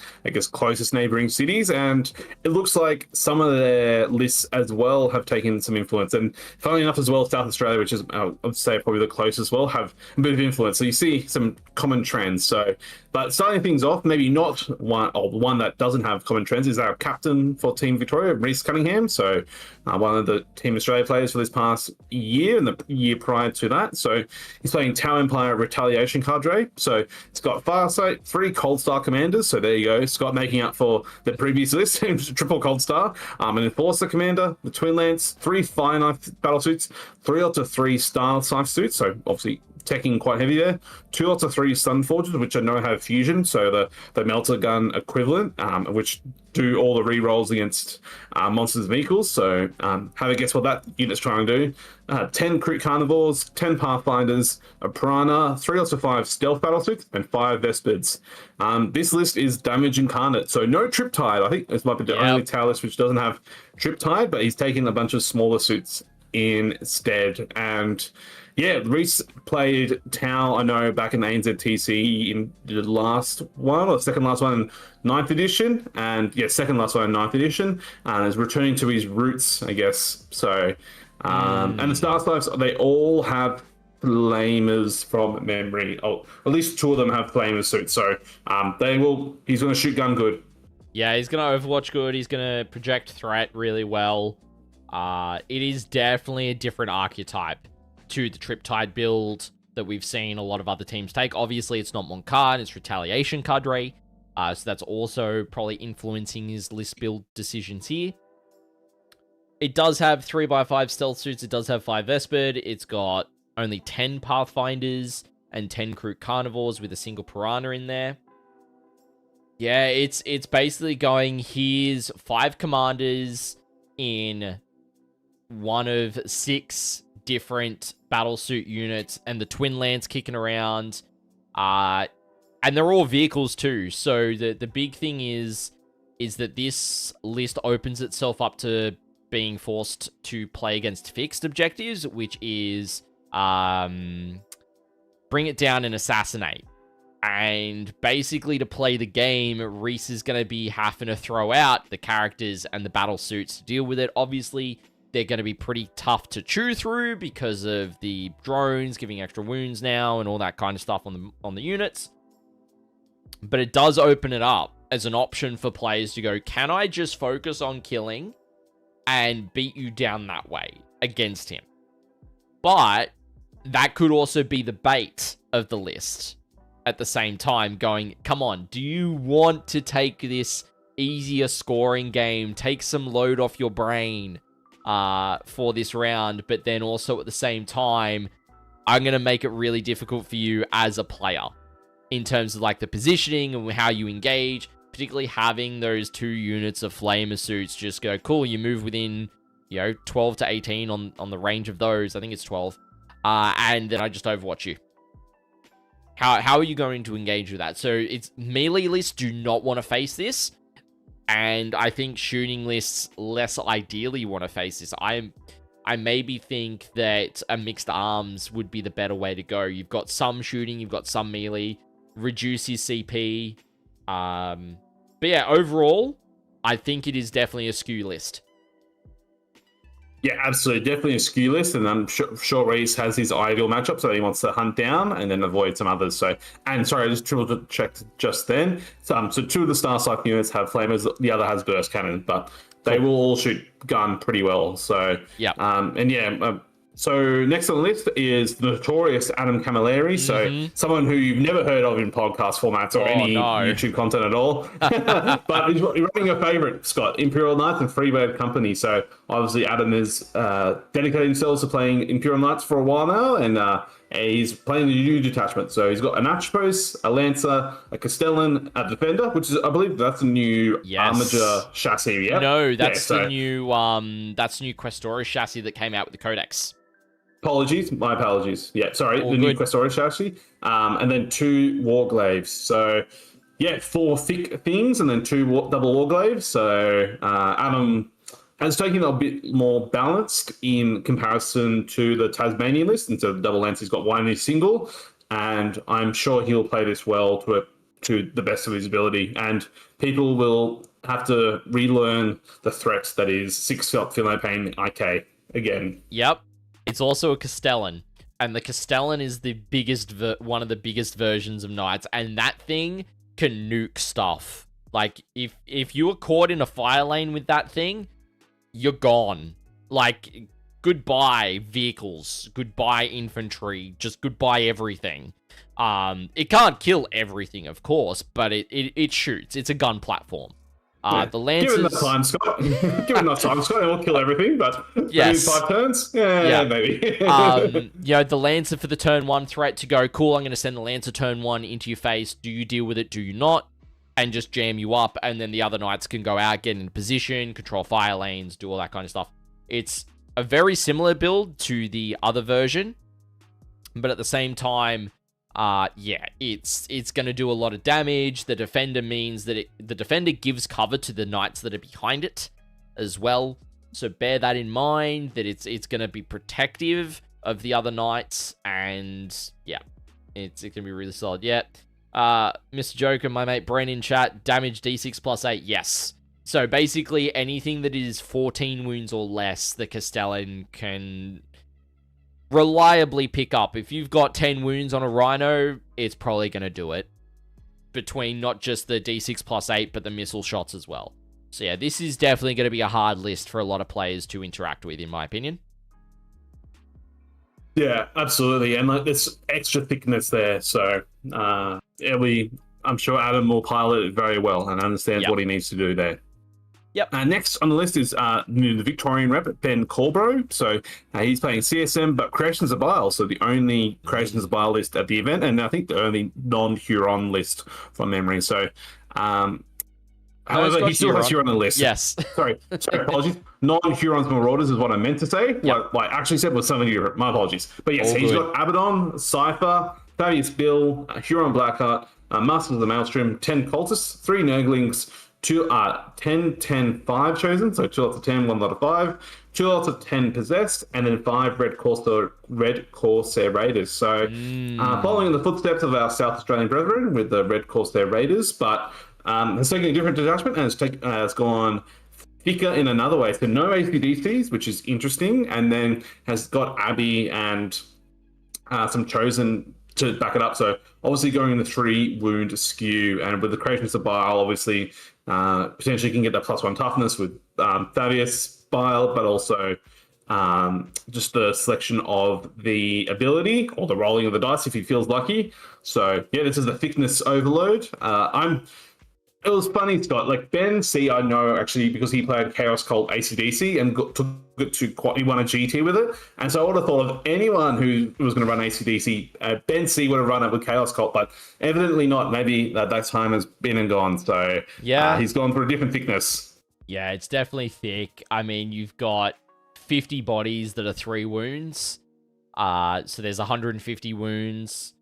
closest neighbouring cities. And it looks like some of their lists as well have taken some influence. And funnily enough as well, South Australia, which is, I would say, probably the closest, have a bit of influence. So you see some common trends. So, but starting things off, maybe not one that doesn't have common trends is our captain for Team Victoria, Reese Cunningham. So one of the Team Australia players for this past year and the year prior to that. So he's playing Tau Empire Retaliation Cadre. So it's got Farsight, 3 Cold Star commanders. So there you go. Scott making up for the previous list, triple Cold Star. An Enforcer commander, the Twin Lance, 3 Fire Knife battle suits, 3 lots of 3 Star Scythe suits. So obviously teching quite heavy there. 2 lots of 3 Sun Forges, which I know have fusion. So the melter gun equivalent, which do all the re-rolls against monsters and vehicles. So have a guess what that unit's trying to do. 10 Crit Carnivores, 10 Pathfinders, a Piranha, 3 lots of 5 Stealth Battlesuits, and 5 Vespids. This list is Damage Incarnate, so no Triptide. I think this might be the only Tau list which doesn't have Triptide, but he's taking a bunch of smaller suits instead. And yeah, Reese played Tau, I know, back in the ANZTC in the last one, or second last one in 9th edition. And yeah, second last one in 9th edition. And is returning to his roots, I guess. So, and the Star Slives, they all have Flamers from memory. Oh, at least 2 of them have Flamer suits. So he's going to shoot gun good. Yeah, he's going to Overwatch good. He's going to project threat really well. It is definitely a different archetype to the Triptide build that we've seen a lot of other teams take. Obviously, it's not Moncard, it's Retaliation Cadre. So that's also probably influencing his list build decisions here. It does have 3x5 stealth suits. It does have 5 Vespid. It's got only 10 Pathfinders and 10 Crit Carnivores with a single Piranha in there. Yeah, it's basically going, here's 5 commanders in one of 6 different battlesuit units, and the Twin Lance kicking around. And they're all vehicles too. So the big thing is that this list opens itself up to being forced to play against fixed objectives, which is bring it down and assassinate. And basically, to play the game, Reese is going to be having to throw out the characters and the battle suits to deal with it. Obviously, they're going to be pretty tough to chew through because of the drones giving extra wounds now and all that kind of stuff on the units. But it does open it up as an option for players to go, can I just focus on killing and beat you down that way against him? But that could also be the bait of the list at the same time, going, come on, do you want to take this easier scoring game, take some load off your brain for this round, but then also at the same time, I'm going to make it really difficult for you as a player in terms of like the positioning and how you engage, particularly having those 2 units of Flamer suits just go, cool, you move within, 12 to 18 on the range of those. I think it's 12. And then I just Overwatch you. How are you going to engage with that? So it's melee lists do not want to face this, and I think shooting lists less ideally want to face this. I maybe think that a mixed arms would be the better way to go. You've got some shooting, you've got some melee, reduce his CP. But yeah, overall, I think it is definitely a skew list. Yeah, absolutely. Definitely a skew list. And I'm sure Reese has his ideal matchup, so he wants to hunt down and then avoid some others. So, and sorry, I just triple checked just then. So two of the Star Cycle units have flamers, the other has burst cannon, but they will all shoot gun pretty well. So, yeah. So next on the list is the notorious Adam Camilleri. So someone who you've never heard of in podcast formats or YouTube content at all. But he's running a favorite, Scott, Imperial Knights and Freebird Company. So obviously Adam is dedicated himself to playing Imperial Knights for a while now, and he's playing the new detachment. So he's got an Archpost, a Lancer, a Castellan, a Defender, which is, I believe, that's a new Armiger chassis. Yeah. No, that's the new new Questoris chassis that came out with the Codex. My apologies. Yeah, sorry, new Questoris chassis. And then 2 Warglaves. So, yeah, 4 thick things and then 2 double Warglaves. So, Adam has taken a bit more balanced in comparison to the Tasmania list. Instead of the double lance, he's got one in his single. And I'm sure he'll play this well to the best of his ability. And people will have to relearn the threat that is 6 Philopane IK again. Yep. It's also a Castellan, and the Castellan is the biggest, one of the biggest versions of Knights, and that thing can nuke stuff. Like, if you were caught in a fire lane with that thing, you're gone. Like, goodbye vehicles, goodbye infantry, just goodbye everything. It can't kill everything, of course, but it shoots. It's a gun platform. The Lancers... Give it enough time, Scott. Give it enough time, Scott. It will kill everything, but yes. 5 turns? Yeah, maybe. The Lancer for the turn 1 threat to go, cool, I'm going to send the Lancer turn 1 into your face. Do you deal with it? Do you not? And just jam you up, and then the other Knights can go out, get in position, control fire lanes, do all that kind of stuff. It's a very similar build to the other version, but at the same time... it's going to do a lot of damage. The Defender means that the Defender gives cover to the Knights that are behind it as well. So bear that in mind, that it's going to be protective of the other Knights, and yeah, it's going to be really solid. Yeah. Mr. Joker, my mate Bren in chat, damage D6 plus 8, yes. So basically anything that is 14 wounds or less, the Castellan can... reliably pick up. If you've got 10 wounds on a Rhino, it's probably going to do it. Between not just the D6 plus 8, but the missile shots as well. So yeah, this is definitely going to be a hard list for a lot of players to interact with, in my opinion. Yeah, absolutely. And like, there's extra thickness there. So I'm sure Adam will pilot it very well and understands what he needs to do there. Yep. Next on the list is the Victorian rep, Ben Corbro. So he's playing CSM, but Creations of Bile. So the only Creations of Bile list at the event, and I think the only non-Huron list from memory. So, however, he still has Huron on the list. Yes. Sorry, apologies. Non-Hurons Marauders is what I meant to say. Yep. What I actually said was some of you. My apologies. But yes, he's got Abaddon, Cypher, Fabius Bill, Huron Blackheart, Masters of the Maelstrom, 10 Cultists, 3 Nurglings, 10, 10, 5 chosen, so 2 lots of 10, 1 lot of 5, 2 lots of 10 possessed, and then 5 Red Corsair Raiders. So following in the footsteps of our South Australian brethren with the Red Corsair Raiders, but has taken a different detachment and has gone thicker in another way. So no ACDCs, which is interesting, and then has got Abby and some chosen to back it up. So obviously going in the 3 wound skew, and with the Creations of Bile, obviously potentially can get that +1 toughness with Fabius Bile, but also just the selection of the ability or the rolling of the dice if he feels lucky. So yeah, this is the thickness overload. It was funny, Scott. Like Ben C, I know actually because he played Chaos Cult ACDC and took it to he won a GT with it. And so I would have thought of anyone who was going to run ACDC, Ben C would have run it with Chaos Cult, but evidently not. Maybe that time has been and gone. So yeah, he's gone for a different thickness. Yeah, it's definitely thick. I mean, you've got 50 bodies that are 3 wounds. So there's 150 wounds.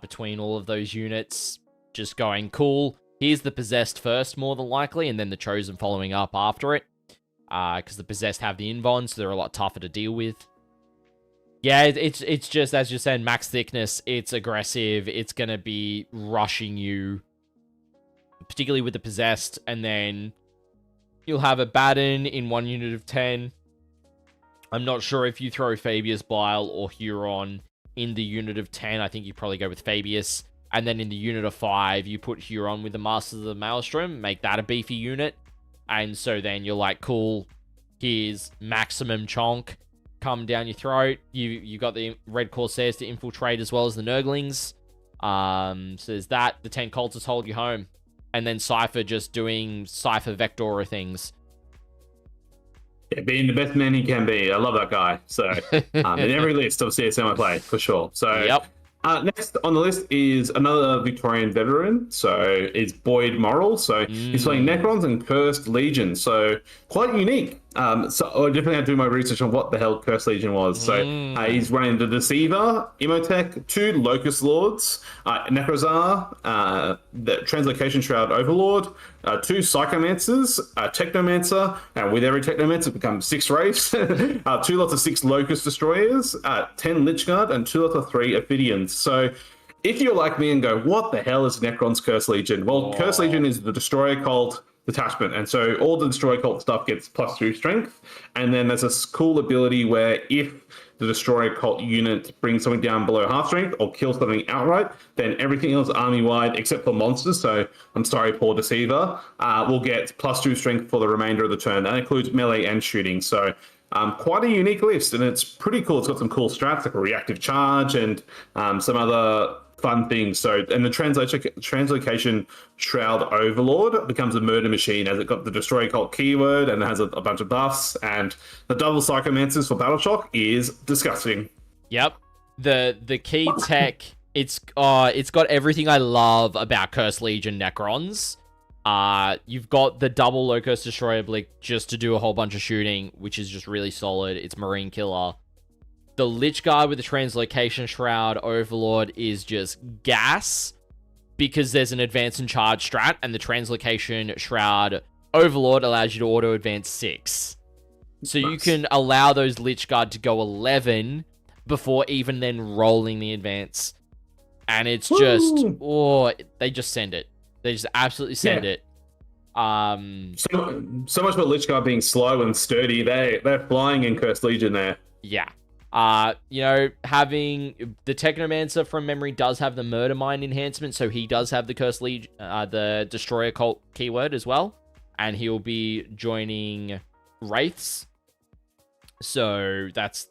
between all of those units. Just going, cool, here's the Possessed first, more than likely, and then the Chosen following up after it. Because the Possessed have the Invon, so they're a lot tougher to deal with. Yeah, it's just, as you said, max thickness. It's aggressive. It's going to be rushing you, particularly with the Possessed. And then you'll have a Baden in 1 unit of 10. I'm not sure if you throw Fabius, Bile, or Huron in the unit of 10. I think you probably go with Fabius. And then in the unit of 5, you put Huron with the Masters of the Maelstrom. Make that a beefy unit. And so then you're like, cool, here's maximum chonk. Come down your throat. You got the Red Corsairs to infiltrate as well as the Nurglings. So there's that. The 10 Cultists hold you home. And then Cypher just doing Cypher Vectora things. Yeah, being the best man he can be. I love that guy. So in every list of CSM I play, for sure. So Yep. Next on the list is another Victorian veteran. So it's Boyd Morrill. So he's playing Necrons and Cursed Legion. So quite unique. So I definitely had to do my research on what the hell Cursed Legion was. So he's running the Deceiver, Imhotep, 2 Locust Lords, Necrozar, the Translocation Shroud Overlord, 2 Psychomancers, Technomancer, and with every Technomancer it becomes 6 Wraiths, 2 lots of 6 Locust Destroyers, 10 Lichguard, and 2 lots of 3 Ophidians. So if you're like me and go, what the hell is Necron's Cursed Legion? Well, Cursed Legion is the Destroyer Cult detachment, and so all the Destroyer Cult stuff gets +2 strength, and then there's a cool ability where if the Destroyer Cult unit brings something down below half strength or kills something outright, then everything else army-wide except for monsters, so I'm sorry, poor Deceiver, will get +2 strength for the remainder of the turn. That includes melee and shooting, so quite a unique list, and it's pretty cool. It's got some cool strats like a reactive charge and some other fun things. So, and the Translocation Shroud Overlord becomes a murder machine as it got the Destroy Cult keyword and it has a bunch of buffs, and the double Psychomancers for Battle Shock is disgusting. Yep. The key tech, it's got everything I love about Cursed Legion Necrons. You've got the double Locust Destroyer Blick just to do a whole bunch of shooting, which is just really solid. It's Marine Killer. The Lich Guard with the Translocation Shroud Overlord is just gas because there's an advance and charge strat, and the Translocation Shroud Overlord allows you to auto advance 6. So you can allow those Lich Guard to go 11 before even then rolling the advance. And it's just, they just send it. They just absolutely send it. So much about Lich Guard being slow and sturdy. They're flying in Cursed Legion there. Yeah. Having the Technomancer from memory does have the Murder Mind enhancement, so he does have the Cursed Legion, the Destroyer Cult keyword as well, and he'll be joining Wraiths. So that's,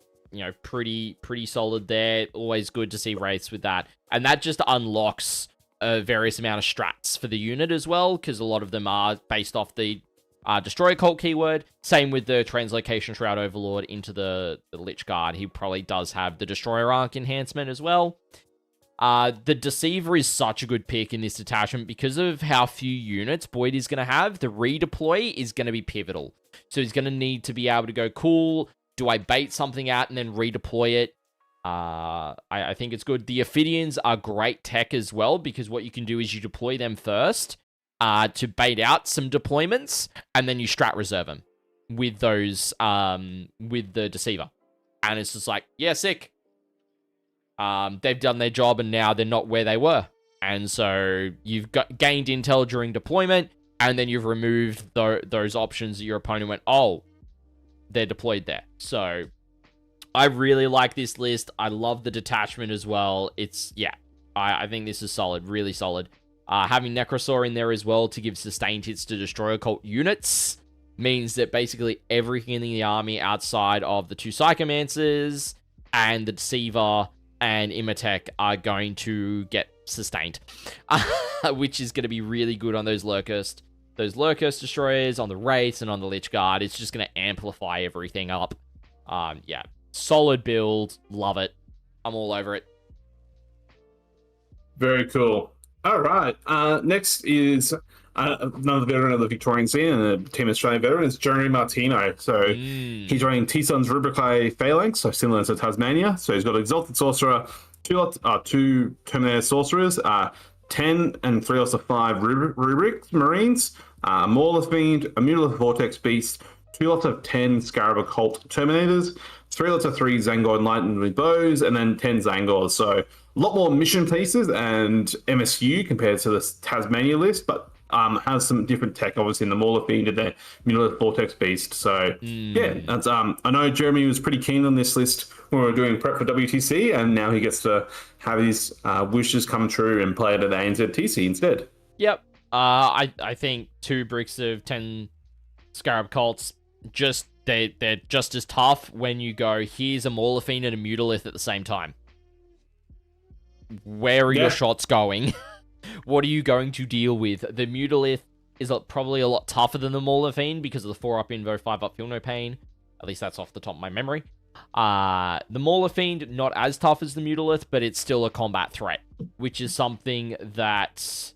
pretty solid there. Always good to see Wraiths with that, and that just unlocks a various amount of strats for the unit as well, because a lot of them are based off the Destroyer Cult keyword. Same with the Translocation Shroud Overlord into the Lich Guard. He probably does have the Destroyer Arc enhancement as well. The Deceiver is such a good pick in this detachment because of how few units Boyd is going to have. The redeploy is going to be pivotal. So he's going to need to be able to go, cool, do I bait something out and then redeploy it? I think it's good. The Ophidians are great tech as well, because what you can do is you deploy them first to bait out some deployments, and then you strat reserve them with those, with the Deceiver. And it's just like, yeah, sick. They've done their job, and now they're not where they were. And so you've gained intel during deployment, and then you've removed those options that your opponent went, oh, they're deployed there. So I really like this list. I love the detachment as well. I think this is solid, really solid. Having Necrosaur in there as well to give sustained hits to Destroyer Cult units means that basically everything in the army outside of the 2 Psychomancers and the Deceiver and Imhotep are going to get sustained, which is going to be really good on those Locust Destroyers, on the Wraiths, and on the Lich Guard. It's just going to amplify everything up. Solid build. Love it. I'm all over it. Very cool. All right. Next is another veteran of the Victorian scene and a Team Australia veteran. It's Jeremy Martino. So he's running T-Sun's Rubricae Phalanx, so similar to Tasmania. So he's got Exalted Sorcerer, two Terminator Sorcerers, 10 and 3 lots of 5 Rubric Marines, Mauler Fiend, a Mutalith Vortex Beast, 2 lots of 10 Scarab Occult Terminators, 3 lots of 3 Zangor Enlightened with Bows, and then 10 Zangors. So a lot more mission pieces and MSU compared to the Tasmania list, but has some different tech, obviously, in the Mauler Fiend and the Mutalith Vortex Beast. So, yeah, that's, I know Jeremy was pretty keen on this list when we were doing prep for WTC, and now he gets to have his wishes come true and play it at ANZTC instead. Yep. I think 2 bricks of 10 Scarab Cults, they're just as tough when you go, here's a Mauler Fiend and a Mutalith at the same time. Where are your shots going? What are you going to deal with? The Mutalith is probably a lot tougher than the Mauler Fiend because of the 4-up Invo, 5-up Feel No Pain. At least that's off the top of my memory. The Mauler Fiend, not as tough as the Mutalith, but it's still a combat threat, which is something that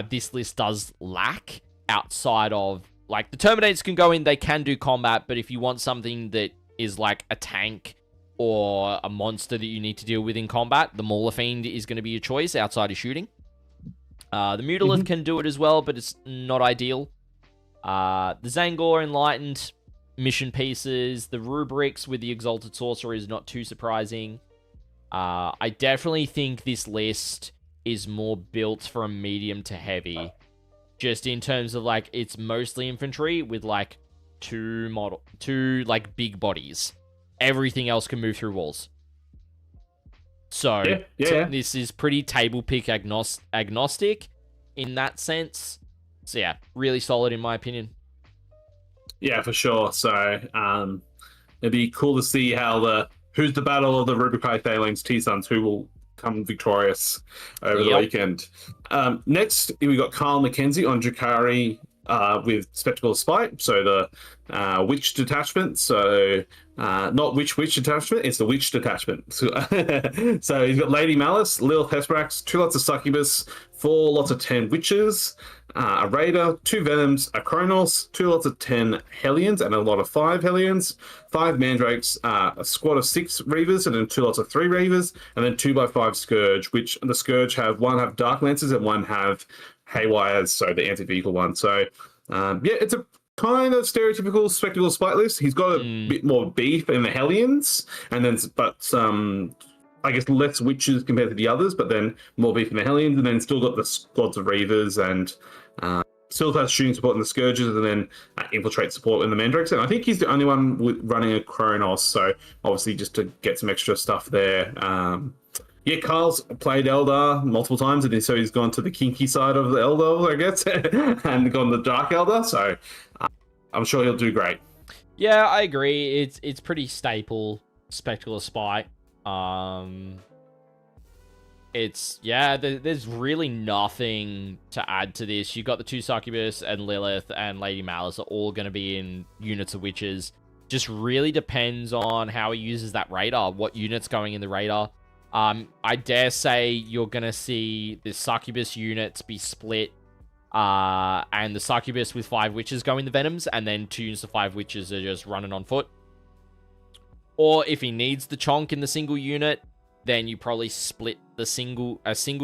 this list does lack outside of... Like, the Terminators can go in, they can do combat, but if you want something that is like a tank or a monster that you need to deal with in combat, the Mauler Fiend is going to be your choice outside of shooting. The Mutalith can do it as well, but it's not ideal. The Zangor Enlightened mission pieces, the Rubrics with the Exalted Sorcerer is not too surprising. I definitely think this list is more built for a medium to heavy. Just in terms of, like, it's mostly infantry with, like, two like, big bodies. Everything else can move through walls. So, this is pretty table pick agnostic in that sense. So, yeah, really solid in my opinion. Yeah, for sure. So, it'd be cool to see how who's the battle of the Rubrikai Thalings T-Sons, who will come victorious over the weekend. Next, we got Kyle McKenzie on Drakari with Spectacle of Spite, so the Witch detachment. So not Witch detachment, it's the Witch detachment. So he's got Lady Malice, Lilith Hesprax, 2 lots of Succubus, 4 lots of 10 Witches, a Raider, 2 Venoms, a Kronos, 2 lots of 10 Hellions, and a lot of 5 Hellions, 5 Mandrakes, a squad of 6 Reavers, and then 2 lots of 3 Reavers, and then 2x5 Scourge, which the Scourge one have Dark Lancers and one have Haywires, so the anti-vehicle one. So, it's a kind of stereotypical Spectacle Spite list. He's got a bit more beef in the Hellions, and then, I guess less Witches compared to the others, but then more beef in the Hellions, and then still got the squads of Reavers, and still has shooting support in the Scourges, and then infiltrate support in the Mandrakes. And I think he's the only one running a Kronos, so obviously just to get some extra stuff there. Kyle's played Eldar multiple times, and so he's gone to the kinky side of the Eldar, I guess, and gone the Dark Eldar, so I'm sure he'll do great. Yeah, I agree. It's pretty staple Spectacle of Spite. There's really nothing to add to this. You've got the 2 Succubus and Lilith and Lady Malice are all going to be in units of Witches. Just really depends on how he uses that radar, what unit's going in the radar. I dare say you're going to see the Succubus units be split, and the Succubus with 5 Witches go in the Venoms, and then 2 units of 5 Witches are just running on foot. Or if he needs the chonk in the single unit, then you probably split a single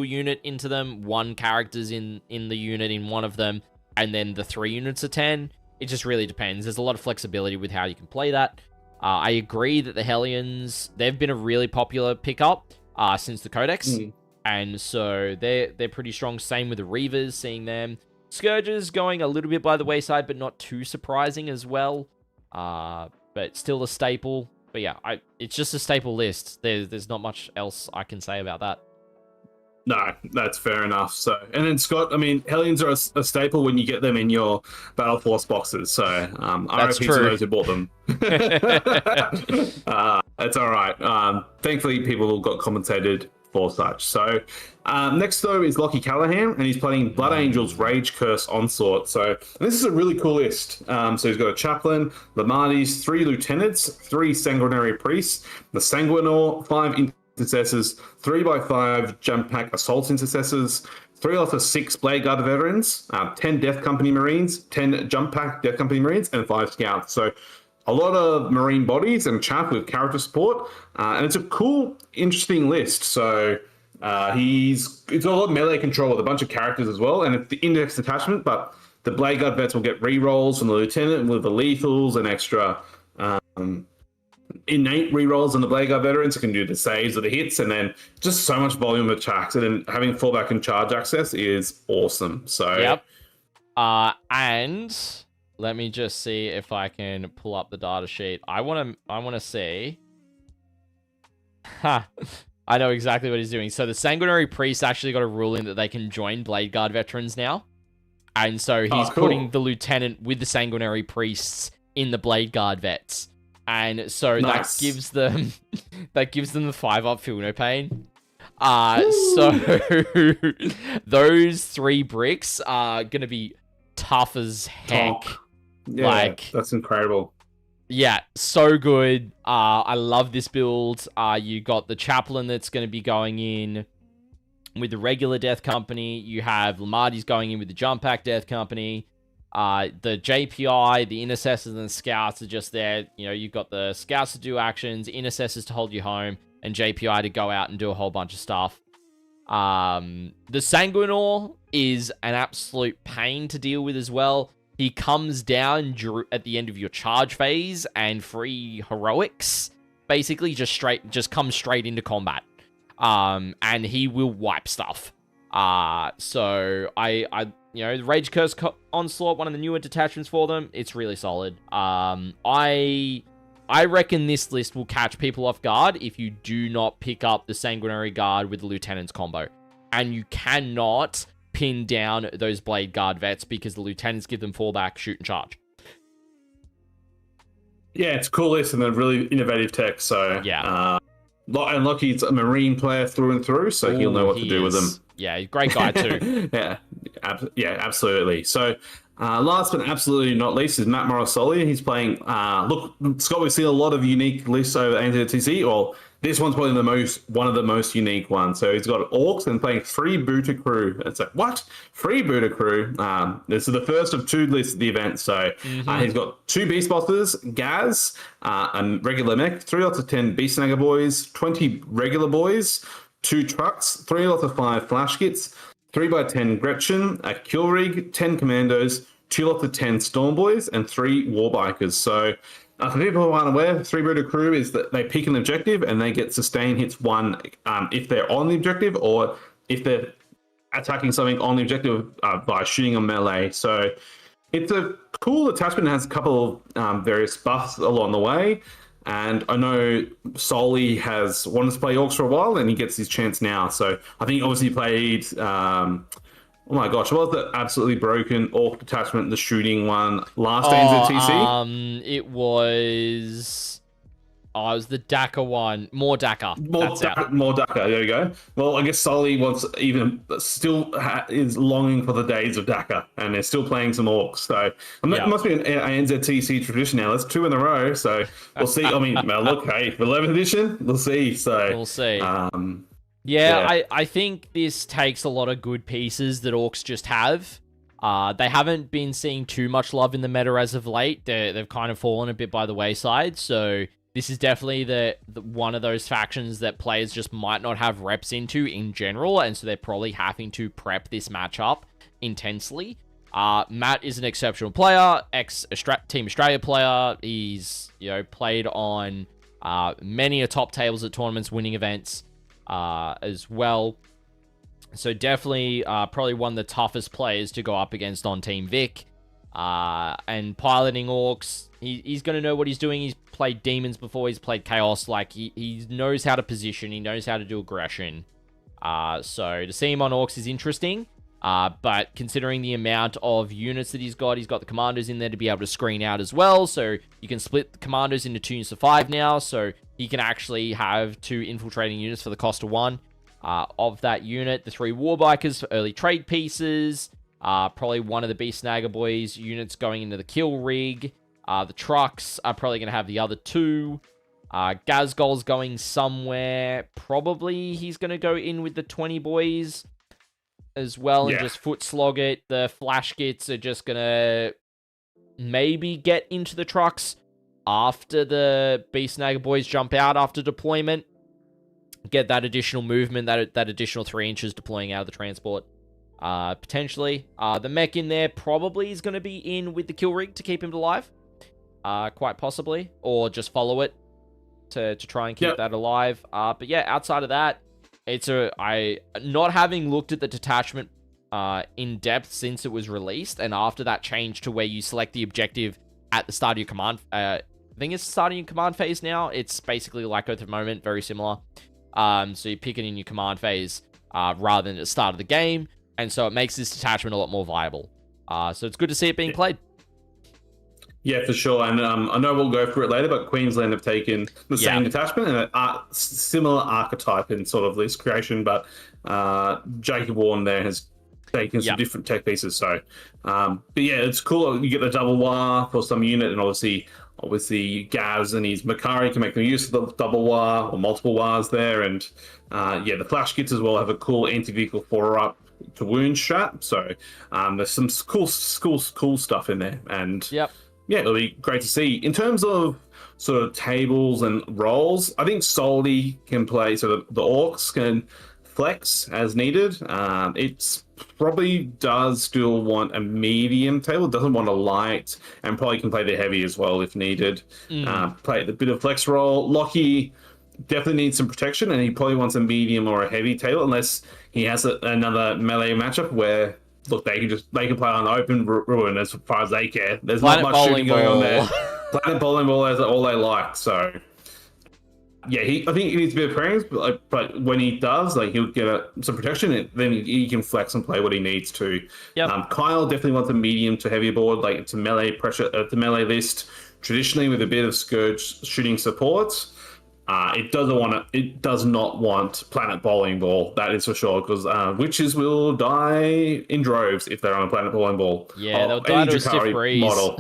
unit into them. 1 character's in the unit in one of them, and then the 3 units of 10. It just really depends. There's a lot of flexibility with how you can play that. I agree that the Hellions, they've been a really popular pickup since the Codex. And so they're pretty strong. Same with the Reavers, seeing them. Scourges going a little bit by the wayside, but not too surprising as well. But still a staple. But yeah, it's just a staple list. There's not much else I can say about that. No, that's fair enough. So, and then Scott, I mean, Hellions are a staple when you get them in your Battle Force boxes. So, RIP to those who bought them. That's all right. Thankfully, people got compensated for such. So, next though is Lockie Callahan, and he's playing Blood Angels Rage Curse Onslaught. So, this is a really cool list. So he's got a Chaplain, Lamades, 3 Lieutenants, 3 Sanguinary Priests, the Sanguinor, 5 Intercessors, 3x5 Jump Pack Assault Intercessors, 3 lots of 6 Blade Guard Veterans, 10 Death Company Marines, 10 Jump Pack Death Company Marines, and 5 Scouts. So a lot of marine bodies and chaff with character support, and it's a cool, interesting list. So it's got a lot of melee control with a bunch of characters as well, and it's the index detachment, but the Blade Guard vets will get rerolls from the Lieutenant with the lethals and extra innate rerolls on the Blade Guard veterans. It can do the saves or the hits, and then just so much volume of attacks. And then having fallback and charge access is awesome. So yep. And let me just see if I can pull up the data sheet. I want to see. Ha. I know exactly what he's doing. So the Sanguinary Priest actually got a ruling that they can join Blade Guard veterans now. And so he's putting the Lieutenant with the Sanguinary Priests in the Blade Guard vets. And so that gives them the 5-up feel no pain. So those 3 bricks are gonna be tough as heck. Yeah, that's incredible. Yeah, so good. I love this build. You got the Chaplain that's going to be going in with the regular Death Company. You have Lamarty's going in with the Jump Pack Death Company. The JPI, the Intercessors, and the Scouts are just there. You know, you've got the Scouts to do actions, Intercessors to hold you home, and JPI to go out and do a whole bunch of stuff. The Sanguinor is an absolute pain to deal with as well. He comes down at the end of your charge phase and free heroics. Basically, just comes straight into combat. And he will wipe stuff. So the Rage Curse Onslaught, one of the newer detachments for them, it's really solid. I reckon this list will catch people off guard if you do not pick up the Sanguinary Guard with the Lieutenant's combo. And you cannot pin down those Blade Guard vets because the Lieutenants give them fallback, shoot, and charge. Yeah, it's a cool list and a really innovative tech. So yeah, and Lockie's a Marine player through and through, so he'll know what to do with them. Yeah, great guy too. yeah, absolutely. So last but absolutely not least is Matt Morosoli. He's playing. Look, Scott, we've seen a lot of unique lists over ANZTC. Well, this one's probably one of the most unique ones. So he's got Orcs and playing 3 Booter Crew. It's like, what? 3 Booter Crew? This is the first of 2 lists of the event. So he's got 2 Beast Bosses, Gaz, and regular mech, 3 lots of 10 Beast Snagger boys, 20 regular boys, 2 trucks, 3 lots of 5 flash kits, 3x10 Gretchen, a kill rig, 10 commandos, 2 lots of 10 storm boys, and 3 war bikers. So for people who aren't aware, 3 Booter Crew is that they pick an objective and they get sustain hits 1 if they're on the objective, or if they're attacking something on the objective by shooting on melee. So it's a cool attachment. It has a couple of various buffs along the way. And I know Soli has wanted to play Orcs for a while, and he gets his chance now. So I think obviously he played, oh my gosh, what was the absolutely broken Orc detachment, the shooting one, last ANZTC? It was the Dakar one. More Dakar. More Dakar, there you go. Well, I guess Soli is longing for the days of Dakar, and they're still playing some Orcs. So it must be an ANZTC tradition now. That's 2 in a row, so we'll see. I mean, look, hey, 11th edition, we'll see. So we'll see. I think this takes a lot of good pieces that Orcs just have. They haven't been seeing too much love in the meta as of late. They've kind of fallen a bit by the wayside, so this is definitely the one of those factions that players just might not have reps into in general, and so they're probably having to prep this matchup intensely. Matt is an exceptional player, Team Australia player. He's played on many a top tables at tournaments, winning events as well. So definitely probably one of the toughest players to go up against on Team VIC. And piloting Orcs, he's going to know what he's doing. He's played Demons before, he's played Chaos. Like, he knows how to position, he knows how to do aggression. So to see him on Orcs is interesting. But considering the amount of units that he's got the Commandos in there to be able to screen out as well. So you can split the Commandos into 2 units of 5 now. So he can actually have 2 infiltrating units for the cost of 1. Of that unit, the 3 Warbikers for early trade pieces. Probably one of the Beast Snagger Boys units going into the kill rig. The trucks are probably going to have the other 2. Gazgol's going somewhere. Probably he's going to go in with the 20 boys as well and just foot slog it. The flash kits are just going to maybe get into the trucks. after the Beast Snagger boys jump out after deployment. Get that additional movement, that additional 3 inches deploying out of the transport. Potentially. The mech in there probably is going to be in with the kill rig to keep him alive. Quite possibly. Or just follow it to try and keep that alive. But yeah, outside of that, not having looked at the detachment in depth since it was released, and after that change to where you select the objective at the start of your command, I think it's starting your command phase now. It's basically like at the moment, very similar. So you pick it in your command phase rather than at the start of the game, and so it makes this detachment a lot more viable. So it's good to see it being played. Yeah, for sure. And I know we'll go through it later, but Queensland have taken the same detachment and a similar archetype in sort of list creation, but Jacob Warren there has taken some different tech pieces. So, but yeah, it's cool. You get the double wire for some unit, and obviously Gaz and his Makari can make them use of the double wire or multiple wires there. And the flash kits as well have a cool anti-vehicle 4-up to wound strat. So there's some cool stuff in there. And yeah, it'll be great to see. In terms of sort of tables and roles, I think ScottyD can play, so the Orcs can flex as needed. It's probably does still want a medium table, doesn't want a light, and probably can play the heavy as well if needed. Play the bit of flex role. Lockie definitely needs some protection, and he probably wants a medium or a heavy table, unless he has another melee matchup where, look, they can play on open ruin as far as they care. There's not much shooting going on there. Planet bowling ball is all they like. So yeah, I think he needs a bit of pairings, but when he does, he'll get some protection, and then he can flex and play what he needs to. Kyle definitely wants a medium to heavy board, it's a melee pressure, the melee list, traditionally with a bit of Scourge shooting support. It does not want Planet Bowling Ball, that is for sure, because witches will die in droves if they're on a Planet Bowling Ball. Yeah, they'll die to a stiff breeze. Model.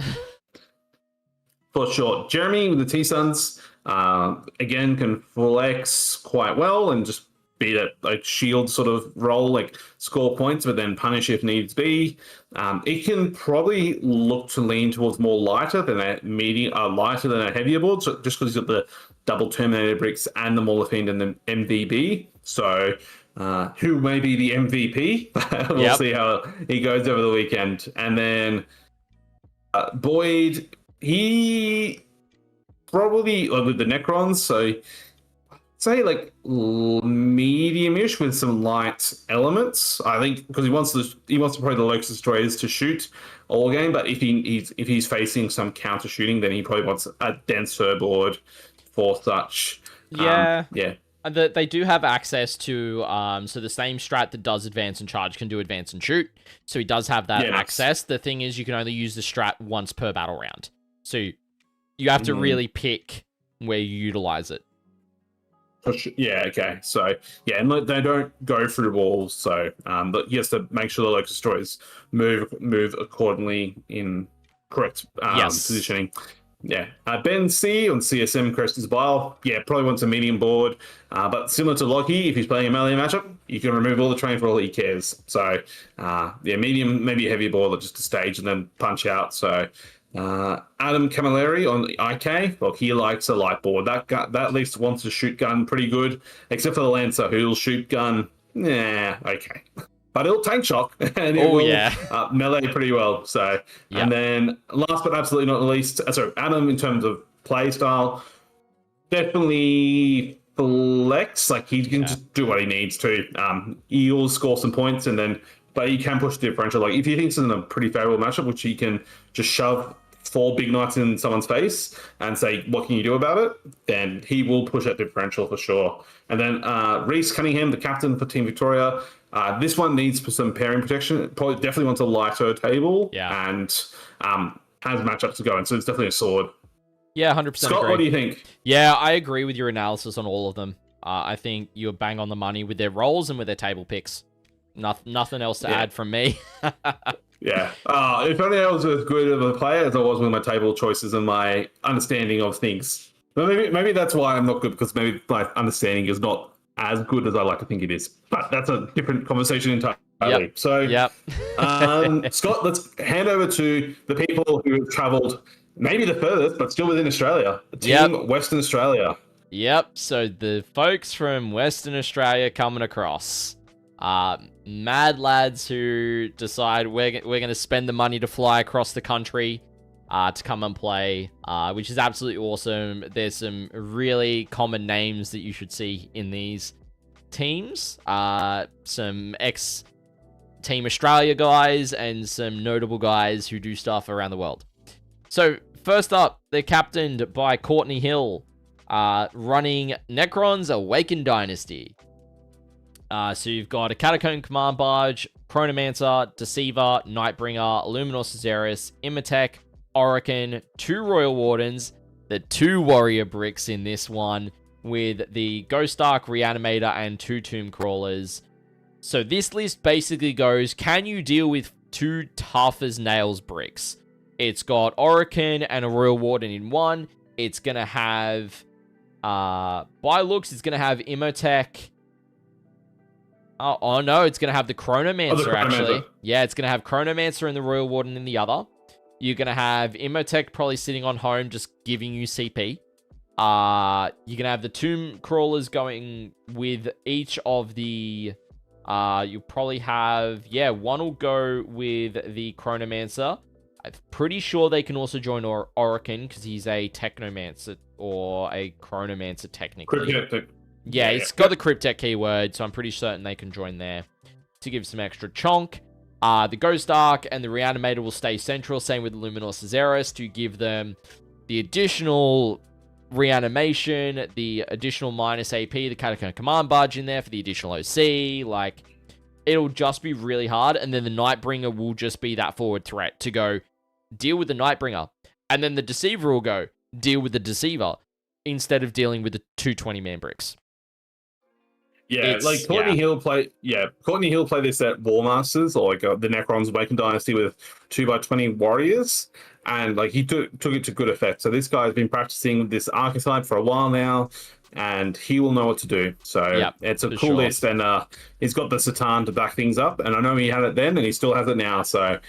For sure. Jeremy with the T-Suns, again, can flex quite well and just be that shield sort of role, score points, but then punish if needs be. It can probably look to lean towards more lighter than a heavier board, so just because he's got the double Terminator bricks and the Mauler Fiend and the MVB. So who may be the MVP? We'll see how he goes over the weekend. And then Boyd, he probably with the Necrons, so say medium-ish with some light elements. I think because he wants to play the Locust Destroyers to shoot all game, but if he's facing some counter shooting, then he probably wants a denser board for such. And they do have access to so the same strat that does advance and charge can do advance and shoot. So he does have that access. The thing is, you can only use the strat once per battle round. So you have to really pick where you utilize it. Yeah, okay. So, yeah, and they don't go through walls, so but he has to make sure the Locust Destroyers move accordingly in correct positioning. Yeah. Ben C on CSM Crest as well. Yeah, probably wants a medium board, but similar to Lockie, if he's playing a melee matchup, you can remove all the terrain for all he cares. So, medium, maybe a heavy board just to stage and then punch out. So, Adam Camilleri on IK, well, he likes a light board. That at least wants a shoot gun pretty good, except for the Lancer, who'll shoot gun. Okay. But it'll tank shock, and it will melee pretty well. So, and then last but absolutely not least, Adam, in terms of play style, definitely flex. He can just do what he needs to. He'll score some points, but he can push the differential. If he thinks it's in a pretty favorable matchup, which he can just shove 4 big knights in someone's face and say, what can you do about it? Then he will push that differential for sure. And then Reese Cunningham, the captain for Team Victoria. This one needs some pairing protection. Probably definitely wants a lighter table and has matchups to go in. So it's definitely a sword. Yeah, 100% Scott, agree. what do you think? Yeah, I agree with your analysis on all of them. I think you're bang on the money with their roles and with their table picks. Nothing else to add from me. Yeah. If only I was as good of a player as I was with my table choices and my understanding of things. Maybe that's why I'm not good, because maybe my understanding is not as good as I like to think it is. But that's a different conversation entirely. So, Scott, let's hand over to the people who have travelled maybe the furthest, but still within Australia. Team Western Australia. Yep, so the folks from Western Australia coming across. Mad lads who decide we're going to spend the money to fly across the country to come and play, which is absolutely awesome. There's some really common names that you should see in these teams. Some ex-Team Australia guys and some notable guys who do stuff around the world. So, first up, they're captained by Courtney Hill, running Necron's Awakened Dynasty. So you've got a Catacomb Command Barge, Chronomancer, Deceiver, Nightbringer, Luminous Azeris, Imhotep, Orokin, 2 Royal Wardens, the 2 Warrior Bricks in this one, with the Ghost Ark Reanimator and 2 Tomb Crawlers. So this list basically goes, can you deal with 2 tough as nails bricks? It's got Orokin and a Royal Warden in one. It's going to have, by looks, it's going to have Imhotep. Oh no, it's going to have the Chronomancer, actually. Yeah, it's going to have Chronomancer and the Royal Warden in the other. You're going to have Imhotep probably sitting on home, just giving you CP. You're going to have the Tomb Crawlers going with each of the... you'll probably have... Yeah, one will go with the Chronomancer. I'm pretty sure they can also join Orokin, because he's a Technomancer, or a Chronomancer, technically. Yeah, it's got the Cryptek keyword, so I'm pretty certain they can join there to give some extra chonk. The Ghost Ark and the Reanimator will stay central, same with Luminous Azeris, to give them the additional reanimation, the additional minus AP, the Catacomb Command Barge in there for the additional OC. Like, it'll just be really hard, and then the Nightbringer will just be that forward threat to go deal with the Nightbringer. And then the Deceiver will go deal with the Deceiver instead of dealing with the 2 20-man bricks. Yeah, like Courtney Hill played this at War Masters, or like the Necron's Awakened Dynasty with 2x20 warriors, and like he took it to good effect. So this guy's been practicing this archetype for a while now, and he will know what to do. So it's a cool list, and he's got the Satan to back things up. And I know he had it then, and he still has it now. So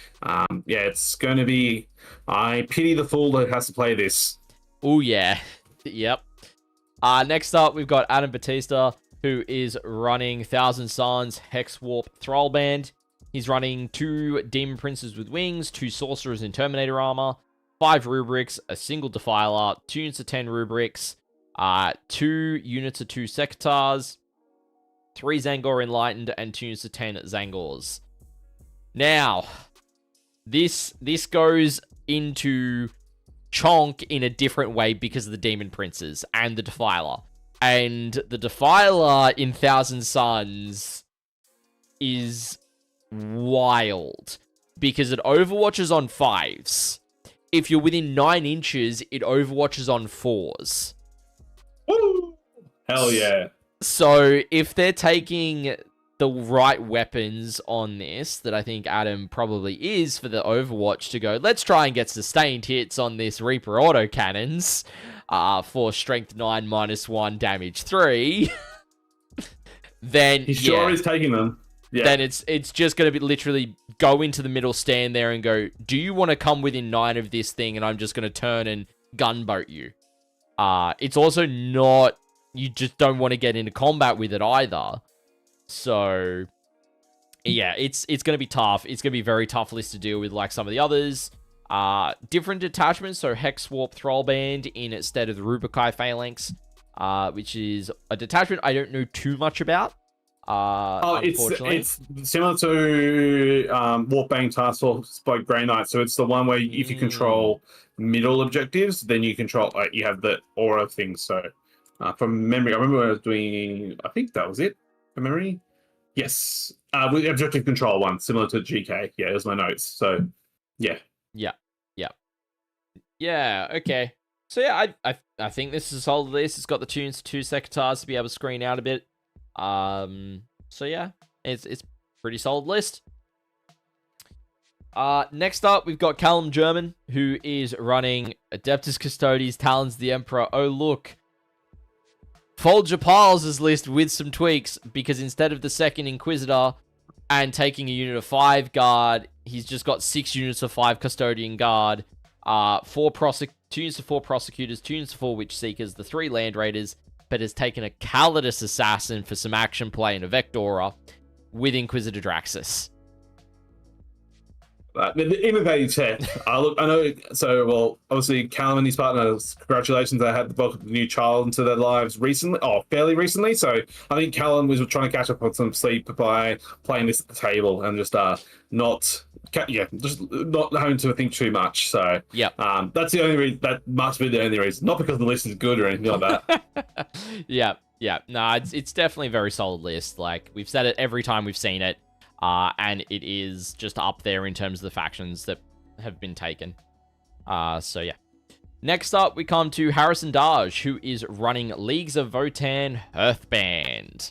it's going to be. I pity the fool that has to play this. Oh yeah, yep. Next up, we've got Adam Batista, who is running Thousand Suns, Hex Warp, Thrallband. He's running 2 Demon Princes with Wings, 2 Sorcerers in Terminator Armor, 5 Rubrics, a single Defiler, 2 units of 10 Rubrics, 2 units of 2 Secatars, 3 Zangor Enlightened, and 2 units of 10 Zangors. Now, this goes into chonk in a different way because of the Demon Princes and the Defiler. And the Defiler in Thousand Suns is wild because it overwatches on 5s. If you're within 9 inches, it overwatches on 4s. Woo! Hell yeah. So if they're taking the right weapons on this, that I think Adam probably is for the Overwatch to go, let's try and get sustained hits on this Reaper autocannons. For strength 9 -1 damage 3, then he sure is taking them. Yeah. Then it's just gonna be literally go into the middle, stand there, and go, do you want to come within 9 of this thing, and I'm just gonna turn and gunboat you. It's also not, you just don't want to get into combat with it either. So yeah, it's gonna be tough. It's gonna be a very tough list to deal with, like some of the others. Different detachments, so Hex Warp Thrallband instead of the Rubikai Phalanx, which is a detachment I don't know too much about. Unfortunately. It's similar to Warpbane Task Force by Grey Knight, so it's the one where if you control middle objectives, then you control, you have the aura thing. So from memory, I remember I was doing, I think that was it, from memory. Yes, with objective control one, similar to GK. Yeah, it was my notes. So yeah. Yeah, okay. So yeah, I think this is a solid list. It's got the 2 Secatars to be able to screen out a bit. So yeah, it's pretty solid list. Next up, we've got Callum German, who is running Adeptus Custodes, Talons the Emperor. Oh look, Folger Piles' list with some tweaks, because instead of the 2nd Inquisitor and taking a unit of 5 guard, he's just got 6 units of 5 Custodian Guard. Two units of 4 prosecutors, 2 units of 4 witch seekers, the 3 land raiders, but has taken a Calidus assassin for some action play and a Vectora with Inquisitor Draxus. In a value tech, look, I know. So, well, obviously, Callum and his partners, congratulations. They had the welcome the new child into their lives recently, fairly recently. So, I think Callum was trying to catch up on some sleep by playing this at the table and just not having to think too much. So, yeah, that's the only reason. That must be the only reason, not because the list is good or anything like that. Yeah. No, it's definitely a very solid list. Like we've said it every time we've seen it. And it is just up there in terms of the factions that have been taken. So yeah. Next up, we come to Harrison Darge, who is running Leagues of Votann Hearthband.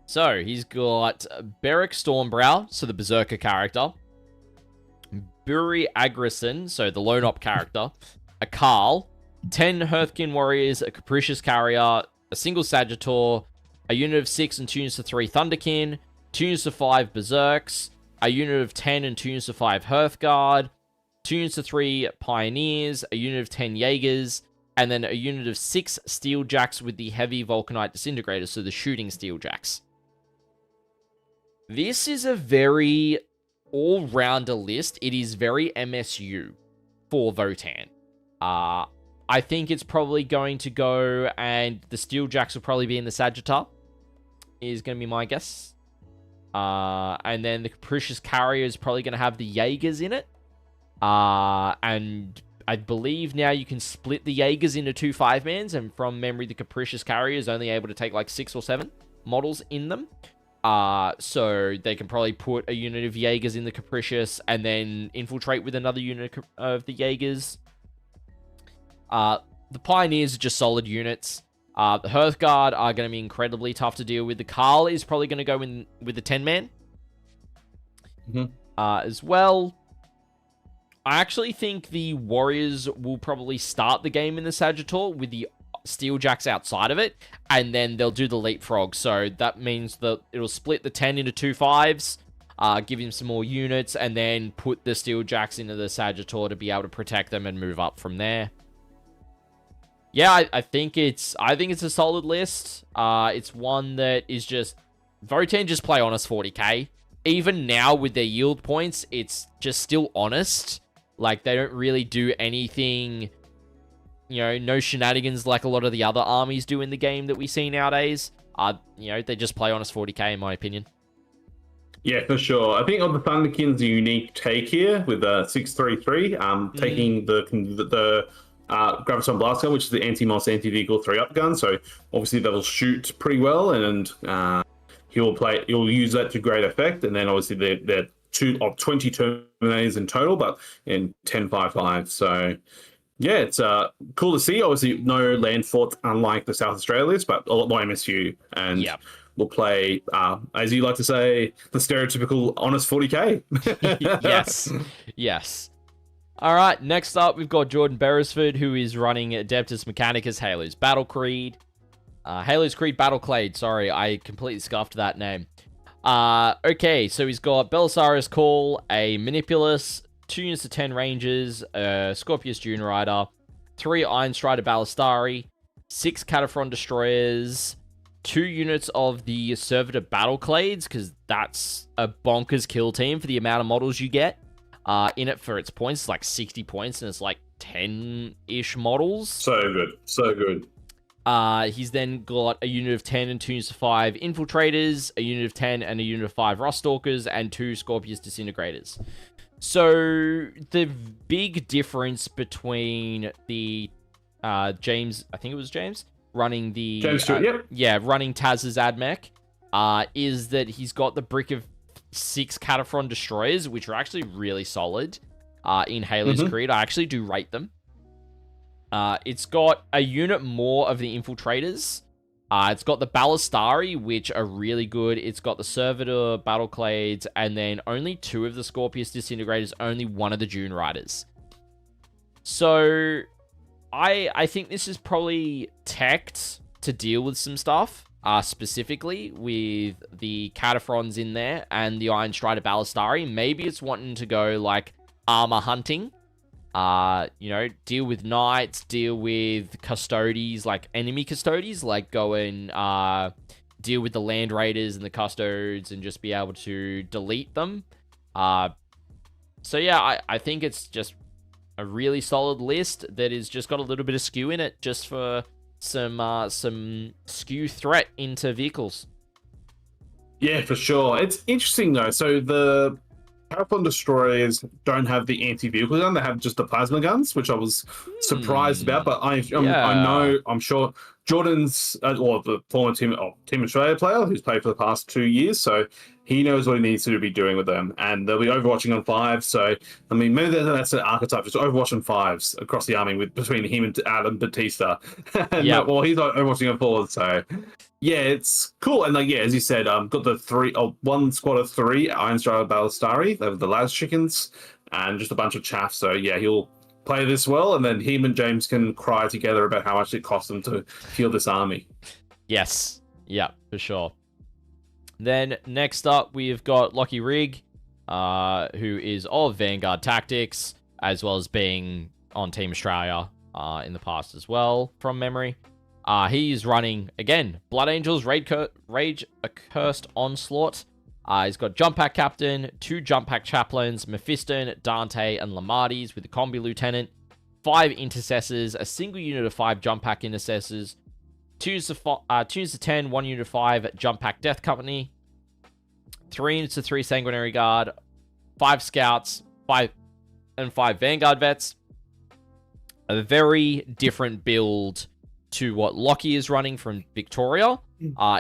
So, he's got Beric Stormbrow, so the Berserker character. Buri Agrison, so the Lone Op character. A Karl. 10 Hearthkin Warriors, a Capricious Carrier, a single Sagittor, a unit of 6 and 2 units of 3 Thunderkin, 2 units of 5 Berserks, a unit of 10 and 2 units of 5 Hearthguard, 2 units of 3 Pioneers, a unit of 10 Jaegers, and then a unit of 6 Steeljacks with the heavy Vulcanite Disintegrators, so the shooting Steeljacks. This is a very all-rounder list. It is very MSU for Votann. I think it's probably going to go, and the Steeljacks will probably be in the Sagittar, is going to be my guess. And then the Capricious Carrier is probably going to have the Jaegers in it. And I believe now you can split the Jaegers into 2 5-mans, and from memory, the Capricious Carrier is only able to take like 6 or 7 models in them. So they can probably put a unit of Jaegers in the Capricious and then infiltrate with another unit of the Jaegers. The Pioneers are just solid units. The Hearthguard are going to be incredibly tough to deal with. The Karl is probably going to go in with the 10-man. As well. I actually think the Warriors will probably start the game in the Sagittor with the Steeljacks outside of it, and then they'll do the leapfrog. So that means that it'll split the 10 into 2 5s, give him some more units, and then put the Steeljacks into the Sagittor to be able to protect them and move up from there. Yeah, I think it's a solid list. It's one that is just Votann just play honest 40k. Even now with their yield points, it's just still honest. Like they don't really do anything, no shenanigans like a lot of the other armies do in the game that we see nowadays. They just play honest 40k in my opinion. Yeah, for sure. I think on the Thunderkin's a unique take here with the 633, taking the Graviton Blast Gun, which is the anti-moss, anti-vehicle 3-up gun. So obviously that'll shoot pretty well, and he'll use that to great effect. And then obviously they're 20 Terminators in total, but in 10-5-5. So yeah, it's cool to see. Obviously no land forts, unlike the South Australians, but a lot more MSU. And we'll play, as you like to say, the stereotypical honest 40k. Yes. All right, next up, we've got Jordan Beresford, who is running Adeptus Mechanicus Halo's Battle Creed. Halo's Creed Battle Clade, sorry, I completely scuffed that name. Okay, so he's got Belisarius Call, a Manipulus, 2 units of 10 Rangers, a Scorpius Dune Rider, 3 Iron Strider Ballistari, 6 Cataphron Destroyers, 2 units of the Servitor Battle Clades, because that's a bonkers kill team for the amount of models you get. In it for its points, it's like 60 points, and it's like 10-ish models. So good. He's then got a unit of 10 and 2 units of 5 Infiltrators, a unit of 10 and a unit of 5 Roststalkers, and 2 Scorpius Disintegrators. So, the big difference between the James, I think it was James, running the... James Stewart, yep. Yeah, running Taz's Admech, is that he's got the brick of 6 Cataphron Destroyers, which are actually really solid in Halo's Creed. I actually do rate them. It's got a unit more of the Infiltrators. It's got the Ballistari, which are really good. It's got the Servitor Battleclades, and then only 2 of the Scorpius Disintegrators, only 1 of the Dune Riders. So, I think this is probably teched to deal with some stuff. Specifically with the Cataphrons in there and the Iron Strider Ballistari. Maybe it's wanting to go like armor hunting Deal with knights, deal with custodies, like enemy custodies, like go and deal with the land raiders and the custodes and just be able to delete them. So yeah, I think it's just a really solid list that has just got a little bit of skew in it, just for some skew threat into vehicles. Yeah, for sure. It's interesting though. So the Paraplane destroyers don't have the anti-vehicle gun; they have just the plasma guns, which I was surprised about. But I know, I'm sure Jordan's or the former Team Australia player who's played for the past 2 years, so he knows what he needs to be doing with them. And they'll be overwatching on 5. So I mean, maybe that's an archetype, just overwatch on 5s across the army between him and Adam Batista. Yeah. Well, he's not overwatching on 4s, so. Yeah, it's cool. And like, yeah, as you said, got the one squad of 3 Iron Strider Ballistari, the Las Chickens, and just a bunch of chaff. So yeah, he'll play this well, and then him and James can cry together about how much it cost them to heal this army. Yes. Yeah, for sure. Then next up, we've got Lockie Rigg, who is of Vanguard Tactics, as well as being on Team Australia in the past as well, from memory. He's running, again, Blood Angels, Rage Accursed Onslaught. He's got Jump Pack Captain, 2 Jump Pack Chaplains, Mephiston, Dante, and Lamarties with the Combi Lieutenant, 5 Intercessors, a single unit of 5 Jump Pack Intercessors, 2 to 10, 1 unit of 5 Jump Pack Death Company, 3 units of 3 Sanguinary Guard, 5 Scouts, 5 Vanguard Vets. A very different build to what Lockie is running from Victoria.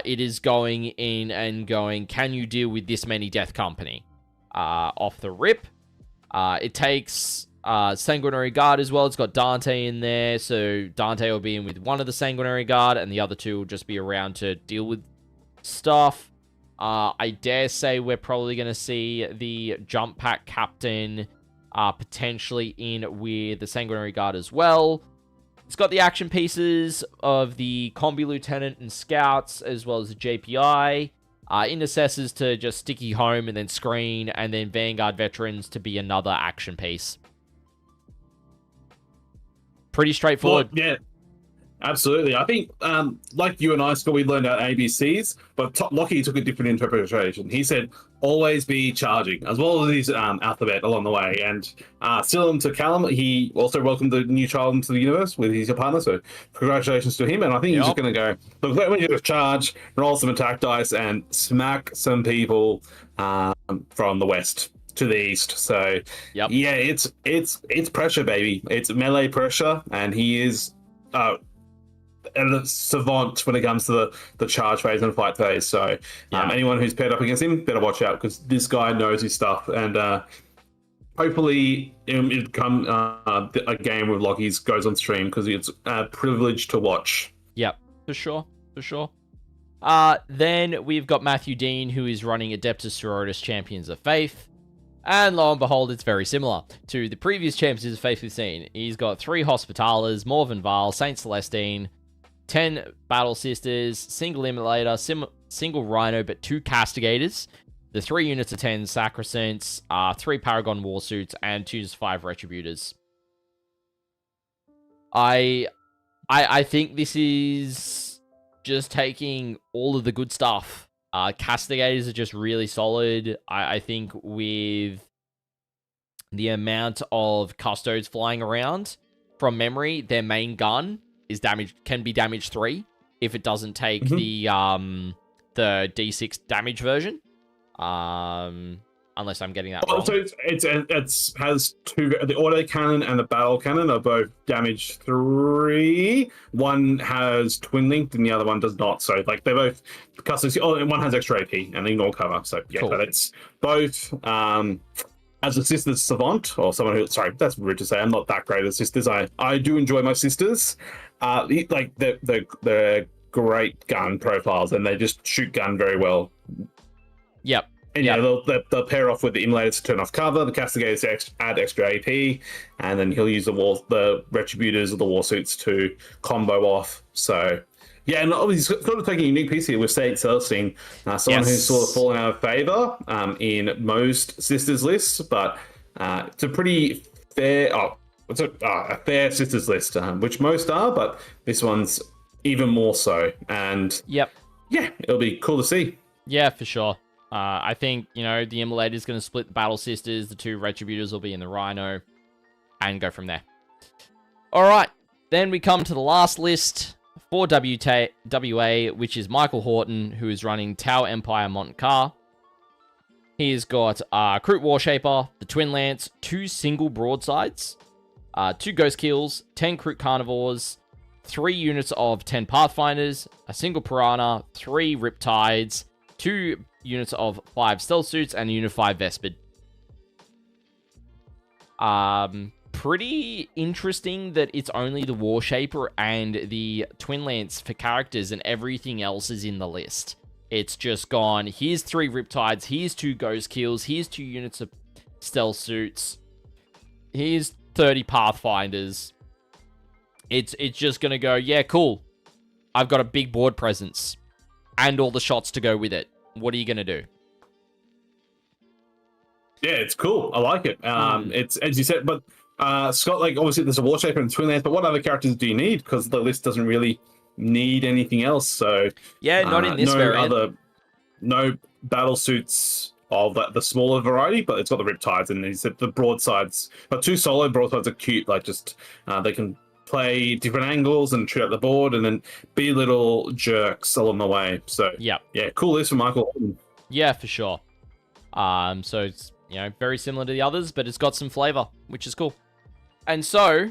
It is going in and going, can you deal with this many Death Company? Off the rip. It takes Sanguinary Guard as well. It's got Dante in there, so Dante will be in with one of the Sanguinary Guard, and the other 2 will just be around to deal with stuff. I dare say we're probably going to see the Jump Pack Captain potentially in with the Sanguinary Guard as well. It's got the action pieces of the Combi Lieutenant and Scouts, as well as the JPI. Intercessors to just sticky home and then screen, and then Vanguard Veterans to be another action piece. Pretty straightforward. Well, yeah, absolutely. I think, like you and I, Scott, we learned our ABCs, but Lockie took a different interpretation. He said, always be charging, as well as his alphabet along the way. And still to Callum, he also welcomed the new child into the universe with his partner, so congratulations to him. And I think he's just going to go, look, let me just charge, roll some attack dice, and smack some people from the west to the east. So yeah, it's pressure, baby. It's melee pressure, and he is a savant when it comes to the charge phase and fight phase. So anyone who's paired up against him better watch out, because this guy knows his stuff. And hopefully it come a game with Lockie's goes on stream, because it's a privilege to watch. Yep, for sure. Then we've got Matthew Dean, who is running Adeptus Sororitas Champions of Faith. And lo and behold, it's very similar to the previous Champions of Faith we've seen. He's got 3 Hospitalers, Morven Val, Saint Celestine, 10 Battle Sisters, single Immolator, single Rhino, but 2 Castigators, the 3 units of 10 Sacrosancts, 3 Paragon Warsuits, and 2 to 5 Retributors. I think this is just taking all of the good stuff. Castigators are just really solid. I think with the amount of Custodes flying around, from memory, their main gun is can be damage 3 if it doesn't take the D6 damage version. Unless I'm getting that wrong. So it has 2. The auto cannon and the battle cannon are both damage 3. One has twin linked and the other one does not. So like they're both custom. And one has extra AP and ignore cover. So yeah, cool. But it's both. As a sisters savant, or someone who, sorry, that's rude to say. I'm not that great at sisters. I do enjoy my sisters. Like they're great gun profiles, and they just shoot gun very well. Yep. And yeah, they'll pair off with the Immolators to turn off cover, the Castigators to add extra AP, and then he'll use the Retributors or the Warsuits to combo off. So yeah, and obviously he's got to take a unique piece here with Saint Celestine, someone who's sort of fallen out of favor in most sisters lists, but it's a pretty fair. it's a fair sisters list, which most are, but this one's even more so. And Yep. yeah, it'll be cool to see. Yeah, for sure. I think, the Immolator is going to split the Battle Sisters. The 2 Retributors will be in the Rhino. And go from there. Alright, then we come to the last list for WA, which is Michael Horton, who is running Tau Empire Montkar. He's got Kroot Warshaper, the Twin Lance, 2 single broadsides, 2 Ghost Kills, 10 Kroot Carnivores, 3 units of 10 Pathfinders, a single Piranha, 3 Riptides, 2 units of 5 Stealth Suits, and a unit of 5 Vespid. Pretty interesting that it's only the Warshaper and the Twin Lance for characters, and everything else is in the list. It's just gone, here's 3 Riptides, here's 2 Ghost Kills, here's 2 units of Stealth Suits, here's 30 Pathfinders. It's just gonna go, yeah, cool. I've got a big board presence. And all the shots to go with it. What are you gonna do? Yeah, it's cool. I like it. It's, as you said, but Scott, like, obviously there's a Warshaper and Twin Lance, but what other characters do you need? Because the list doesn't really need anything else. So yeah, not in this variant. No battle suits of the smaller variety, but it's got the Riptides, and he said the broadsides. But 2 solo broadsides are cute. Like, just they can play different angles and shoot out the board, and then be little jerks along the way. So yeah, cool list for Michael. Yeah, for sure. So it's very similar to the others, but it's got some flavor, which is cool. And so,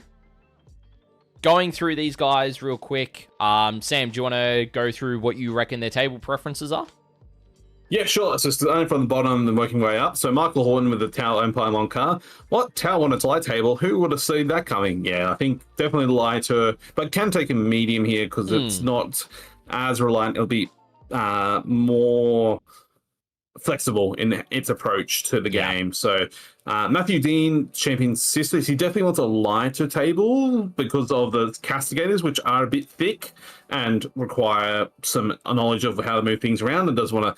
going through these guys real quick, Sam, do you want to go through what you reckon their table preferences are? Yeah, sure. So starting from the bottom and working way up. So Michael Horton with the Tau Empire Montkar. What? Tau on its light table? Who would have seen that coming? Yeah, I think definitely lighter, but can take a medium here because it's not as reliant. It'll be more flexible in its approach to the game. So Matthew Dean, Champion Sisters, he definitely wants a lighter table because of the castigators, which are a bit thick and require some knowledge of how to move things around, and does want to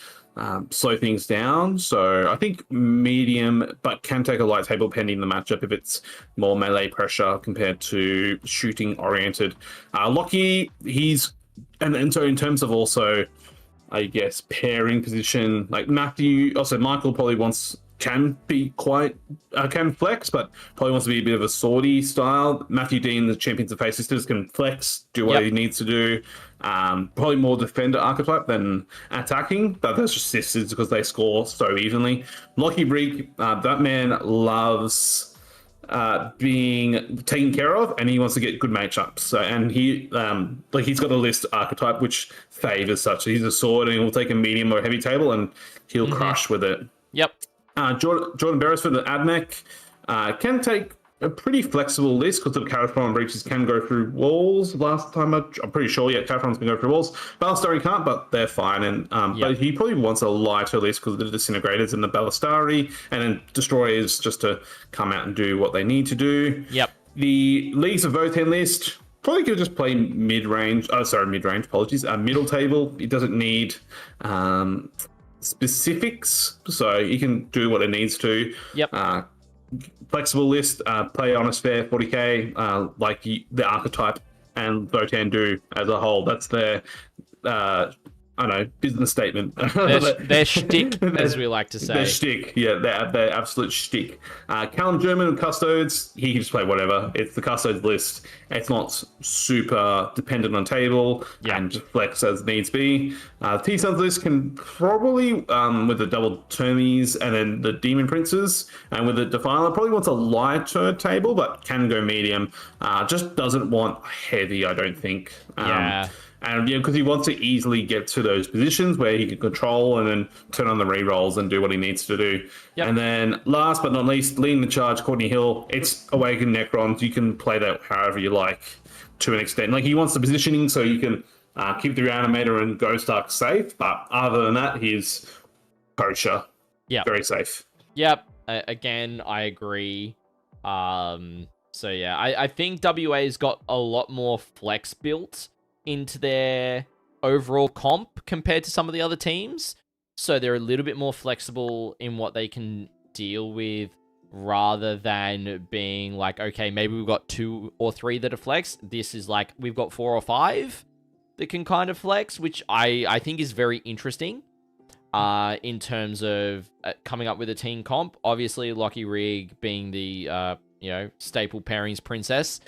slow things down. So I think medium, but can take a light table pending the matchup if it's more melee pressure compared to shooting oriented. Lockie, and so in terms of also, I guess, pairing position, like Michael probably can be quite, can flex, but probably wants to be a bit of a swordy style. Matthew Dean, the Champions of Face Sisters, can flex, do what he needs to do. Probably more defender archetype than attacking, but that's just Sisters because they score so evenly. Lockie Brig, that man loves being taken care of, and he wants to get good matchups. So, and he's got a list archetype which favors such. So he's a sword, and he'll take a medium or heavy table, and he'll crush with it. Yep. Jordan Beresford, the Admech, can take a pretty flexible list because the Catatron breaches can go through walls. Last time I'm pretty sure, Catatrons can go through walls. Ballistari can't, but they're fine. And but he probably wants a lighter list because of the Disintegrators and the Ballistari, and then Destroyers just to come out and do what they need to do. Yep. The Leagues of Votan list probably could just play mid-range. Apologies. Middle table. It doesn't need specifics, so you can do what it needs to. Yep. Flexible list, play Honest Fair 40k, like the archetype and Votan do as a whole. That's their, business statement. Their shtick, as we like to say. Their shtick, their absolute shtick. Callum German and Custodes, he can just play whatever. It's the Custodes list. It's not super dependent on table and just flex as needs be. T-Suns list can probably, with the double Termies and then the Demon Princes, and with the Defiler, probably wants a lighter table, but can go medium. Just doesn't want heavy, I don't think. And because he wants to easily get to those positions where he can control and then turn on the rerolls and do what he needs to do. And then last but not least, leading the charge, Courtney Hill. It's Awakened Necrons. You can play that however you like to an extent. Like, he wants the positioning so you can keep the Reanimator and Ghost Arc safe. But other than that, he's kosher. Yeah. Very safe. Yep. Again, I agree. So yeah, I think WA's got a lot more flex built into their overall comp compared to some of the other teams. So they're a little bit more flexible in what they can deal with rather than being like, okay, maybe we've got 2 or 3 that are flex. This is like, we've got 4 or 5 that can kind of flex, which I think is very interesting in terms of coming up with a team comp. Obviously, Lockie Rig being the staple pairings princess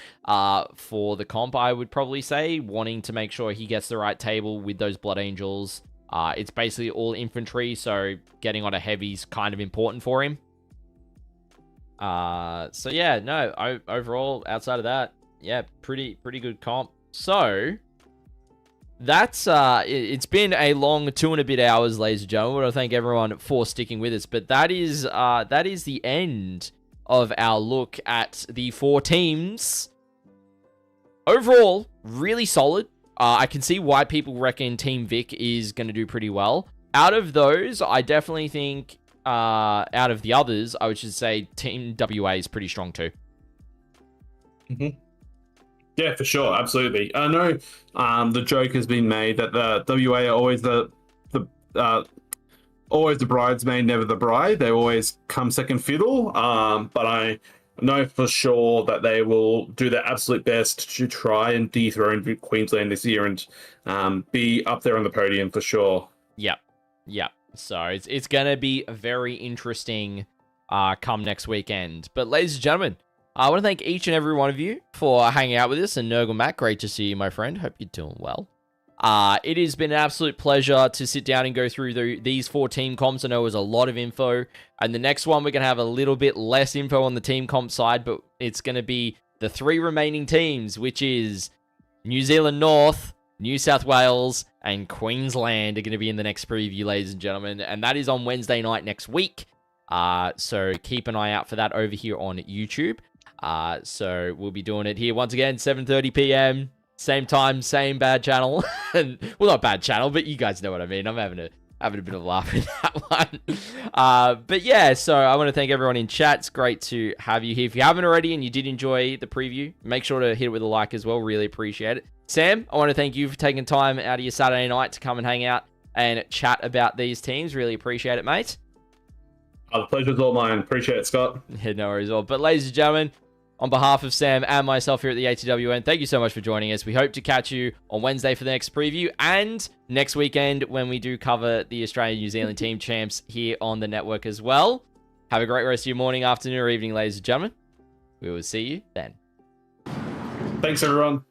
for the comp, I would probably say, wanting to make sure he gets the right table with those Blood Angels. It's basically all infantry, so getting on a heavy's kind of important for him. So yeah, no, overall, outside of that, yeah, pretty good comp. So that's it's been a long 2 and a bit hours, ladies and gentlemen. I want to thank everyone for sticking with us, but that is the end of our look at the 4 teams. Overall, really solid. I can see why people reckon Team Vic is going to do pretty well. Out of those, I definitely think, out of the others, I would just say Team WA is pretty strong too. Mm-hmm. Yeah, for sure, absolutely. I know the joke has been made that the WA are always always the bridesmaid, never the bride. They always come second fiddle. But I know for sure that they will do their absolute best to try and dethrone Queensland this year and be up there on the podium for sure. Yep. So it's gonna be very interesting come next weekend. But ladies and gentlemen, I want to thank each and every one of you for hanging out with us. And Nurgle Matt, great to see you, my friend. Hope you're doing well. It has been an absolute pleasure to sit down and go through these 4 team comps. I know it was a lot of info. And the next one, we're going to have a little bit less info on the team comp side, but it's going to be the 3 remaining teams, which is New Zealand North, New South Wales, and Queensland are going to be in the next preview, ladies and gentlemen. And that is on Wednesday night next week. So keep an eye out for that over here on YouTube. So we'll be doing it here once again, 7:30 p.m. Same time, same bad channel. And well, not bad channel, but you guys know what I mean. I'm having a bit of a laugh with that one. But yeah, so I want to thank everyone in chat. It's great to have you here. If you haven't already and you did enjoy the preview, make sure to hit it with a like as well. Really appreciate it. Sam, I want to thank you for taking time out of your Saturday night to come and hang out and chat about these teams. Really appreciate it, mate. The pleasure's all mine. Appreciate it, Scott. Yeah, no worries at all. But ladies and gentlemen, on behalf of Sam and myself here at the ATWN, thank you so much for joining us. We hope to catch you on Wednesday for the next preview and next weekend when we do cover the Australian-New Zealand team champs here on the network as well. Have a great rest of your morning, afternoon, or evening, ladies and gentlemen. We will see you then. Thanks, everyone.